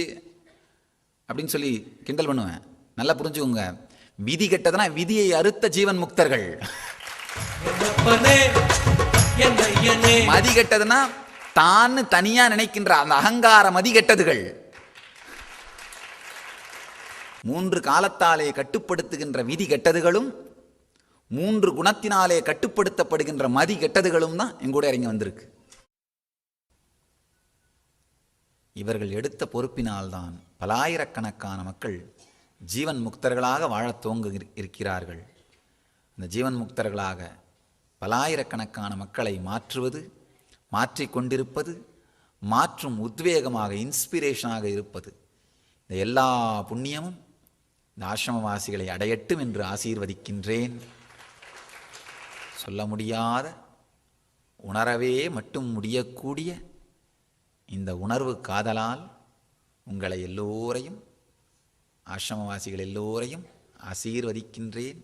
அப்படின்னு சொல்லி கிண்டல் பண்ணுவேன். நல்லா புரிஞ்சுக்கோங்க, விதி கெட்டதுனா விதியை அறுத்த ஜீவன் முக்தர்கள். மதி கெட்டதுன்னா தான் தனியா நினைக்கின்ற அந்த அகங்கார மதி கெட்டதுகள். 3 காலத்தாலே கட்டுப்படுத்துகின்ற விதி கெட்டதுகளும் 3 குணத்தினாலே கட்டுப்படுத்தப்படுகின்ற மதி கெட்டதுகளும் தான் எங்கூட இறங்கி வந்திருக்கு. இவர்கள் எடுத்த பொறுப்பினால்தான் பலாயிரக்கணக்கான மக்கள் ஜீவன் முக்தர்களாக வாழத் துவங்க இருக்கிறார்கள். அந்த ஜீவன் முக்தர்களாக பலாயிரக்கணக்கான மக்களை மாற்றுவது, மாற்றிக்கொண்டிருப்பது, மாற்றும் உத்வேகமாக இன்ஸ்பிரேஷனாக இருப்பது, இந்த எல்லா புண்ணியமும் இந்த ஆசிரமவாசிகளை அடையட்டும் என்று ஆசீர்வதிக்கின்றேன். சொல்ல முடியாத, உணரவே மட்டும் முடியக்கூடிய இந்த உணர்வு காதலால் உங்களை எல்லோரையும், ஆசிரமவாசிகள் எல்லோரையும் ஆசீர்வதிக்கின்றேன்.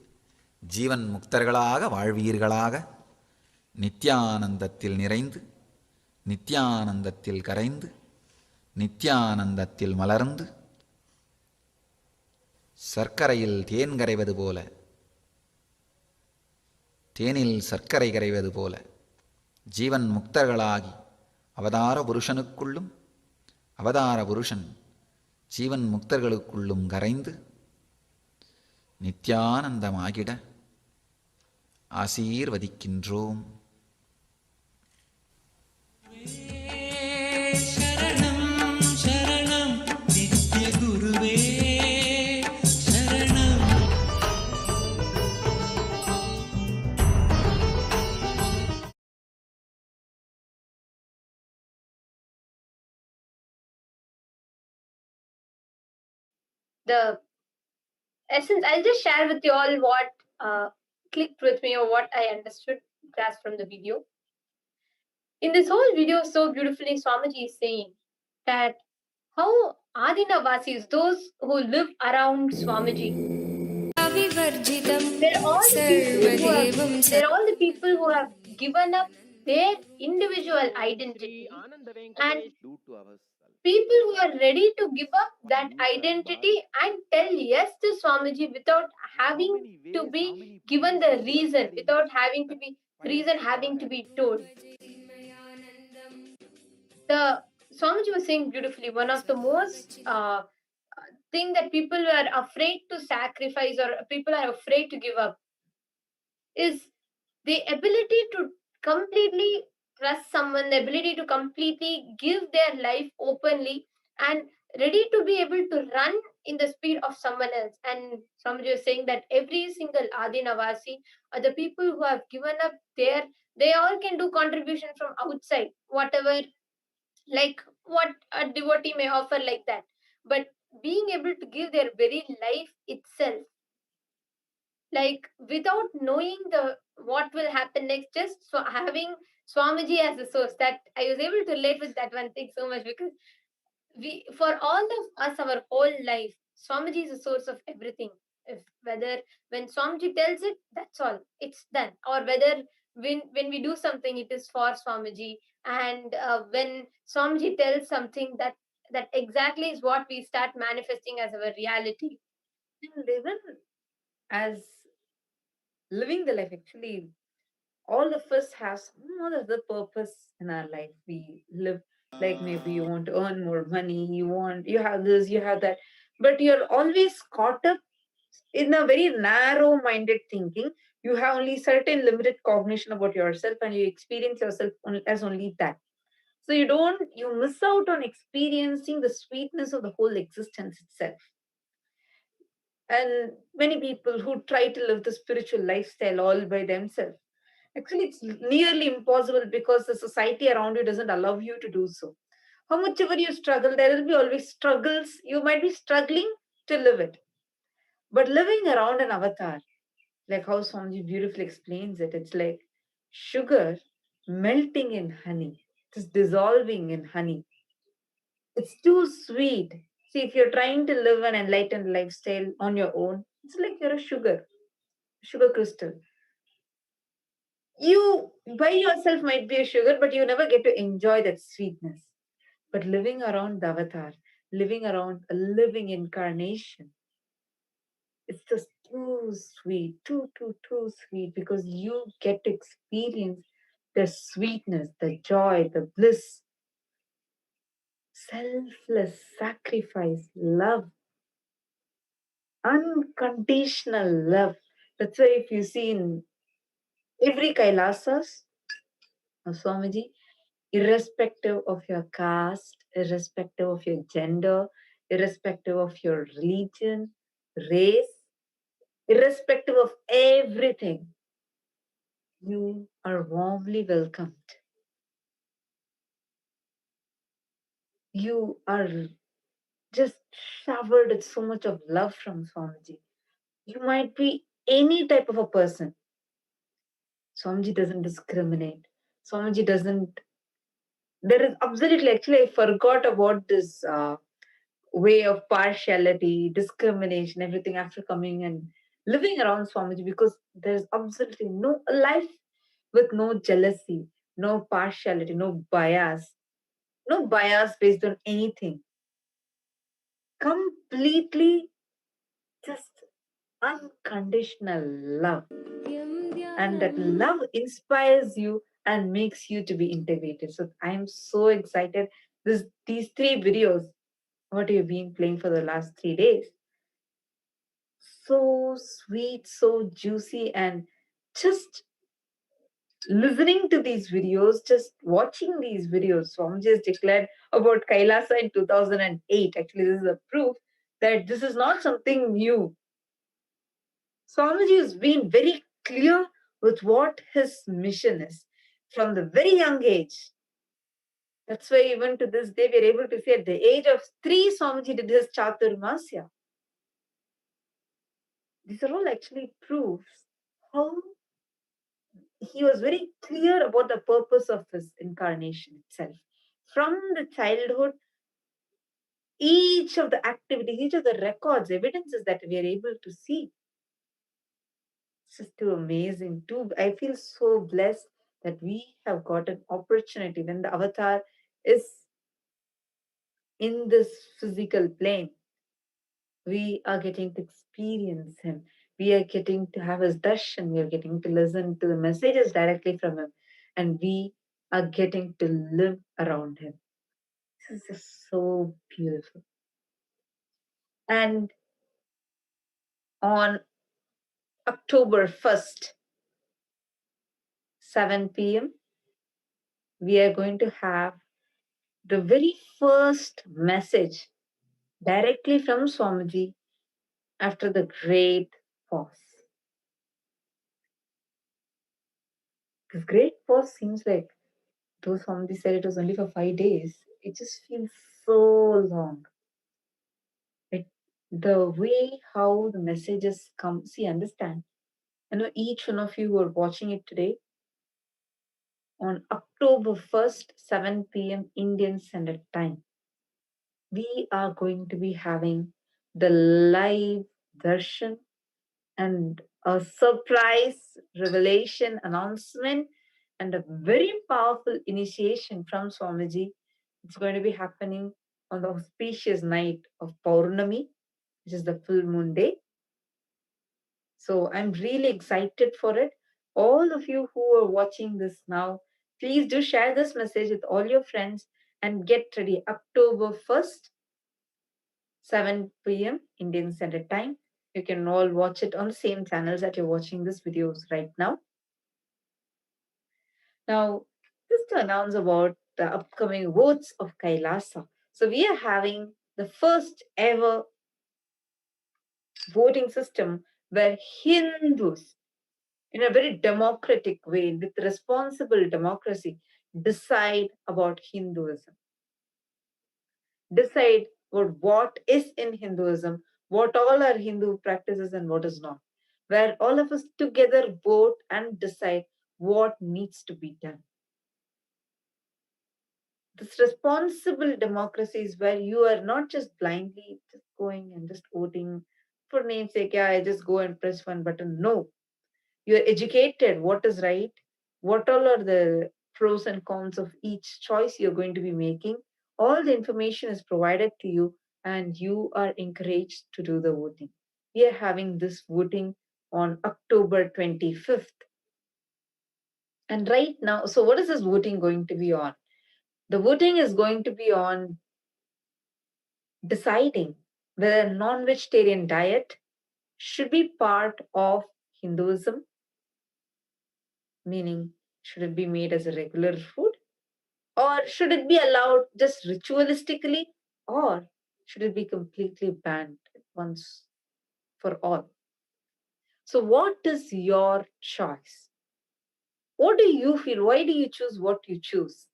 ஜீவன் முக்தர்களாக வாழ்வீர்களாக. நித்யானந்தத்தில் நிறைந்து, நித்யானந்தத்தில் கரைந்து, நித்யானந்தத்தில் மலர்ந்து, சர்க்கரையில் தேன் கரைவது போல, தேனில் சர்க்கரை கரைவது போல ஜீவன் முக்தர்களாகி அவதார புருஷனுக்குள்ளும் அவதார புருஷன் ஜீவன் முக்தர்களுக்குள்ளும் கரைந்து நித்யானந்தமாகிட ஆசீர்வதிக்கின்றோம். The essence, I'll just share with you all what clicked with me or what I understood just from the video. In this whole video, so beautifully, Swamiji is saying that how Adinavasis, those who live around Swamiji, they're all the people who have given up their individual identity, and people who are ready to give up that identity and tell yes to Swamiji without having to be given the reason, without having to be reason having to be told. The Swamiji was saying beautifully, one of the most thing that people are afraid to sacrifice or people are afraid to give up is the ability to completely trust someone, the ability to completely give their life openly and ready to be able to run in the speed of someone else. And Swamiji was saying that every single Adinavasi or the people who have given up they all can do contribution from outside, whatever, like what a devotee may offer like that. But being able to give their very life itself, like without knowing what will happen next, just having Swamiji as a source, that I was able to relate with that one thing so much, because for all of us, our whole life, Swamiji is a source of everything. Whether when Swamiji tells it, that's all, it's done. Or whether when we do something, it is for Swamiji. And when Swamiji tells something, that exactly is what we start manifesting as our reality. And even as living the life, actually, all of us have some other purpose in our life. We live, like maybe you want to earn more money, you have this, you have that, but you're always caught up in a very narrow-minded thinking. You have only certain limited cognition about yourself, and you experience yourself as only that. So you miss out on experiencing the sweetness of the whole existence itself. And many people who try to live the spiritual lifestyle all by themselves. Actually, it's nearly impossible because the society around you doesn't allow you to do so. How much ever you struggle, there will be always struggles. You might be struggling to live it. But living around an avatar, like how Swamiji beautifully explains it, it's like sugar melting in honey, just dissolving in honey. It's too sweet. See, if you're trying to live an enlightened lifestyle on your own, it's like you're a sugar crystal. You by yourself might be a sugar, but you never get to enjoy that sweetness. But living around the avatar, living around a living incarnation, it's just too sweet, too sweet, because you get to experience the sweetness, the joy, the bliss, selfless sacrifice, love, unconditional love. That's why if you see in every Kailasas of Swamiji, irrespective of your caste, irrespective of your gender, irrespective of your religion, race, irrespective of everything, you are warmly welcomed. You are just showered with so much of love from Swamiji. You might be any type of a person. Swamiji doesn't discriminate. Swamiji doesn't. There is absolutely, actually, I forgot about this way of partiality, discrimination, everything after coming and living around Swamiji, because there's absolutely no life with no jealousy, no partiality, no bias based on anything. Completely just unconditional love. And that love inspires you and makes you to be integrated. So I'm so excited. These 3 videos, what you've been playing for the last 3 days, so sweet, so juicy, and just listening to these videos, just watching these videos. Swamiji has declared about Kailasa in 2008. Actually, this is a proof that this is not something new. Swamiji has been very clear with what his mission is from the very young age. That's why even to this day, we're able to say at the age of 3, Swamiji did his Chaturmasya. These are all actually proofs how he was very clear about the purpose of his incarnation itself. From the childhood, each of the activities, each of the records, evidences that we are able to see. It's just too amazing. I feel so blessed that we have got an opportunity when the avatar is in this physical plane. We are getting to experience him. We are getting to have his darshan. We are getting to listen to the messages directly from him. And we are getting to live around him. This is just so beautiful. And on October 1st, 7 p.m., we are going to have the very first message directly from Swamiji after the great pause. This great pause seems like, though Swamiji said it was only for 5 days, it just feels so long. The way how the messages come, see, understand. I know each one of you who are watching it today, on October 1st, 7 p.m. Indian Standard Time, we are going to be having the live darshan and a surprise revelation announcement and a very powerful initiation from Swamiji. It's going to be happening on the auspicious night of Paurnami, which is the full moon day. So I'm really excited for it. All of you who are watching this now, please do share this message with all your friends and get ready. October 1st, 7 p.m. Indian Standard Time. You can all watch it on the same channels that you're watching this videos right now. Now, just to announce about the upcoming votes of Kailasa. So we are having the first ever voting system where Hindus, in a very democratic way, with responsible democracy, decide about Hinduism, decide what is in Hinduism, what all are Hindu practices and what is not, where all of us together vote and decide what needs to be done. This responsible democracy is where you are not just blindly just going and just voting for namesake. Yeah, I just go and press one button. No, you are educated what is right, what all are the pros and cons of each choice you're going to be making. All the information is provided to you, and you are encouraged to do the voting. We are having this voting on October 25th. And right now, so what is this voting going to be on? The voting is going to be on deciding whether non-vegetarian diet should be part of Hinduism, meaning should it be made as a regular food, or should it be allowed just ritualistically, or should it be completely banned once for all? So what is your choice? What do you feel? Why do you choose what you choose?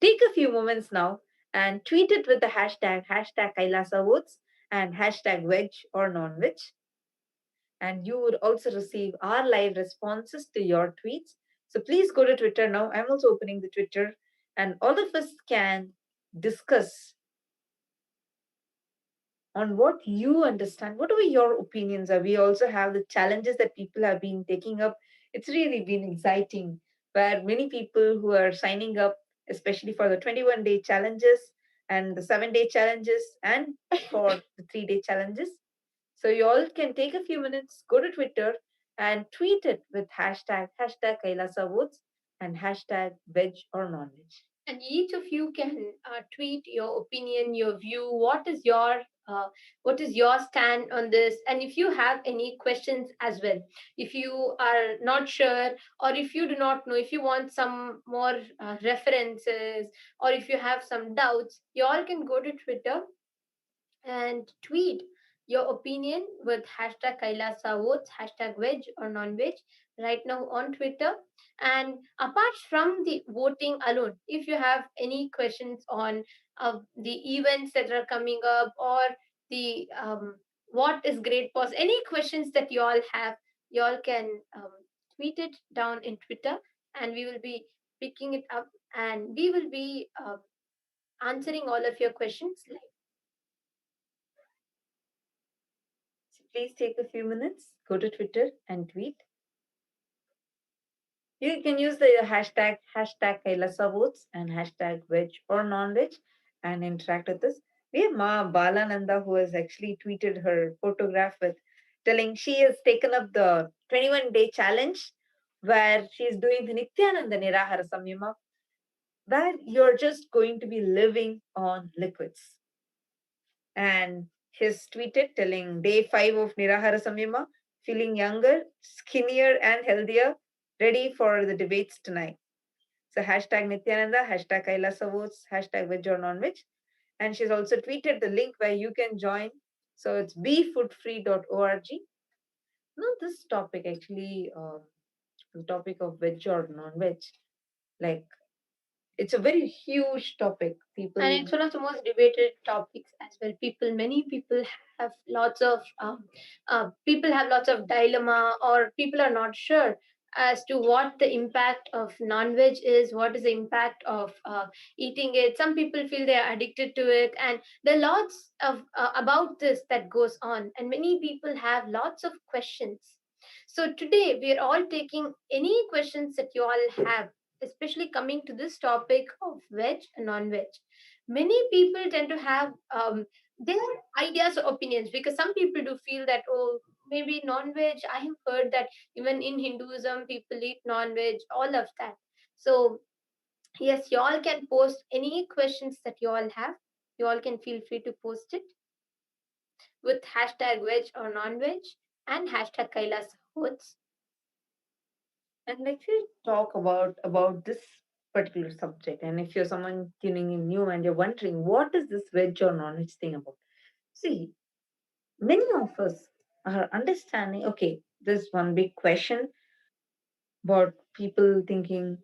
Take a few moments now and tweet it with the hashtag Kailasa votes and hashtag veg or non-veg. And you would also receive our live responses to your tweets. So please go to Twitter now. I'm also opening the Twitter, and all of us can discuss on what you understand, whatever your opinions are. We also have the challenges that people have been taking up. It's really been exciting, where many people who are signing up, especially for the 21-day challenges and the 7-day challenges and for the 3-day challenges. So you all can take a few minutes, go to Twitter and tweet it with hashtag Kailasa votes and hashtag veg or non-veg. And each of you can tweet your opinion, your view. What is your stand on this? And if you have any questions as well, if you are not sure, or if you do not know, if you want some more references, or if you have some doubts, you all can go to Twitter and tweet your opinion with hashtag Kailasa votes, hashtag veg or non-veg right now on Twitter. And apart from the voting alone, if you have any questions on the events that are coming up, or the what is great pause, any questions that you all have, you all can tweet it down in Twitter, and we will be picking it up, and we will be answering all of your questions live. So please take a few minutes, go to Twitter and tweet. You can use the hashtag Kailasa votes and hashtag veg or non-veg and interact with us. We have Ma Balananda, who has actually tweeted her photograph with telling she has taken up the 21-day challenge, where she is doing the Nithyananda Nirahara Samyama, where you're just going to be living on liquids. And he's tweeted telling day 5 of Nirahara Samyama, feeling younger, skinnier, and healthier, ready for the debates tonight. So hashtag Nithyananda, hashtag Kailasa votes, hashtag veg or non-veg. And she's also tweeted the link where you can join. So it's befoodfree.org. Now this topic actually, the topic of veg or non-veg, like it's a very huge topic. People, and it's one of the most debated topics as well. Many people have lots of dilemma, or people are not sure as to what the impact of non-veg is, what is the impact of eating it. Some people feel they are addicted to it, and there are lots of about this that goes on, and many people have lots of questions. So today we are all taking any questions that you all have, especially coming to this topic of veg and non-veg. Many people tend to have their ideas or opinions, because some people do feel that, oh, maybe non-veg, I have heard that even in Hinduism people eat non-veg, all of that. So yes, you all can post any questions that you all have. You all can feel free to post it with hashtag veg or non-veg and hashtag Kailasa votes. And let's talk about this particular subject. And if you're someone tuning in new and you're wondering what is this veg or non-veg thing about, see, many of us our understanding. Okay, there's one big question about people thinking,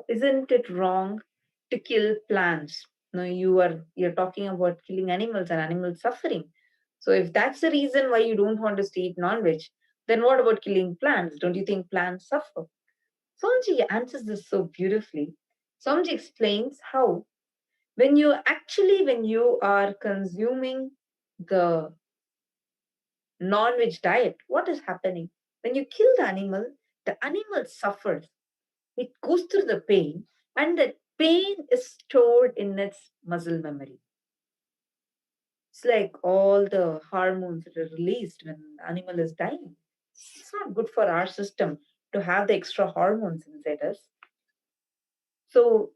isn't it wrong to kill plants? No, you're talking about killing animals and animals suffering. So if that's the reason why you don't want us to eat non-veg, then what about killing plants? Don't you think plants suffer? Somji answers this so beautifully. Somji explains how when you are consuming the non-veg diet, what is happening? When you kill the animal suffers. It goes through the pain, and that pain is stored in its muscle memory. It's like all the hormones that are released when the animal is dying. It's not good for our system to have the extra hormones inside us. So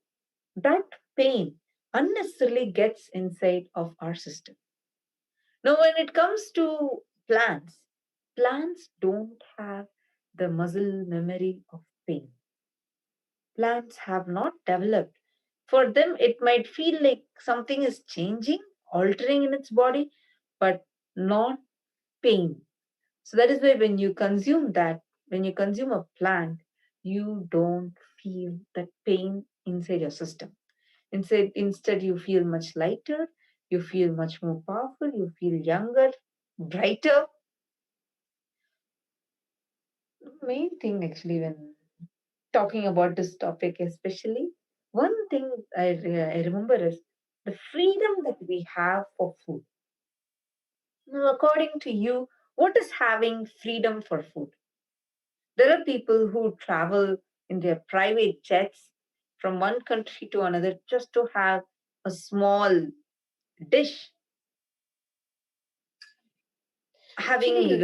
that pain unnecessarily gets inside of our system. Now, when it comes to plants, plants don't have the muscle memory of pain. Plants have not developed. For them, it might feel like something is changing, altering in its body, but not pain. So that is why when you consume a plant, you don't feel that pain inside your system. Instead, you feel much lighter, you feel much more powerful, you feel younger, brighter. The main thing actually when talking about this topic, especially, one thing I remember is the freedom that we have for food. Now, according to you, what is having freedom for food? There are people who travel in their private jets from one country to another just to have a small dish, having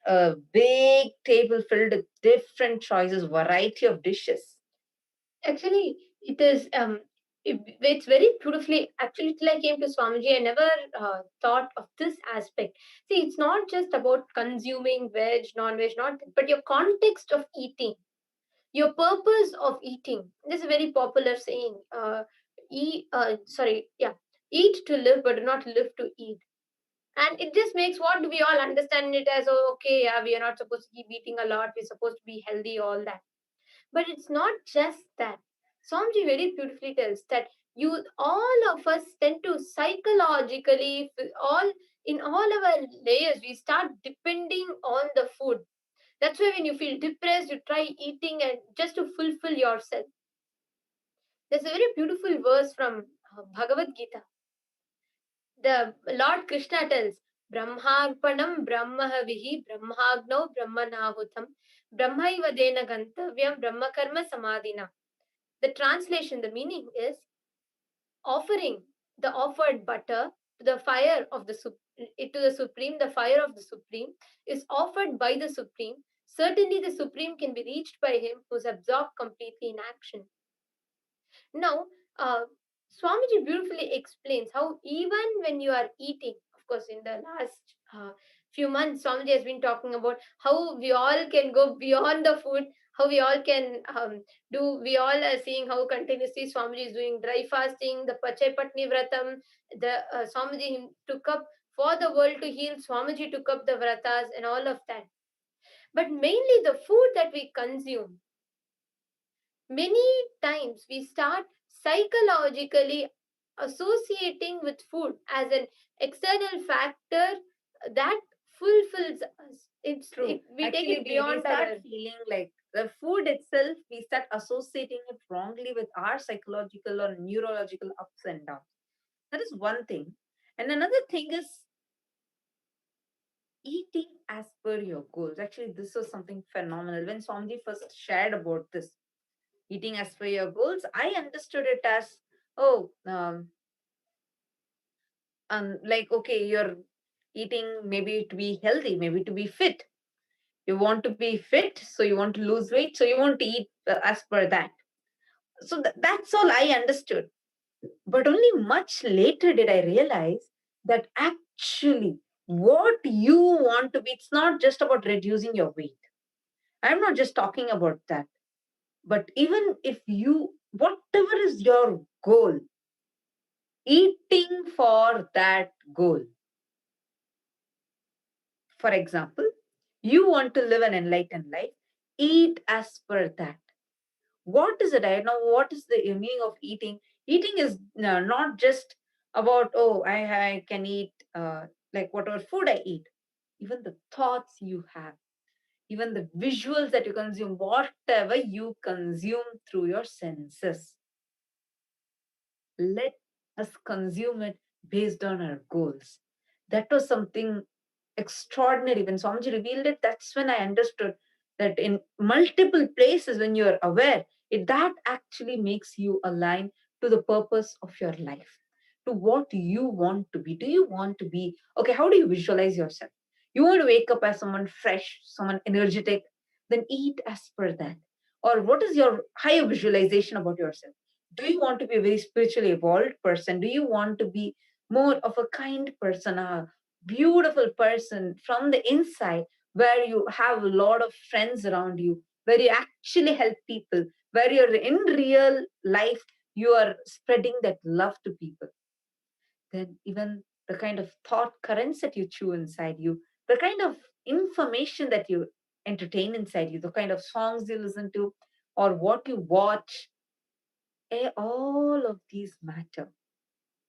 a big table filled with different choices, variety of dishes. Actually, it is it's very beautifully. Actually, till I came to Swamiji, I never thought of this aspect. See, it's not just about consuming veg, non-veg, not, but your context of eating, your purpose of eating. This is a very popular saying. Eat to live, but not live to eat. And it just makes what we all understand it as, oh, okay, yeah, we are not supposed to keep eating a lot. We're supposed to be healthy, all that. But it's not just that. Somji very beautifully tells that you all of us tend to psychologically in all our layers we start depending on the food. That's why when you feel depressed, you try eating and just to fulfill yourself. There's a very beautiful verse from Bhagavad Gita. The Lord Krishna tells, Brahmarpanam Brahmahavihi Brahmagno Brahmanahutam Brahmaivadena Gantavyam Brahmakarma Samadhina. The translation, the meaning is offering the offered butter to the fire of the Supreme, the fire of the Supreme is offered by the Supreme. Certainly the Supreme can be reached by him who's absorbed completely in action. Now, Swamiji beautifully explains how even when you are eating, of course, in the last few months, Swamiji has been talking about how we all can go beyond the food, how we all can we all are seeing how continuously Swamiji is doing dry fasting, the Pachai Patni Vratam, the Swamiji took up for the world to heal, Swamiji took up the Vratas and all of that. But mainly the food that we consume, many times we start psychologically associating with food as an external factor that fulfills us. It's true. We take it beyond we start feeling like the food itself, we start associating it wrongly with our psychological or neurological ups and downs. That is one thing. And another thing is eating as per your goals. Actually, this was something phenomenal. When Swamiji first shared about this, eating as per your goals, I understood it as, like, okay, you're eating maybe to be healthy, maybe to be fit. You want to be fit, so you want to lose weight, so you want to eat as per that. So that's all I understood. But only much later did I realize that actually what you want to be, it's not just about reducing your weight. I'm not just talking about that. But even if whatever is your goal, eating for that goal. For example, you want to live an enlightened life, eat as per that. What is a diet? Now, what is the meaning of eating? Eating is not just about, oh, I can eat like whatever food I eat. Even the thoughts you have, even the visuals that you consume, whatever you consume through your senses. Let us consume it based on our goals. That was something extraordinary. When Swamiji revealed it, that's when I understood that in multiple places, when you're aware, that actually makes you align to the purpose of your life, to what you want to be. Do you want to be, okay, how do you visualize yourself? You want to wake up as someone fresh, someone energetic, then eat as per that. Or what is your higher visualization about yourself? Do you want to be a very spiritually evolved person? Do you want to be more of a kind person, a beautiful person from the inside, where you have a lot of friends around you, where you actually help people, where you're in real life, you are spreading that love to people? Then even the kind of thought currents that you chew inside you, the kind of information that you entertain inside you, the kind of songs you listen to, or what you watch, all of these matter.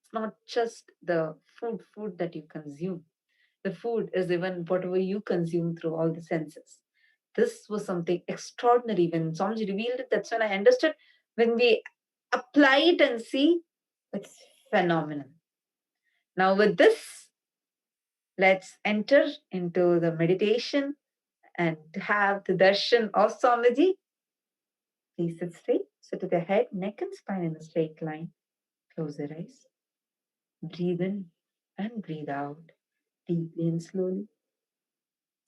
It's not just the food that you consume. The food is even whatever you consume through all the senses. This was something extraordinary. When Swamiji revealed it, that's when I understood. When we apply it and see, it's phenomenal. Now with this, let's enter into the meditation and have the darshan of Swamiji. Please sit straight. Sit with your head, neck and spine in a straight line. Close your eyes. Breathe in and breathe out deeply and slowly.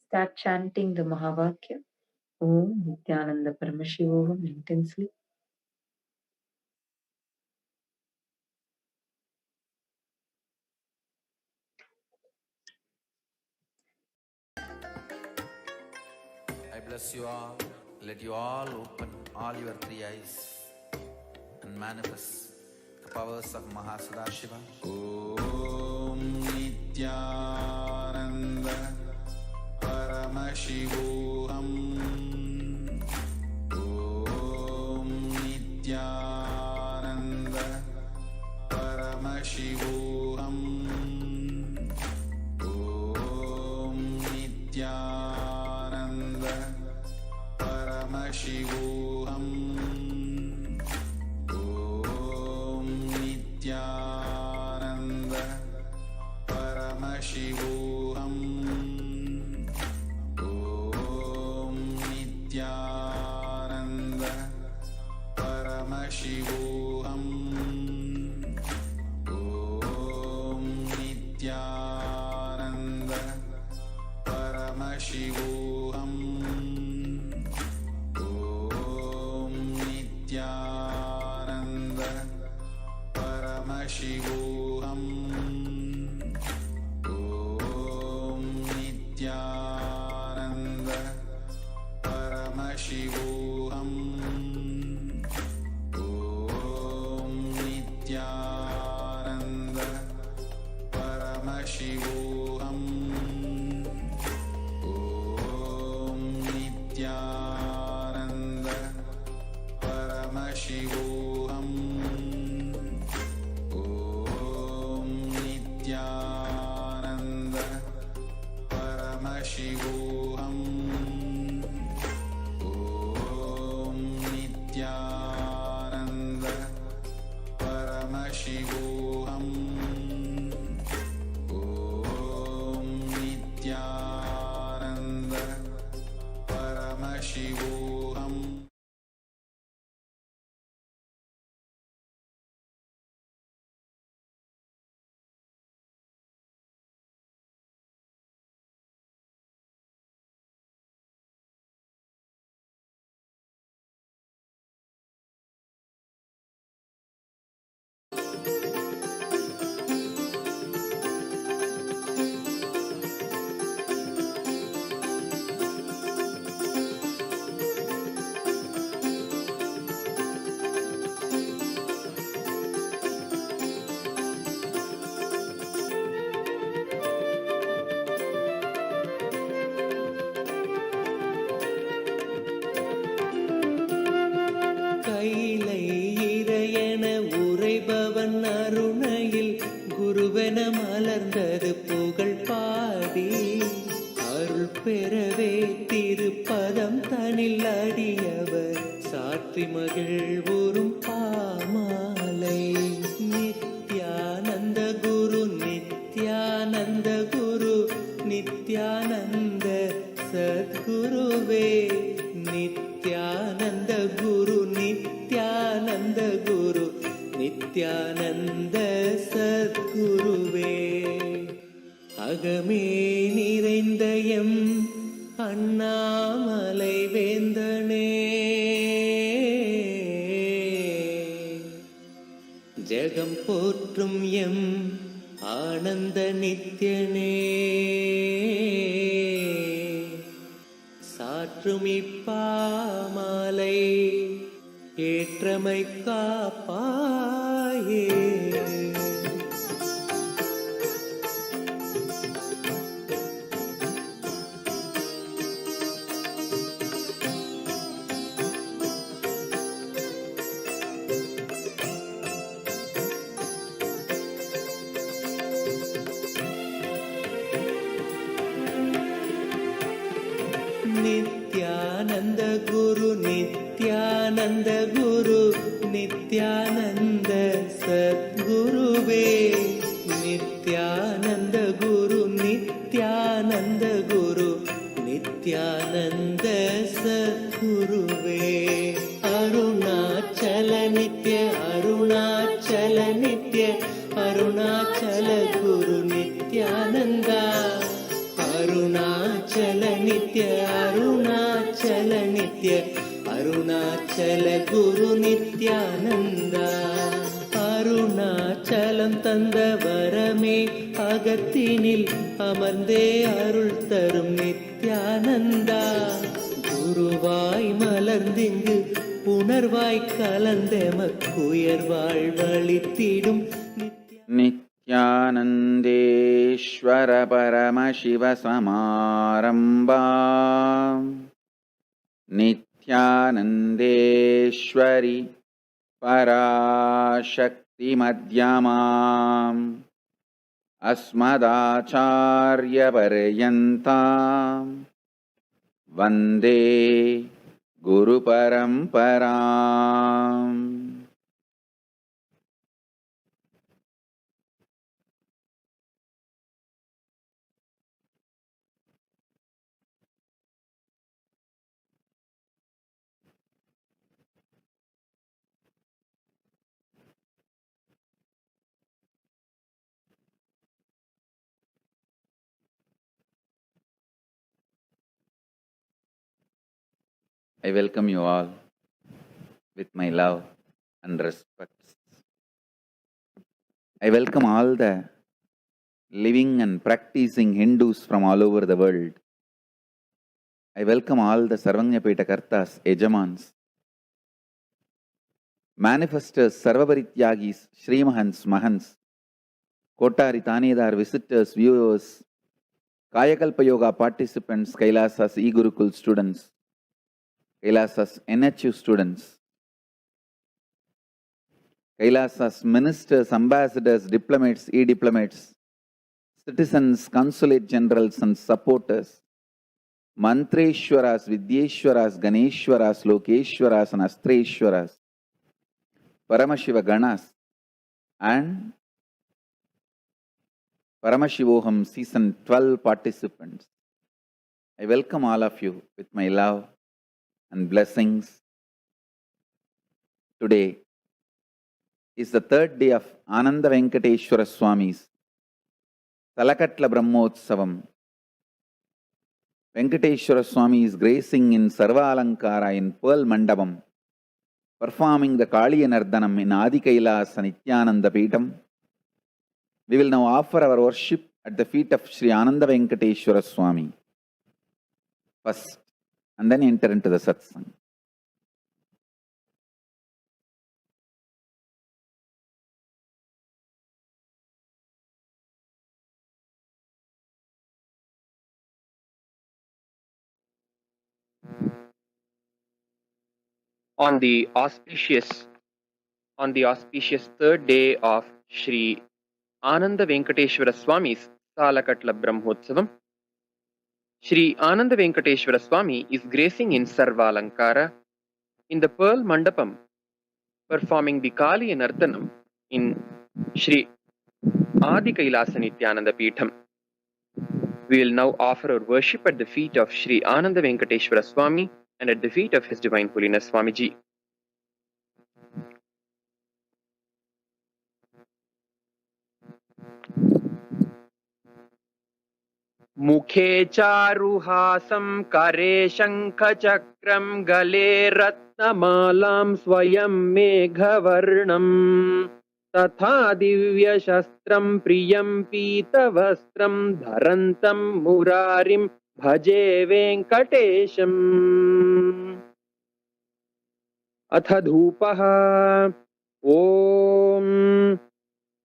Start chanting the Mahavakya, Om Nithyananda Paramashivoham, intensely. I bless you all. Let you all open all your three eyes and manifest the powers of Mahasadashiva. Om Nithyananda Paramashivoham. Om Nithyananda Paramashivoham. Om Nithyananda Paramashivoham. Om Nithyananda Paramashivoham. Om Nithyananda Paramashivoham. Om Nithyananda Paramashivoham. Om Nithyananda Paramashivoham. Om Nithyananda Paramashivoham. Om Nithyananda Paramashivoham. Om Nithyananda Paramashivoham. Om Nithyananda Paramashivoham. Om Nithyananda Paramashivoham. Om Nithyananda Paramashivoham. Nityananda சத்குருவே அகமே நிறைந்த M Annamalai வேந்தனே Jegam போற்றும் M ஆனந்த நித்யனே சாற்றும் இப்பாமாலை ஏற்றமை காப்பாயே நித்யானந்த குரு நித்யானந்த குரு நித்யானந்த சத்குருவே நித்யானந்த குரு நித்யானந்த குரு நித்யானந்த சத்குருவே அருணாச்சல நித்ய அருணாச்சல நித்ய அருணாச்சல குரு நித்யானந்தா அருணாச்சல நித்ய அருணாச்சல நித்ய அருணாச்சல குரு நித்யானந்தா அருணாச்சலம் தந்த வரமே அகத்தினில் அமர்ந்தே அருள் தரும் நித்யானந்தா குருவாய் மலர்ந்திங்கு உணர்வாய் கலந்தெமக்குயர்வாழ் வழித்திடும் नित्यानन्देश्वर परमशिव समारम्भा नित्यानन्देश्वरि पराशक्ति मध्यमाम् अस्मदाचार्यपर्यन्ताम् वन्दे गुरुपरम्पराम् I welcome you all with my love and respect. I welcome all the living and practicing Hindus from all over the world. I welcome all the Sarvanyapeta Kartas, Ejamans, manifestors, Sarvaparityagis, Srimahans, Mahans, Kotari Tanedar, visitors, viewers, Kayakalpa Yoga participants, Kailasa's e-Gurukul students, Kailasa's NHU students, Kailasa's ministers, ambassadors, diplomats, e-diplomats, citizens, consulate generals and supporters, Mantreshwaras, Vidyeshwaras, Ganeshwaras, Lokeshwaras and Astreshwaras, Paramashiva Ganas and Paramashivoham season 12 participants. I welcome all of you with my love and blessings. Today is the third day of Ananda Venkateshwara Swami's Salakatla Brahmotsavam. Venkateshwara Swami is gracing in Sarva Alankara in Pearl Mandapam, performing the Kaliya Nardhanam in Adi Kailasa Nithyananda Paramashivam. We will now offer our worship at the feet of Sri Ananda Venkateshwara Swami first, and then enter into the Satsang. On the auspicious third day of Sri Ananda Venkateshwara Swami's Salakatla Brahmotsavam, Sri Ananda Venkateshwara Swami is gracing in Sarvalankara in the Pearl Mandapam, performing the Kaliya Nardhanam in Sri Adi Kailasa Nithyananda Paramashivam. We will now offer our worship at the feet of Sri Ananda Venkateshwara Swami and at the feet of His Divine Holiness Swamiji. मुखे चारुहासं करे शङ्खचक्रं गले रत्नमालां स्वयं मेघवर्णम् तथा दिव्यशस्त्रं प्रियं पीतवस्त्रं धरन्तं मुरारिं भजे वेङ्कटेशम्। अथ धूपः। ॐ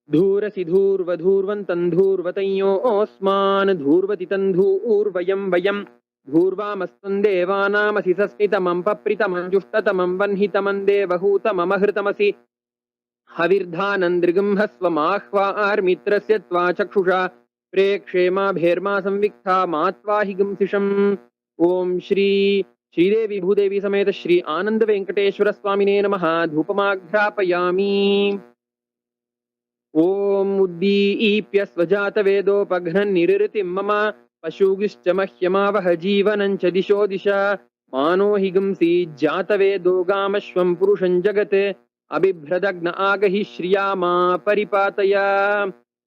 धूरसि धूर्वधूर्वन्तन्धूर्वतयोऽस्मान् धूर्वति तन्धूर्वयं वयं धूर्वामस्त्वं देवानामसि सस्मितमं पप्रितमं जुष्टतमं वह्नितमं देवहूतममहृतमसि हविर्धानन्दृगम्हस्वमाह्वार्मित्रस्य त्वा चक्षुषा प्रेक्षेमाभेर्मा संविक्था मात्वाहि गुंसिषम्। ॐ श्रीदेवी भूदेवी समेत श्री आनंद वेंकटेश्वर स्वामिने नमः। धूपमाघ्रापयामि। ॐ उद्दीप्य स्वजातवेदोपघ्नन्निरृतिं मम पशुगिश्च मह्यमावह जीवनं च दिशो दिशा मानो हि गुंसि जातवेदो गामश्वं पुरुषं जगत् अबिभ्रदग्न आगहि श्रिया मा परिपातय।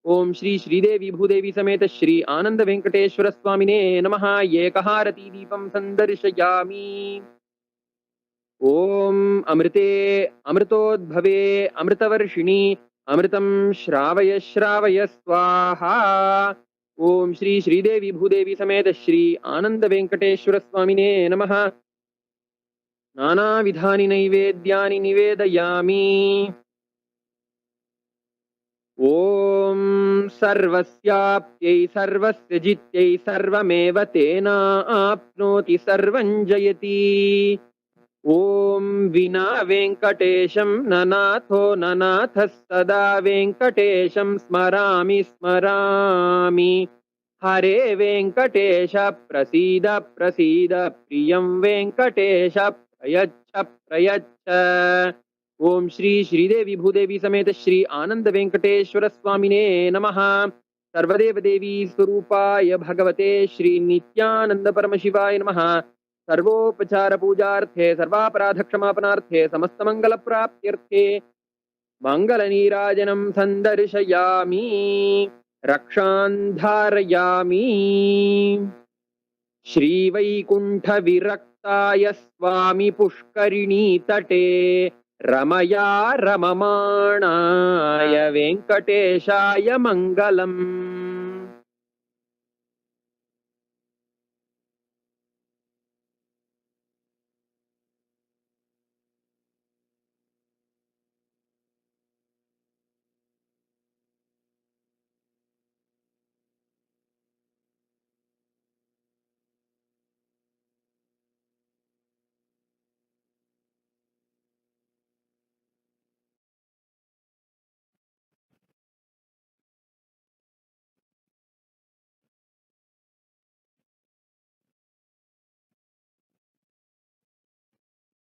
ओम श्रीदेवी भूदेवी समेत श्री आनंद वेंकटेश्वर स्वामिने नमः। एकहारती दीपं संदर्शयामि। ओम अमृते अमृतोद्भवे अमृतवर्षिणि अमृतं श्रावय श्रावय स्वाहा। ओम श्रीदेवी भूदेवी समेत श्री आनंद वेंकटेश्वर स्वामिने नमः। नानाविधानि नैवेद्यानि निवेदयामि। ॐ सर्वस्याप्त्यै सर्वस्य जित्यै सर्वमेव तेनाप्नोति सर्वं जयति। ॐ विना वेङ्कटेशं ननाथो ननाथः सदा वेङ्कटेशं स्मरामि स्मरामि। हरे वेङ्कटेश प्रसीद प्रसीद प्रियं वेङ्कटेश प्रयच्छ प्रयच्छ। ओम श्रीदेवी भूदेवी समेत श्री आनंद वेंकटेश्वर स्वामिने नमः। सर्वदेव देवी स्वरूपाय भगवते श्री नित्यानंद परमशिवाय नमः। सर्वोपचार पूजार्थे सर्वापराध क्षमापणार्थे समस्त मंगल प्राप्त्यर्थे मंगल नीराजनं संदर्शयामि रक्षान् धारयामि। श्री वैकुंठ विरक्ताय स्वामी पुष्करिणी तटे रमया रममाणाय वेंकटेशाय मंगलम्।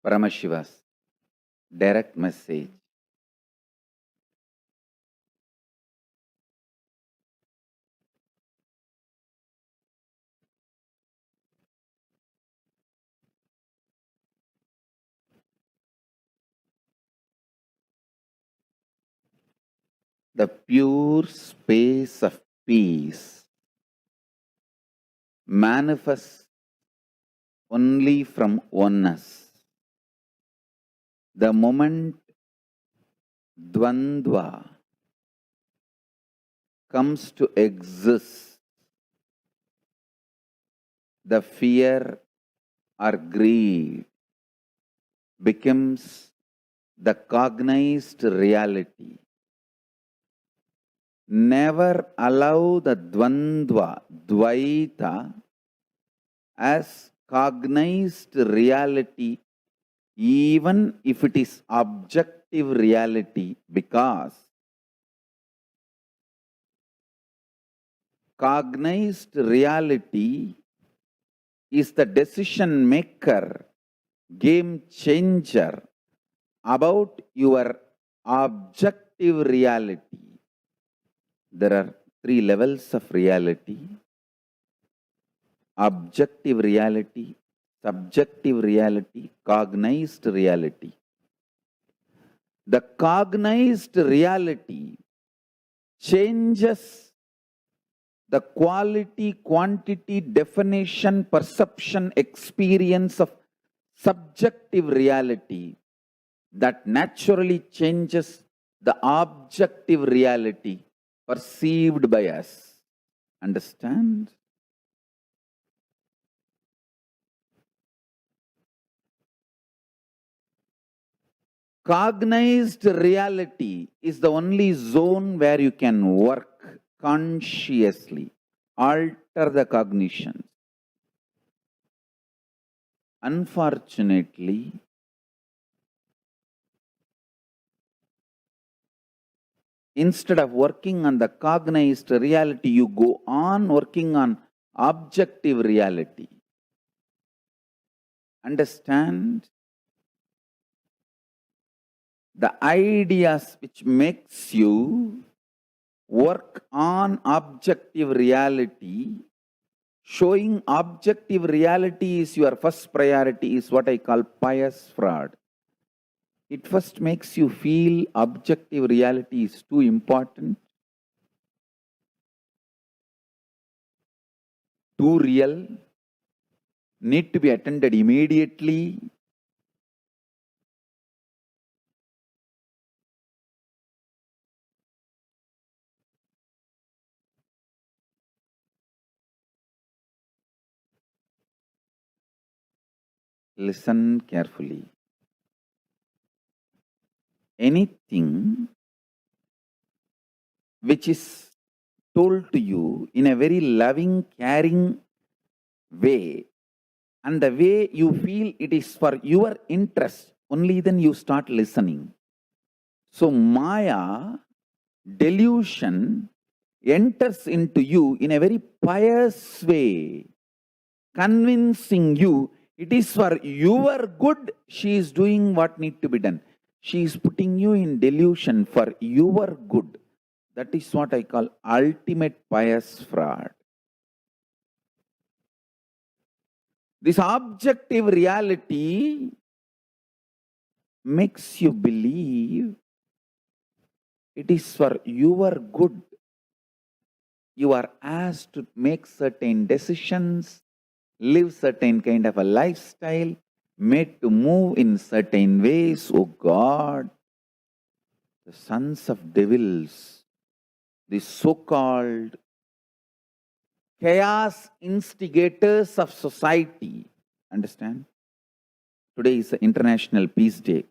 Paramashiva's direct message. The pure space of peace manifests only from oneness. The moment Dvandva comes to exist, the fear or greed becomes the cognized reality. Never allow the Dvandva, Dvaita, as cognized reality, even if it is objective reality, because cognized reality is the decision maker, game changer about your objective reality. There are 3 levels of reality: objective reality, subjective reality, cognized reality. The cognized reality changes the quality, quantity, definition, perception, experience of subjective reality that naturally changes the objective reality perceived by us. Understand? Cognized reality is the only zone where you can work consciously, alter the cognitions. Unfortunately, instead of working on the cognized reality, you go on working on objective reality. Understand? The ideas which makes you work on objective reality, showing objective reality is your first priority, is what I call pious fraud. It first makes you feel objective reality is too important, too real, need to be attended immediately. Listen carefully. Anything which is told to you in a very loving, caring way, and the way you feel it is for your interest, only then you start listening. So Maya, delusion, enters into you in a very pious way, convincing you it is for your good she is doing what needs to be done. She is putting you in delusion for your good. That is what I call ultimate pious fraud. This objective reality makes you believe it is for your good. You are asked to make certain decisions, live certain kind of a lifestyle, made to move in certain ways. Oh God, the sons of devils, the so-called chaos instigators of society. Understand? Today is the International Peace Day.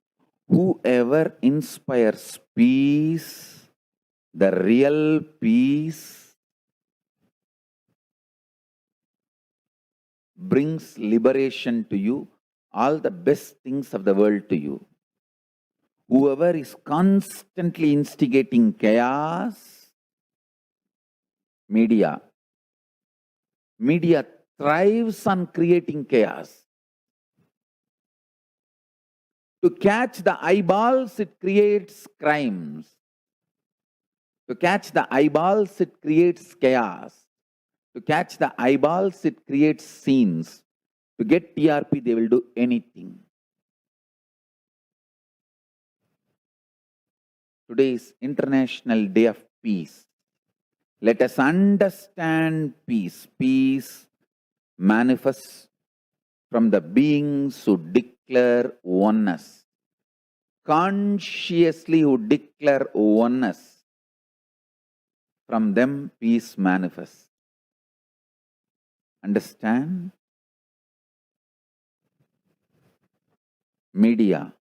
Whoever inspires peace, the real peace, brings liberation to you, all the best things of the world to you. Whoever is constantly instigating chaos, media thrives on creating chaos. To catch the eyeballs, it creates crimes. To catch the eyeballs, it creates chaos. To catch the eyeballs, it creates scenes. To get TRP, they will do anything. Today is International Day of Peace. Let us understand peace. Peace manifests from the beings who declare oneness. Consciously who declare oneness. From them peace manifests. Understand? Media.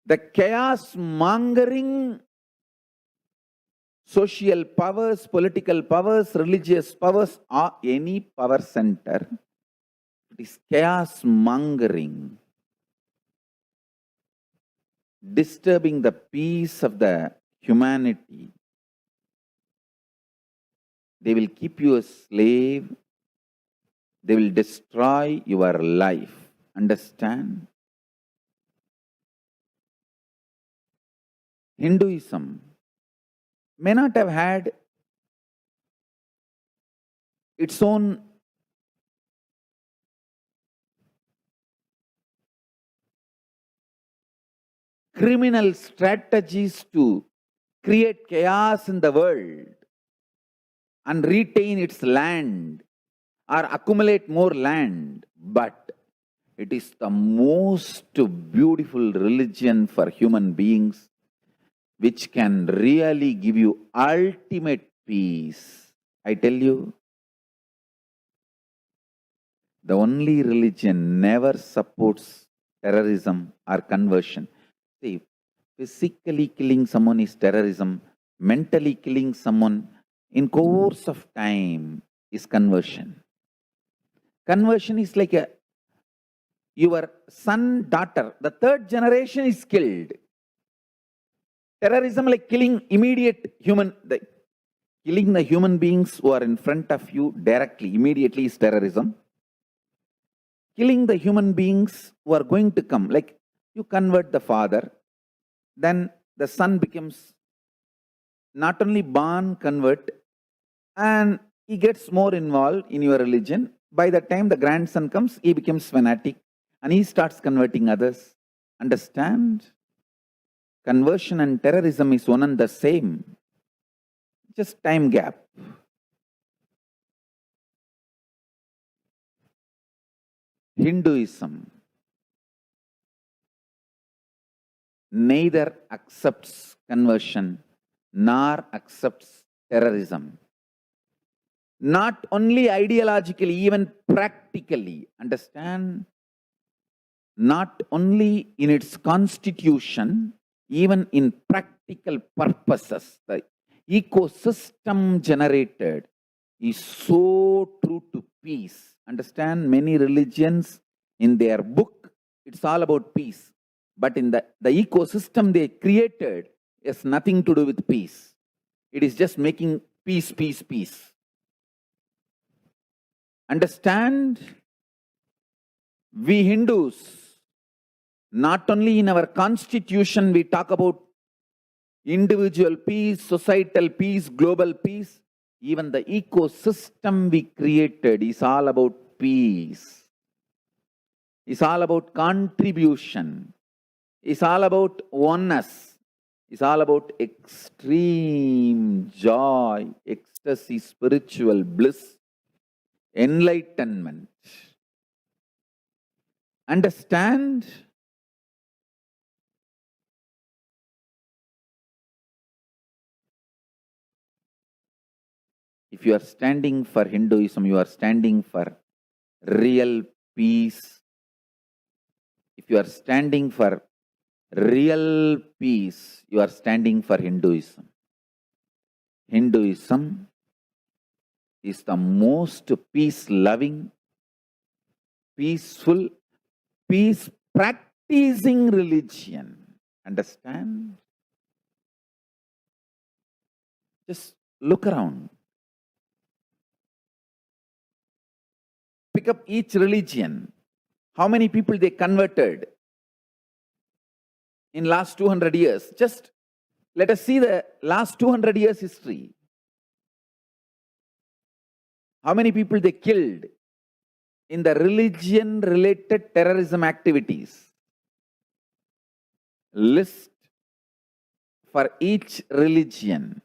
The chaos mongering social powers, political powers, religious powers, or any power center, it is chaos mongering, disturbing the peace of the humanity. They will keep you a slave. They will destroy your life. Understand? Hinduism may not have had its own criminal strategies to create chaos in the world and retain its land or accumulate more land, but it is the most beautiful religion for human beings, which can really give you ultimate peace. I tell you, the only religion never supports terrorism or conversion. See, physically killing someone is terrorism. Mentally killing someone in course of time is conversion. Conversion is like your son, daughter, the third generation is killed. Terrorism, like killing killing the human beings who are in front of you directly, immediately, is terrorism. Killing the human beings who are going to come, like you convert the father, then the son becomes not only born convert, and he gets more involved in your religion. By the time the grandson comes, he becomes fanatic and he starts converting others. Understand? Conversion and terrorism is one and the same. Just time gap. Hinduism neither accepts conversion nor accepts terrorism. Not only ideologically, even practically. Understand? Not only in its constitution, even in practical purposes, the ecosystem generated is so true to peace. Understand, many religions in their book, it's all about peace. But in the ecosystem they created has nothing to do with peace. It is just making peace, peace, peace. Understand? We Hindus, not only in our constitution we talk about individual peace, societal peace, global peace, even the ecosystem we created is all about peace. It's all about contribution. It's all about oneness. It's all about extreme joy, ecstasy, spiritual bliss, enlightenment. Understand? If you are standing for Hinduism, you are standing for real peace. If you are standing for real peace, you are standing for Hinduism. Hinduism is the most peace-loving, peaceful, peace-practicing religion. Understand? Just look around. Pick up each religion. How many people they converted in last 200 years? Just let us see the last 200 years history. How many people they killed in the religion-related terrorism activities? List for each religion.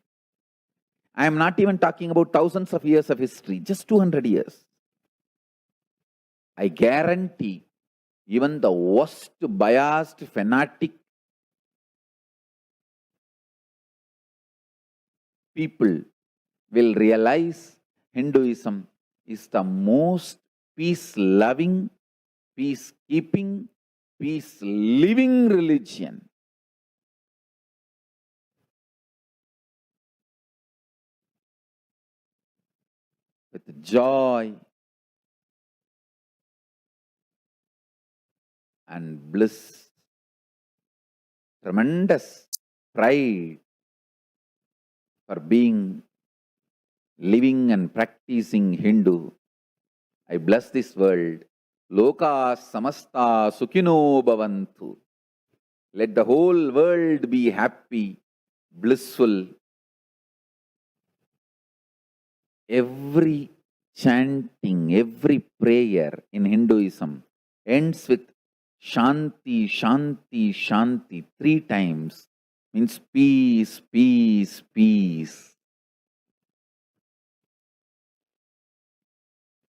I am not even talking about thousands of years of history, just 200 years. I guarantee even the worst biased fanatic people will realize Hinduism is the most peace-loving, peace-keeping, peace-living religion. With joy and bliss, tremendous pride for being living and practicing Hindu. I bless this world. Loka samasta sukhino bhavantu. Let the whole world be happy, blissful. Every chanting, every prayer in Hinduism ends with Shanti, Shanti, Shanti 3 times, means peace, peace, peace.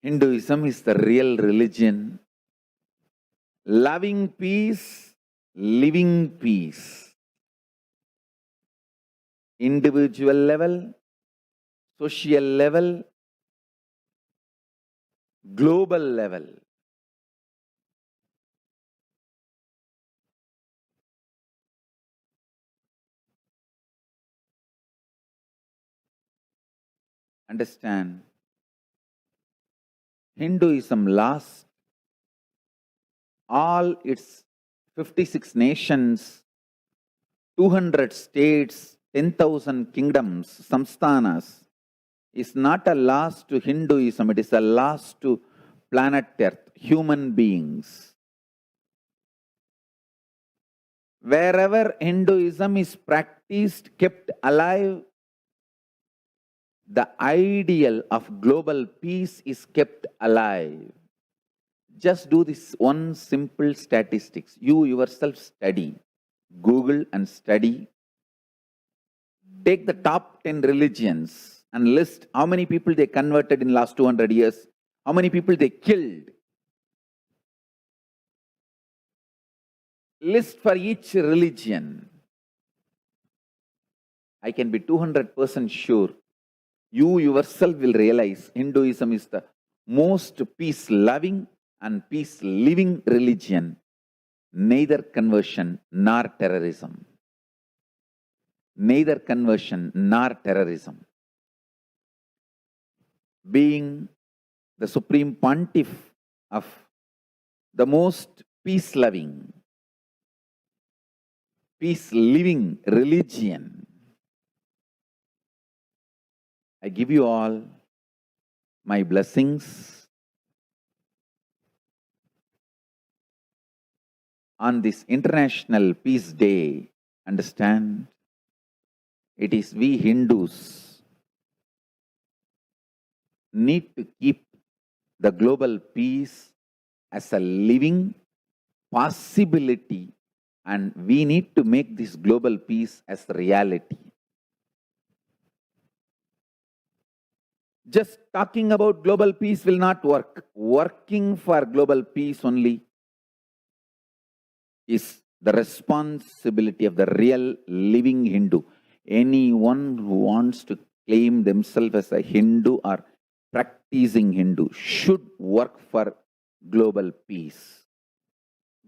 Hinduism is the real religion. Loving peace, living peace. Individual level, social level, global level. Understand? Hinduism lost all its 56 nations, 200 states, 10,000 kingdoms, samsthanas, is not a loss to Hinduism, it is a loss to planet Earth, human beings. Wherever Hinduism is practiced, kept alive, the ideal of global peace is kept alive. Just do this one simple statistics. You yourself study. Google and study. Take the top 10 religions and list how many people they converted in last 200 years, how many people they killed. List for each religion. I can be 200% sure. You yourself will realize Hinduism is the most peace-loving and peace-living religion, neither conversion nor terrorism. Neither conversion nor terrorism. Being the supreme pontiff of the most peace-loving, peace-living religion, I give you all my blessings on this International Peace Day. Understand? It is we Hindus need to keep the global peace as a living possibility, and we need to make this global peace as reality. Just talking about global peace will not work. Working for global peace only is the responsibility of the real living Hindu. Anyone who wants to claim themselves as a Hindu or practicing Hindu should work for global peace.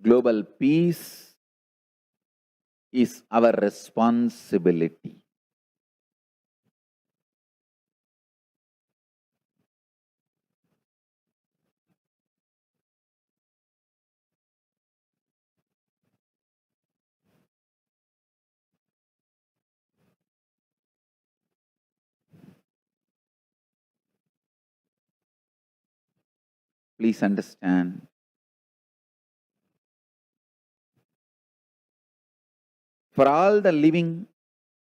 Global peace is our responsibility. Please understand. For all the living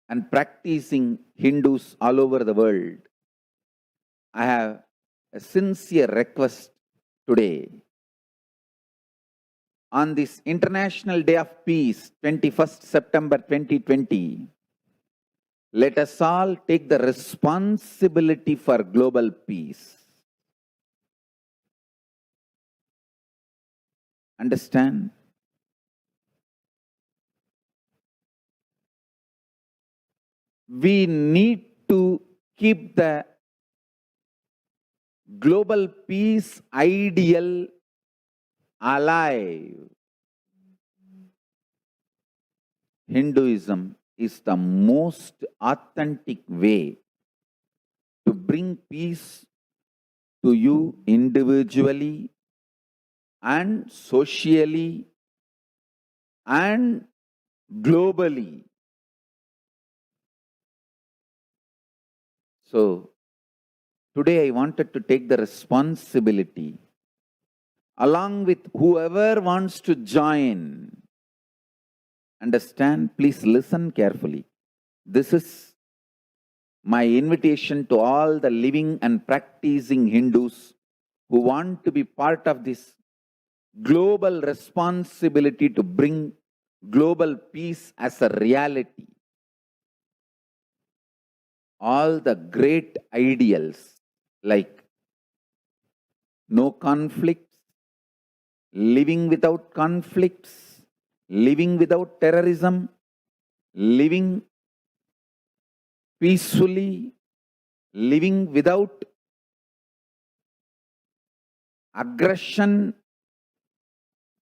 and practicing Hindus all over the world, I have a sincere request today. On this International Day of Peace, 21st September 2020, let us all take the responsibility for global peace. Understand? We need to keep the global peace ideal alive. Hinduism is the most authentic way to bring peace to you individually and socially and globally. So, today I wanted to take the responsibility along with whoever wants to join. Understand? Please listen carefully. This is my invitation to all the living and practicing Hindus who want to be part of this global responsibility to bring global peace as a reality. all the great ideals like no conflicts, living without conflicts, living without terrorism, living peacefully, living without aggression,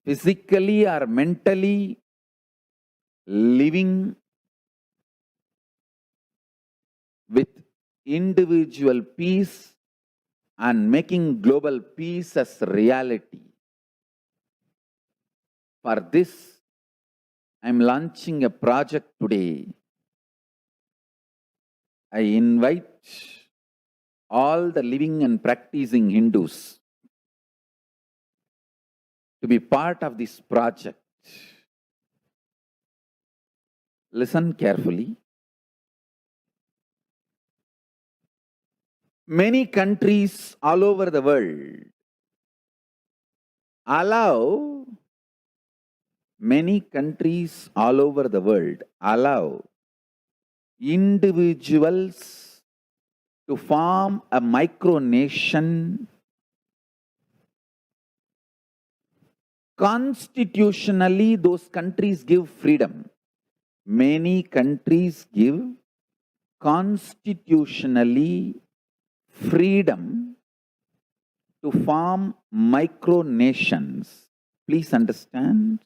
physically or mentally, living with individual peace and making global peace as reality. For this, I am launching a project today. I invite all the living and practicing Hindus to be part of this project. Listen carefully. Many countries all over the world allow individuals to form a micronation. Constitutionally, those countries give freedom. Many countries give constitutionally freedom to form micronations. Please understand.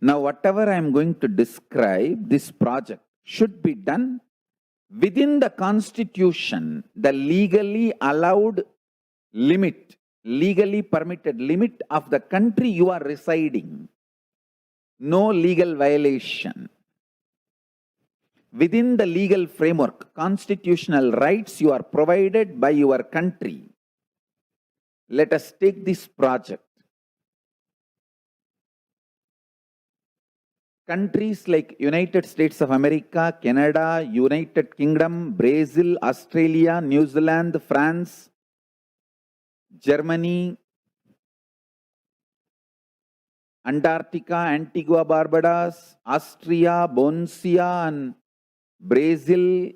Now, whatever I am going to describe, this project should be done within the constitution, the legally allowed limit, legally permitted limit of the country you are residing. No legal violation. Within the legal framework, constitutional rights you are provided by your country. Let us take this project. Countries like United States of America, Canada, United Kingdom, Brazil, Australia, New Zealand, France, Germany, Antarctica, Antigua, Barbados, Austria, Bosnia, and Brazil,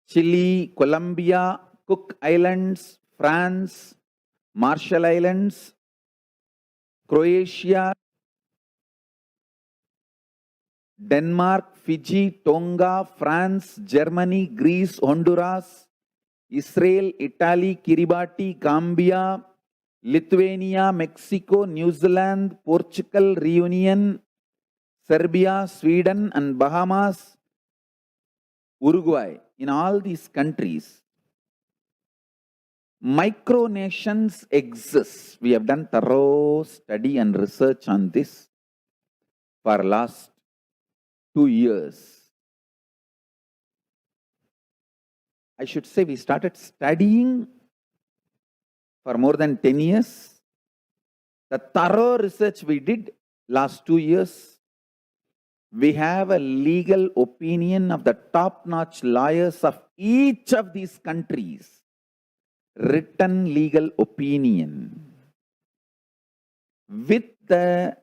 Chile, Colombia, Cook Islands, France, Marshall Islands, Croatia, Denmark, Fiji, Tonga, France, Germany, Greece, Honduras, Israel, Italy, Kiribati, Gambia, Lithuania, Mexico, New Zealand, Portugal, Reunion, Serbia, Sweden, and Bahamas, Uruguay. In all these countries, micronations exist. We have done thorough study and research on this for last 2 years. I should say we started studying for more than 10 years. The thorough research we did last 2 years. We have a legal opinion of the top-notch lawyers of each of these countries. Written legal opinion. With the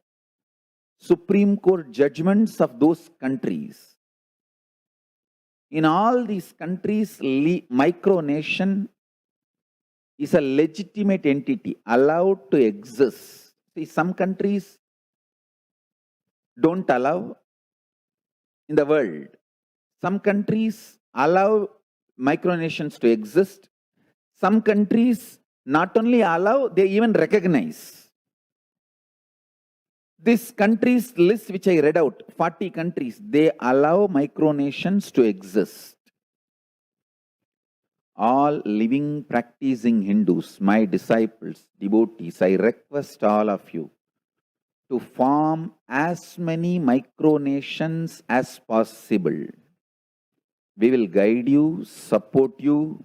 Supreme Court judgments of those countries. In all these countries, micronation is a legitimate entity allowed to exist. See, some countries don't allow in the world. Some countries allow micronations to exist. Some countries not only allow, they even recognize. This countries list which I read out, 40 countries, they allow micronations to exist. All living, practicing Hindus, my disciples, devotees, I request all of you to form as many micronations as possible. We will guide you, support you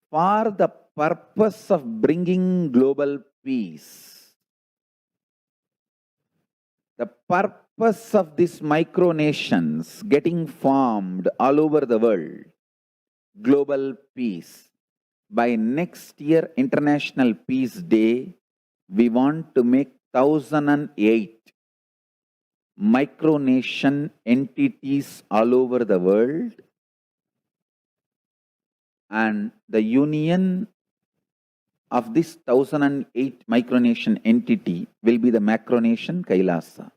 for the purpose of bringing global peace. The purpose of these micronations getting formed all over the world, global peace. By next year, International Peace Day, we want to make 1008 micronation entities all over the world, and the union of this 1008 micronation entity will be the macronation Kailasa.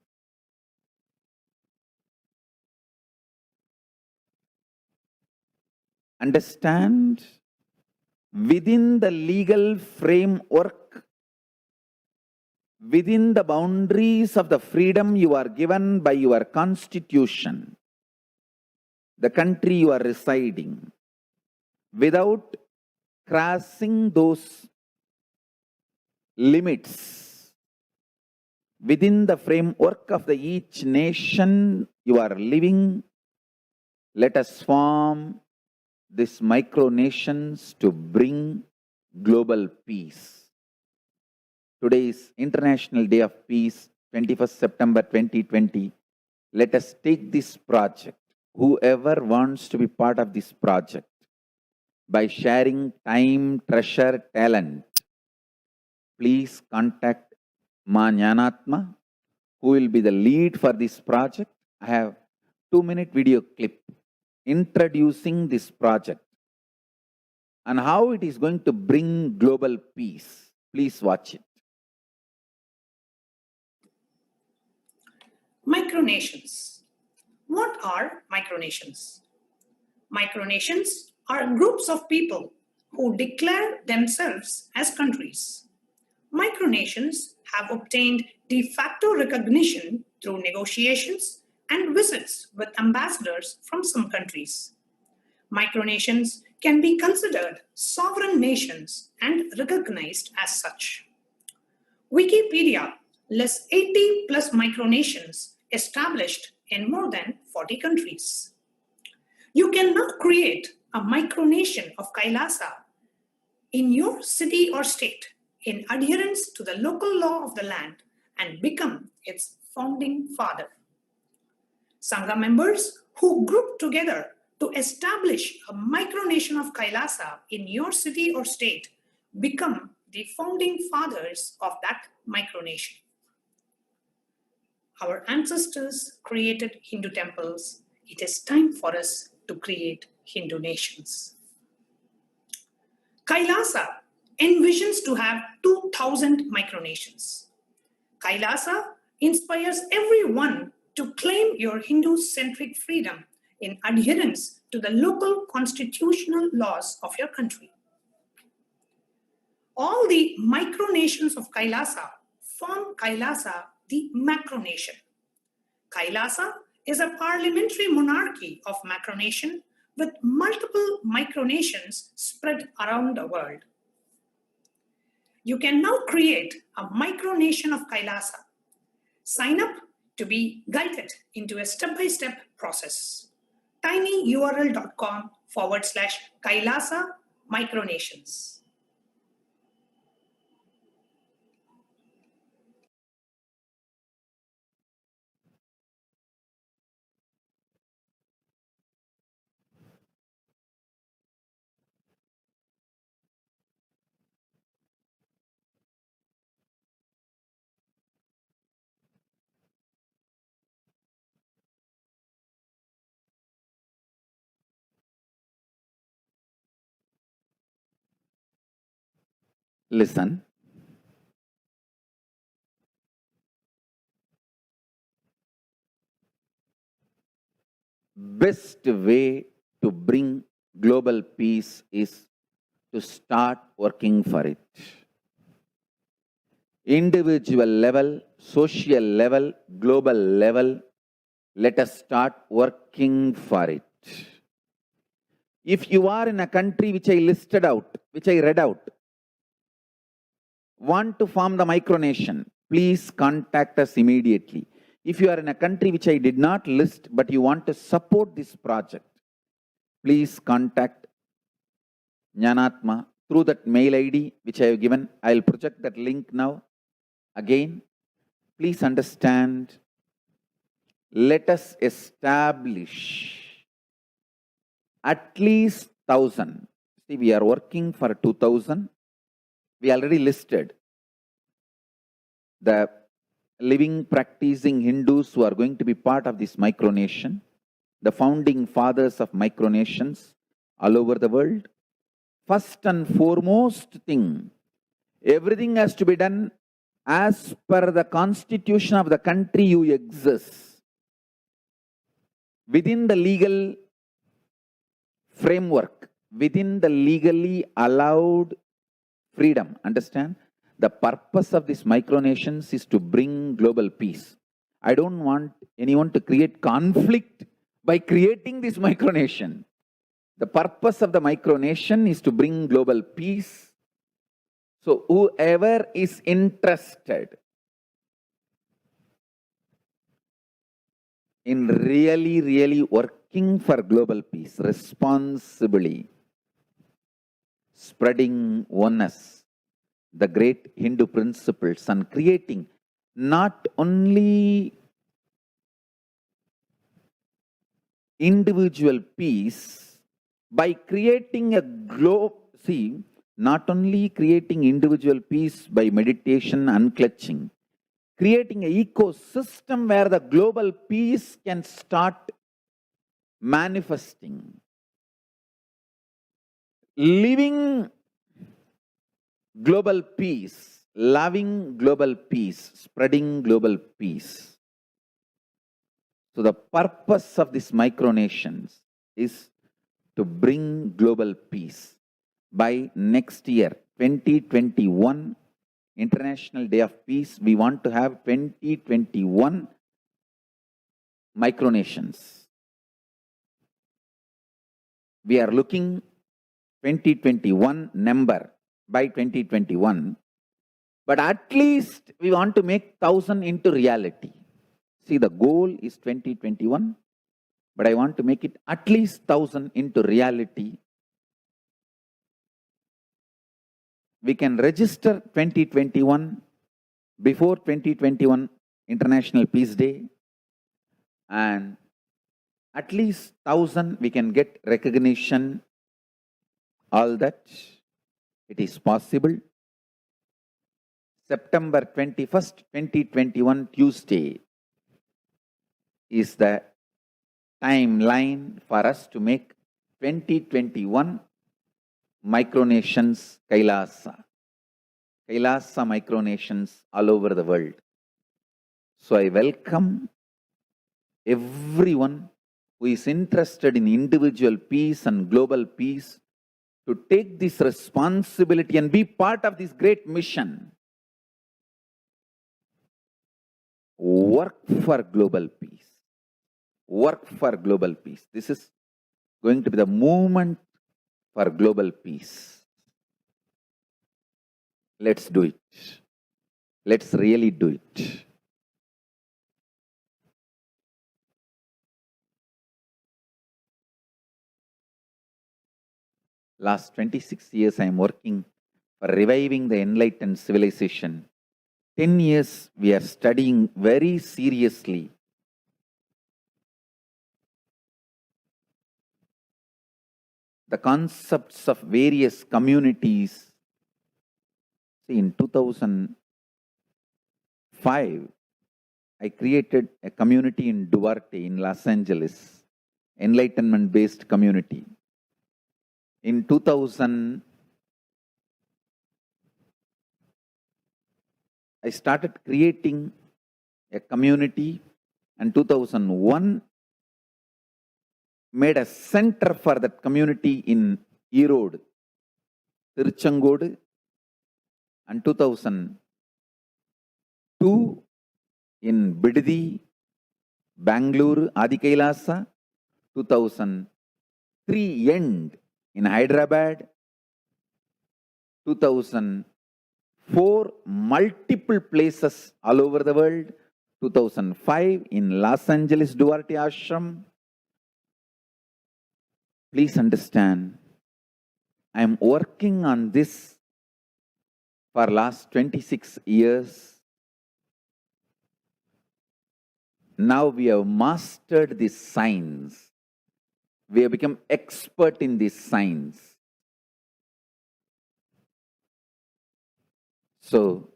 Understand, within the legal framework, within the boundaries of the freedom you are given by your constitution, the country you are residing, without crossing those limits, within the framework of the each nation you are living, let us form these micronations to bring global peace. Today is International Day of Peace, 21st September 2020. Let us take this project, whoever wants to be part of this project, by sharing time, treasure, talent. Please contact Ma Jnanatma, who will be the lead for this project. I have 2-minute video clip introducing this project and how it is going to bring global peace. Please watch it. Micronations. What are micronations? Micronations are groups of people who declare themselves as countries. Micronations have obtained de facto recognition through negotiations and visits with ambassadors from some countries. Micronations can be considered sovereign nations and recognized as such. Wikipedia lists 80 plus micronations established in more than 40 countries. You can now create a micronation of Kailasa in your city or state in adherence to the local law of the land and become its founding father. Sangha members who group together to establish a micronation of Kailasa in your city or state become the founding fathers of that micronation. Our ancestors created Hindu temples. It is time for us to create Hindu nations. Kailasa envisions to have 2,000 micronations. Kailasa inspires everyone to claim your Hindu-centric freedom in adherence to the local constitutional laws of your country. All the micronations of Kailasa form Kailasa, the macronation. Kailasa is a parliamentary monarchy of macronation with multiple micronations spread around the world. You can now create a micronation of Kailasa. Sign up to be guided into a step-by-step process. tinyurl.com/Kailasa micronations. Listen. Best way to bring global peace is to start working for it. Individual level, social level, global level, let us start working for it. If you are in a country which I listed out, which I read out, want to form the micronation, please contact us immediately. If you are in a country which I did not list, but you want to support this project, please contact Jnanatma through that mail ID which I have given. I will project that link now. Again, please understand, let us establish at least 1,000. See, we are working for 2,000. We already listed the living, practicing Hindus who are going to be part of this micronation, the founding fathers of micronations all over the world. First and foremost thing, everything has to be done as per the constitution of the country you exist, within the legal framework, within the legally allowed freedom. Understand? The purpose of these micronations is to bring global peace. I don't want anyone to create conflict by creating this micronation. The purpose of the micronation is to bring global peace. So whoever is interested in really working for global peace, responsibly spreading oneness, the great Hindu principles, and creating not only individual peace, by creating a globe, see, not only creating individual peace by meditation, unclutching, creating an ecosystem where the global peace can start manifesting. Living global peace, loving global peace, spreading global peace. So the purpose of these micronations is to bring global peace. By next year, 2021, International Day of Peace, we want to have 2021 micronations. We are looking 2021 number by 2021, but at least we want to make 1,000 into reality. See, the goal is 2021, but I want to make it at least 1,000 into reality. We can register 2021 before 2021 International Peace Day, and at least 1,000 we can get recognition. All that, it is possible. September 21st, 2021, Tuesday, is the timeline for us to make 2021 micronations Kailasa. Kailasa micronations all over the world. So I welcome everyone who is interested in individual peace and global peace to take this responsibility and be part of this great mission. Work for global peace. Work for global peace. This is going to be the movement for global peace. Let's do it. Let's really do it. Last 26 years I am working for reviving the enlightened civilization. 10 years we are studying very seriously the concepts of various communities. See, in 2005, I created a community in Duarte in Los Angeles, enlightenment-based community. In 2000, I started creating a community, and 2001 made a center for that community in Erode, Tiruchangodu, and 2002 in Bidadi, Bangalore, Adi Kailasa, 2003 end in Hyderabad, 2004 multiple places all over the world, 2005 in Los Angeles Duarte Ashram. Please understand, I am working on this for last 26 years. Now we have mastered this science. We have become expert in this science. So,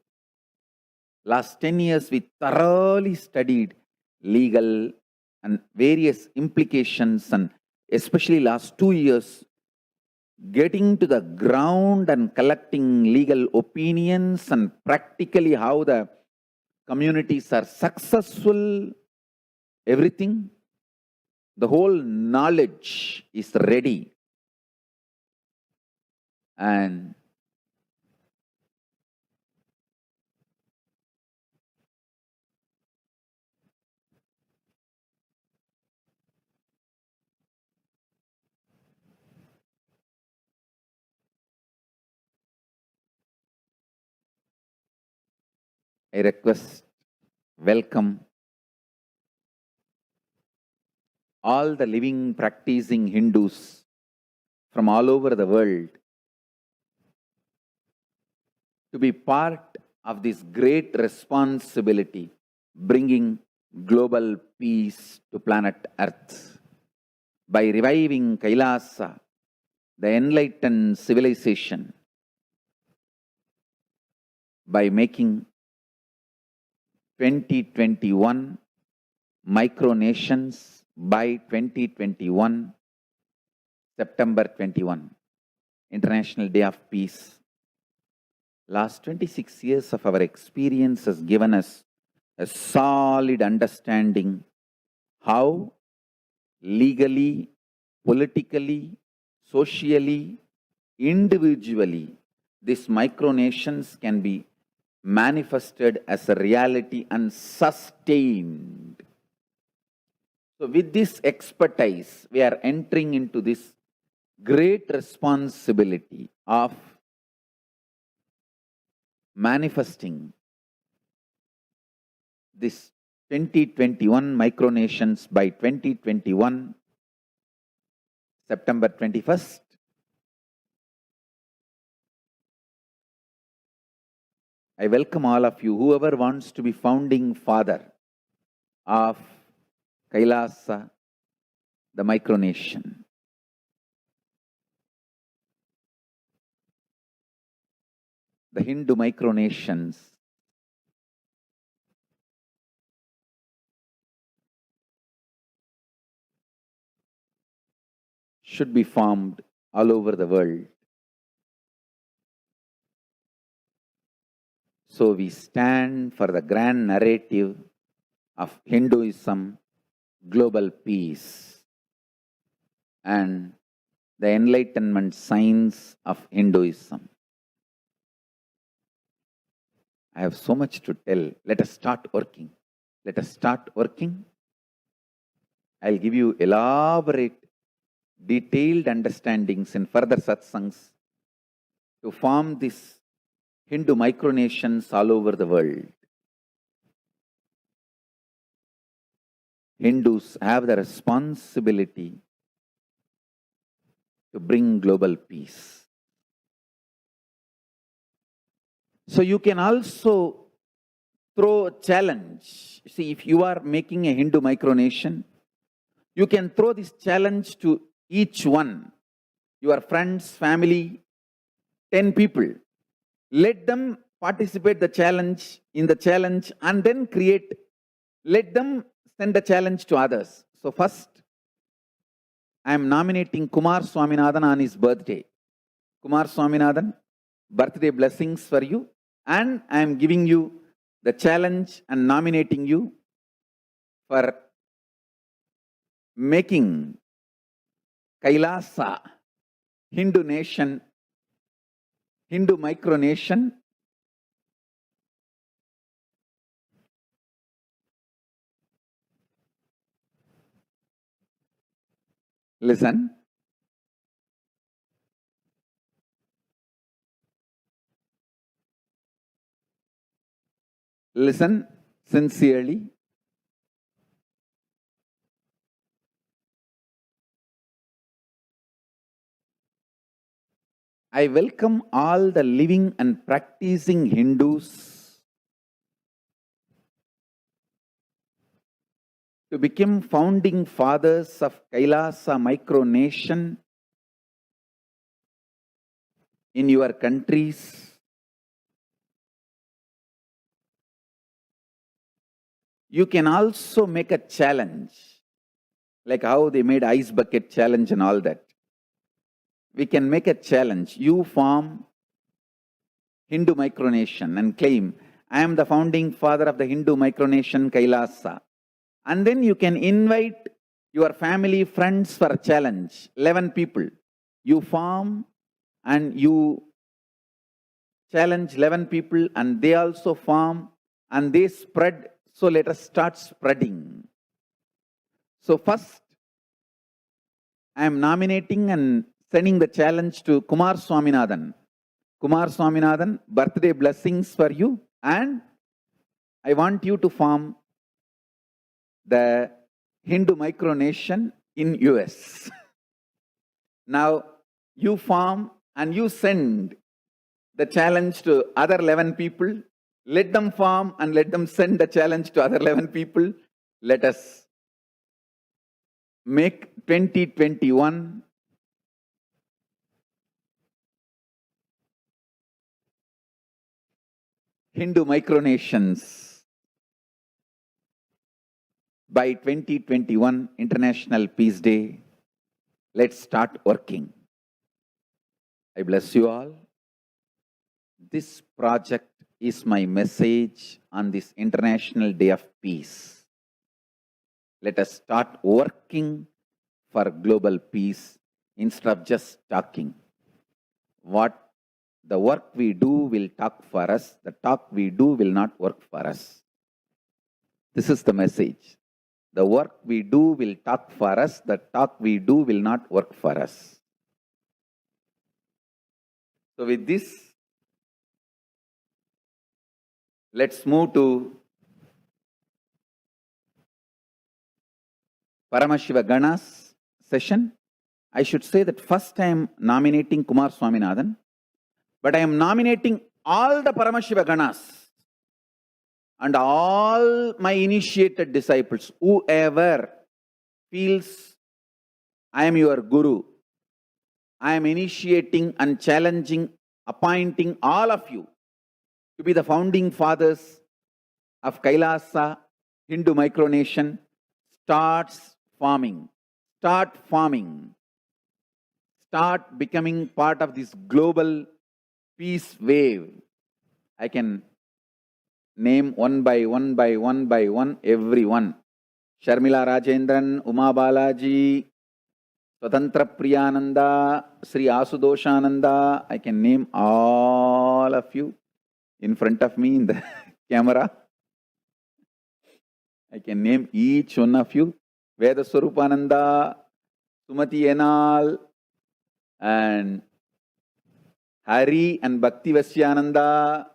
Last 10 years, we thoroughly studied legal and various implications, and especially last 2 years, getting to the ground and collecting legal opinions and practically how the communities are successful, everything, the whole knowledge is ready. And I request, welcome all the living, practicing Hindus from all over the world to be part of this great responsibility, bringing global peace to planet Earth by reviving Kailasa, the enlightened civilization, by making 2021 micronations by 2021 September 21, International Day of Peace. Last 26 years of our experience has given us a solid understanding how legally, politically, socially, individually, these micronations can be manifested as a reality and sustained. So with this expertise, we are entering into this great responsibility of manifesting this 2021 micronations by 2021 September 21st. I welcome all of you, whoever wants to be founding father of Kailasa, the micronation. The Hindu micronations should be formed all over the world. So we stand for the grand narrative of Hinduism, global peace, and the enlightenment signs of Hinduism. I have so much to tell. Let us start working. Let us start working. I'll give you elaborate, detailed understandings in further satsangs to form these Hindu micronations all over the world. Hindus have the responsibility to bring global peace. So you can also throw a challenge. See, if you are making a Hindu micronation, you can throw this challenge to each one, your friends, family, 10 people. Let them participate in the challenge and then let them send the challenge to others. So first, I am nominating Kumar Swaminathan on his birthday. Kumar Swaminathan, birthday blessings for you. And I am giving you the challenge and nominating you for making Kailasa, Hindu nation, Hindu micronation, listen. Listen sincerely. I welcome all the living and practicing Hindus to become founding fathers of Kailasa micronation in your countries, you can also make a challenge, like how they made ice bucket challenge and all that. We can make a challenge. You form Hindu micronation and claim, I am the founding father of the Hindu micronation Kailaasa. And then you can invite your family, friends for a challenge, 11 people. You form and you challenge 11 people and they also form and they spread. So let us start spreading. So first, I am nominating and sending the challenge to Kumar Swaminathan. Kumar Swaminathan, birthday blessings for you. And I want you to form the Hindu micronation in US. Now, you form and you send the challenge to other 11 people. Let them form and let them send the challenge to other 11 people. Let us make 2021 Hindu micronations. By 2021 International Peace Day, let's start working. I bless you all. This project is my message on this International Day of Peace. Let us start working for global peace instead of just talking. What the work we do will talk for us. The talk we do will not work for us. This is the message. The work we do will talk for us. The talk we do will not work for us. So with this, let's move to Paramashiva Gana's session. I should say that first I am nominating Kumar Swaminathan, but I am nominating all the Paramashiva Ganas and all my initiated disciples, whoever feels I am your guru, I am initiating and challenging, appointing all of you to be the founding fathers of Kailaasa, Hindu micronation. Starts forming. Start forming. Start becoming part of this global peace wave. I can name one by one everyone. Sharmila Rajendran, Uma Balaji, Swatantra Priyananda, Sri Asudoshananda. I can name all of you in front of me in the camera. I can name each one of you. Veda Swarupananda, Sumati Enal, and Hari and Bhakti Vasyananda.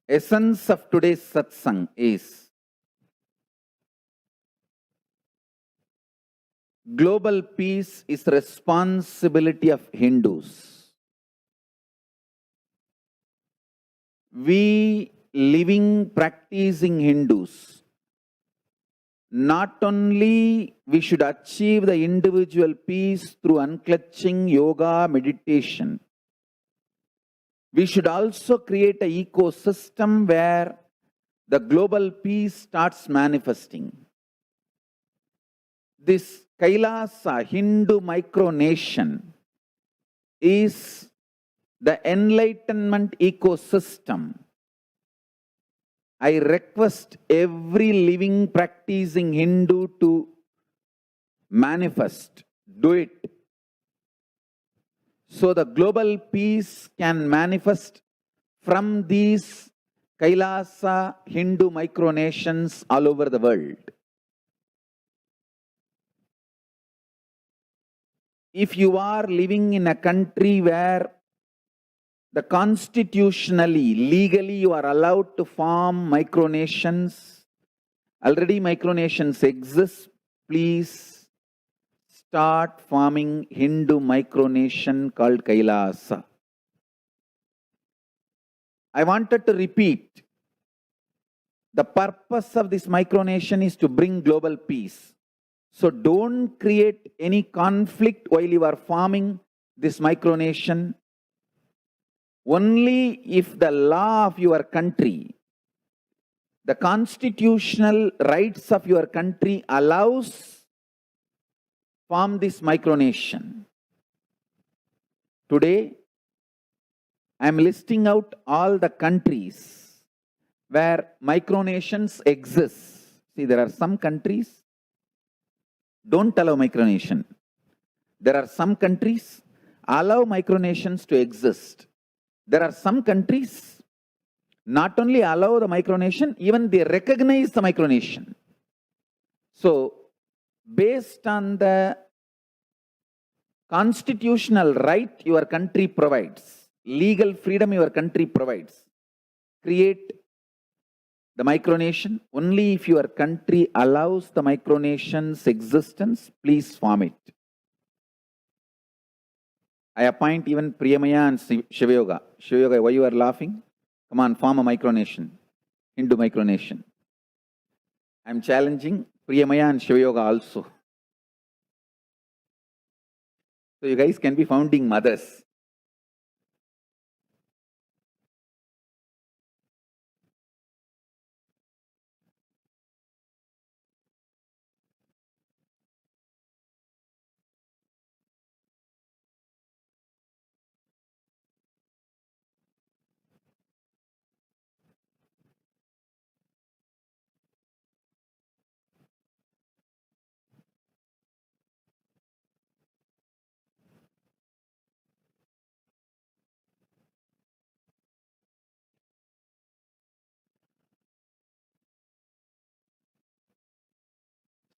Essence of today's satsang is global peace is responsibility of Hindus. We living, practicing Hindus, not only we should achieve the individual peace through unclutching yoga, meditation, we should also create an ecosystem where the global peace starts manifesting. This Kailaasa, Hindu micronation, is the enlightenment ecosystem. I request every living, practicing Hindu to manifest, do it. So the global peace can manifest from these Kailasa Hindu micronations all over the world. If you are living in a country where the constitutionally, legally you are allowed to form micronations, already micronations exist, please start forming Hindu micronation called Kailaasa. I wanted to repeat, the purpose of this micronation is to bring global peace. So don't create any conflict while you are forming this micronation. only if the law of your country, the constitutional rights of your country allows form this micronation. Today, I am listing out all the countries where micronations exist. See, there are some countries don't allow micronation. There are some countries allow micronations to exist. There are some countries not only allow the micronation, even they recognize the micronation. So, based on the constitutional right your country provides, legal freedom your country provides, create the micronation. Only if your country allows the micronation's existence, please form it. I appoint even Priyamaya and Shivayoga. Shivayoga, why you are laughing? Come on, form a micronation, Hindu micronation. I am challenging Priyamaya and Shivayoga also. So you guys can be founding mothers.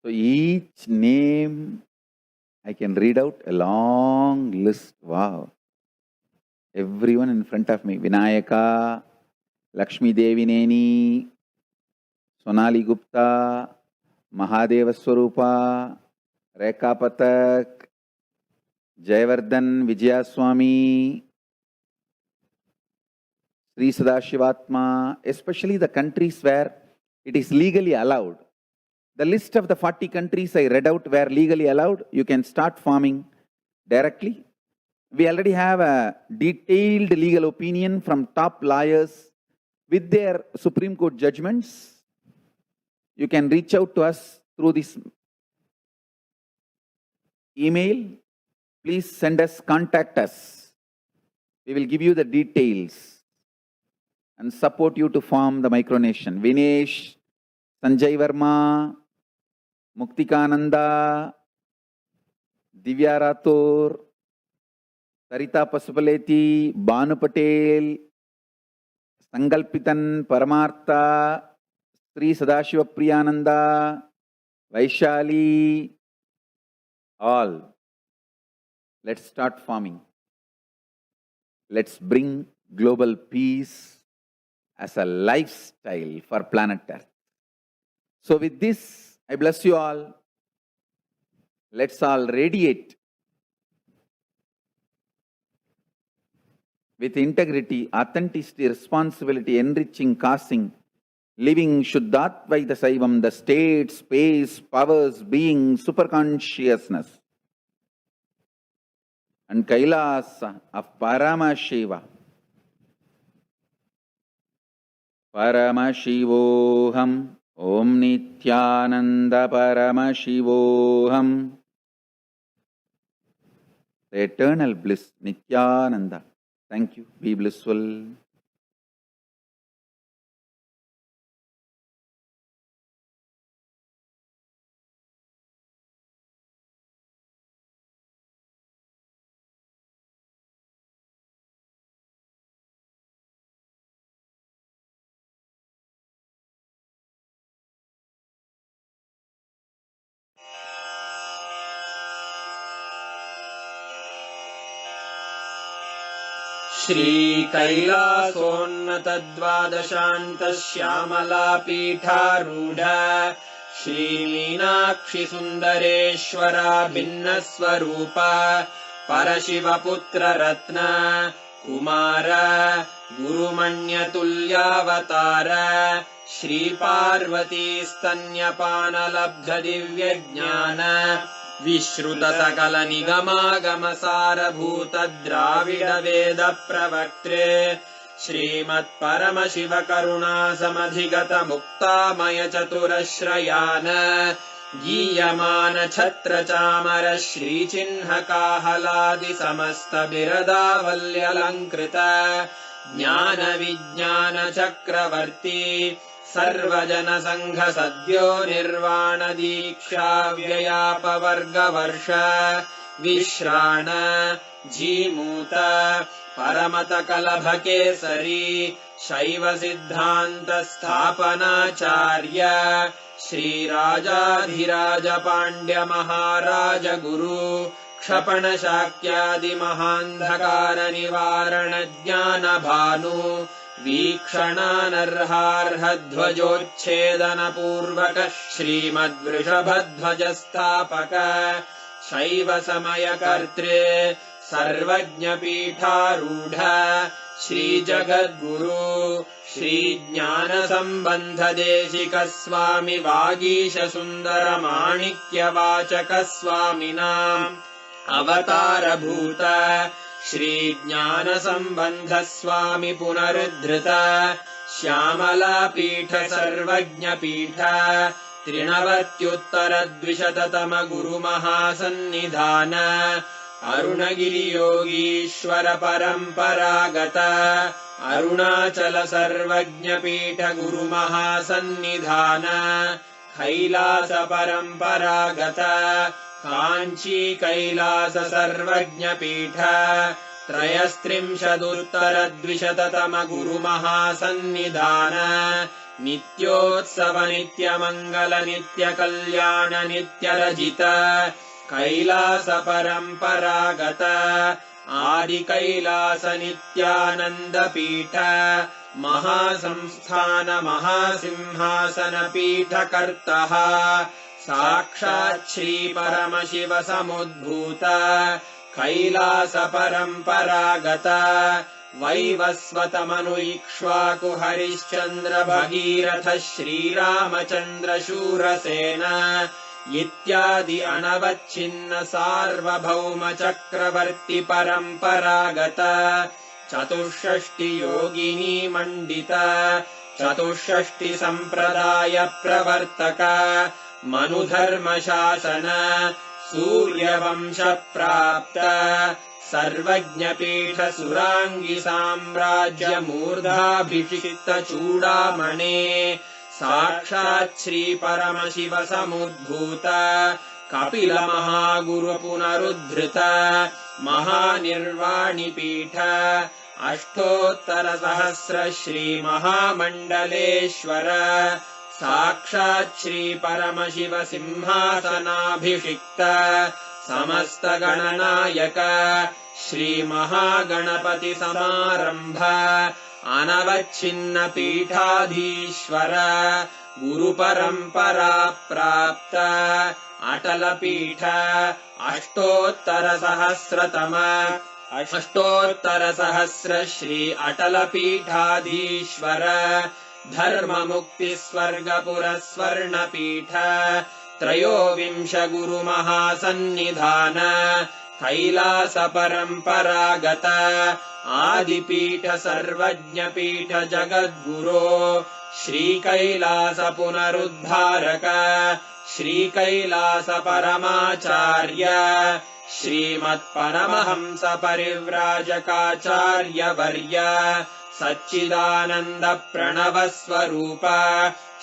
So each name I can read out a long list. Wow. Everyone in front of me. Vinayaka, Lakshmi Devi Neni, Sonali Gupta, Mahadeva Swarupa, Rekha Patak, Jayavardhan Vijayaswamy, Sri Sadashivatma, especially the countries where it is legally allowed. The list of the 40 countries I read out where legally allowed, you can start forming directly. We already have a detailed legal opinion from top lawyers with their Supreme Court judgments. You can reach out to us through this email. Please send us, contact us. We will give you the details and support you to form the micronation. Vinesh, Sanjay Verma, Muktikananda, Divya Rathore, Sarita Pasupaleti, Banu Patel, Sangalpitan Paramartha, Sri Sadashiva Priyananda, Vaishali, all. Let's start forming. Let's bring global peace as a lifestyle for planet Earth. So with this, I bless you all. Let's all radiate with integrity, authenticity, responsibility, enriching, causing, living Shuddhatvaita Saivam, the state, space, powers, being, superconsciousness, and Kailasa of Paramashiva. Paramashivoham, Om Nithyananda Paramashivoham. The eternal bliss, Nithyananda. Thank you. Be blissful. Shri कैलासोन्नतद्वादशान्त Shyamala पीठारूढ Shri Meenakshi सुन्दरेश्वरा भिन्नस्वरूप परशिवपुत्र रत्न कुमार गुरुमण्यतुल्यावतार श्री पार्वती स्तन्यपानलब्ध दिव्यज्ञान विश्रुत सकल निगमागम सारभूत द्राविड वेद प्रवक्त्रे श्रीमत्परमशिव करुणा समधिगत मुक्तामय चतुरश्रयान गीयमान छत्र चामर श्रीचिह्न काहलादि समस्त बिरदावल्यलङ्कृत ज्ञान विज्ञान चक्रवर्ती सर्वजन संघ सद्यो निर्वाण दीक्षा व्ययापवर्गवर्ष विश्राण जीमूत परमत कलभ केसरी शैव सिद्धान्त स्थापनाचार्य श्रीराजाधिराज पाण्ड्य महाराज गुरु क्षपण शाक्यादि महान्धकार निवारण ज्ञान भानु वीक्षणानर्हार्ह ध्वजोच्छेदन पूर्वक श्रीमद्वृषभध्वज स्थापक शैव समय कर्त्रे सर्वज्ञ पीठारूढ श्री जगद्गुरु श्री ज्ञान संबंध देशिक स्वामी वागीश सुंदर माणिक्य वाचक स्वामिनाम् अवतार भूत श्री ज्ञान संबंध स्वामी पुनरुद्धृत श्यामला पीठ सर्वज्ञ पीठ त्रिनवत्युत्तर द्विशततम गुरु महासन्निधान अरुणगिरि योगीश्वर परंपरागत अरुणाचल सर्वज्ञ पीठ गुरु महासन्निधान कैलास परंपरागत कांची कैलास सर्वज्ञ पीठ त्रयस्त्रिंशदुत्तर द्विशततम गुरु महासन्निधान नित्योत्सव नित्य मंगल नित्य कल्याण नित्य रजित कैलास परंपरागत आदि कैलास नित्यानंद पीठ महासंस्थान महासिंहासन पीठ कर्तः साक्षात् श्री परमशिव समुद्भूत कैलास परंपरागत वैवस्वत मनु इक्ष्वाकु हरिश्चंद्र भगीरथ श्रीरामचंद्र शूरसेन इत्यादि अनवच्छिन्न सार्वभौम चक्रवर्ति परंपरागत चतुष्षष्टि योगिनी मंडित चतुष्षष्टि संप्रदाय प्रवर्तक मनुधर्म शासन सूर्यवंश प्राप्त सर्वज्ञ पीठ सुरांगी साम्राज्य मूर्धाभिषिक्त चूड़ामणे साक्षात् श्री परमशिव समुद्भूत कपिल महागुरु पुनरुद्धृत महानिर्वाणि पीठ अष्टोत्तर सहस्र श्री महामंडलेश्वर साक्षात् श्री परमशिव सिंहासनाभिषिक्त समस्त गणनायक श्री महागणपति समारंभ अनवच्छिन्न पीठाधीश्वर गुरु परंपरा प्राप्त अटल पीठ अष्टोत्तर सहस्र श्री अटल पीठाधीश्वर धर्म मुक्ति स्वर्गपुर स्वर्ण पीठ त्रयोविंश गुरु महासन्निधान कैलास परंपरागत आदिपीठ सर्वज्ञ पीठ जगद्गुरो श्री कैलास पुनरुद्धारक श्री कैलास परमाचार्य श्रीमत्परमहंस परिव्राजकाचार्य वर्य सच्चिदानंद प्रणव स्वरूप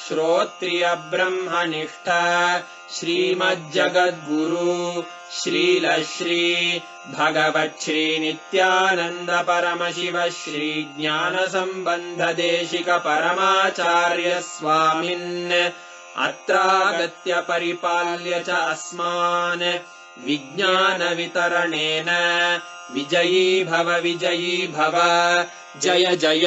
श्रोत्रिय ब्रह्मनिष्ठ श्रीमज्जगद्गुरु श्रील श्री भगवत् श्री नित्यानंद परमशिव श्री ज्ञान संबंध देशिक परमाचार्य स्वामिन् अत्रागत्य परिपाल्य च अस्मान् विज्ञान वितरणेन विजयी भव जय जय।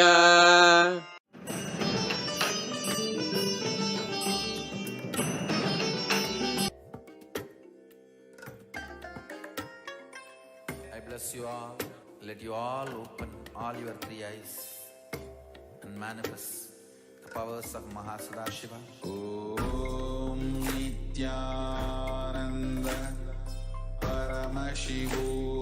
I bless you all. Let you all open all your three eyes and manifest the powers of Mahasadashiva. Om Nithyananda Paramashivoham.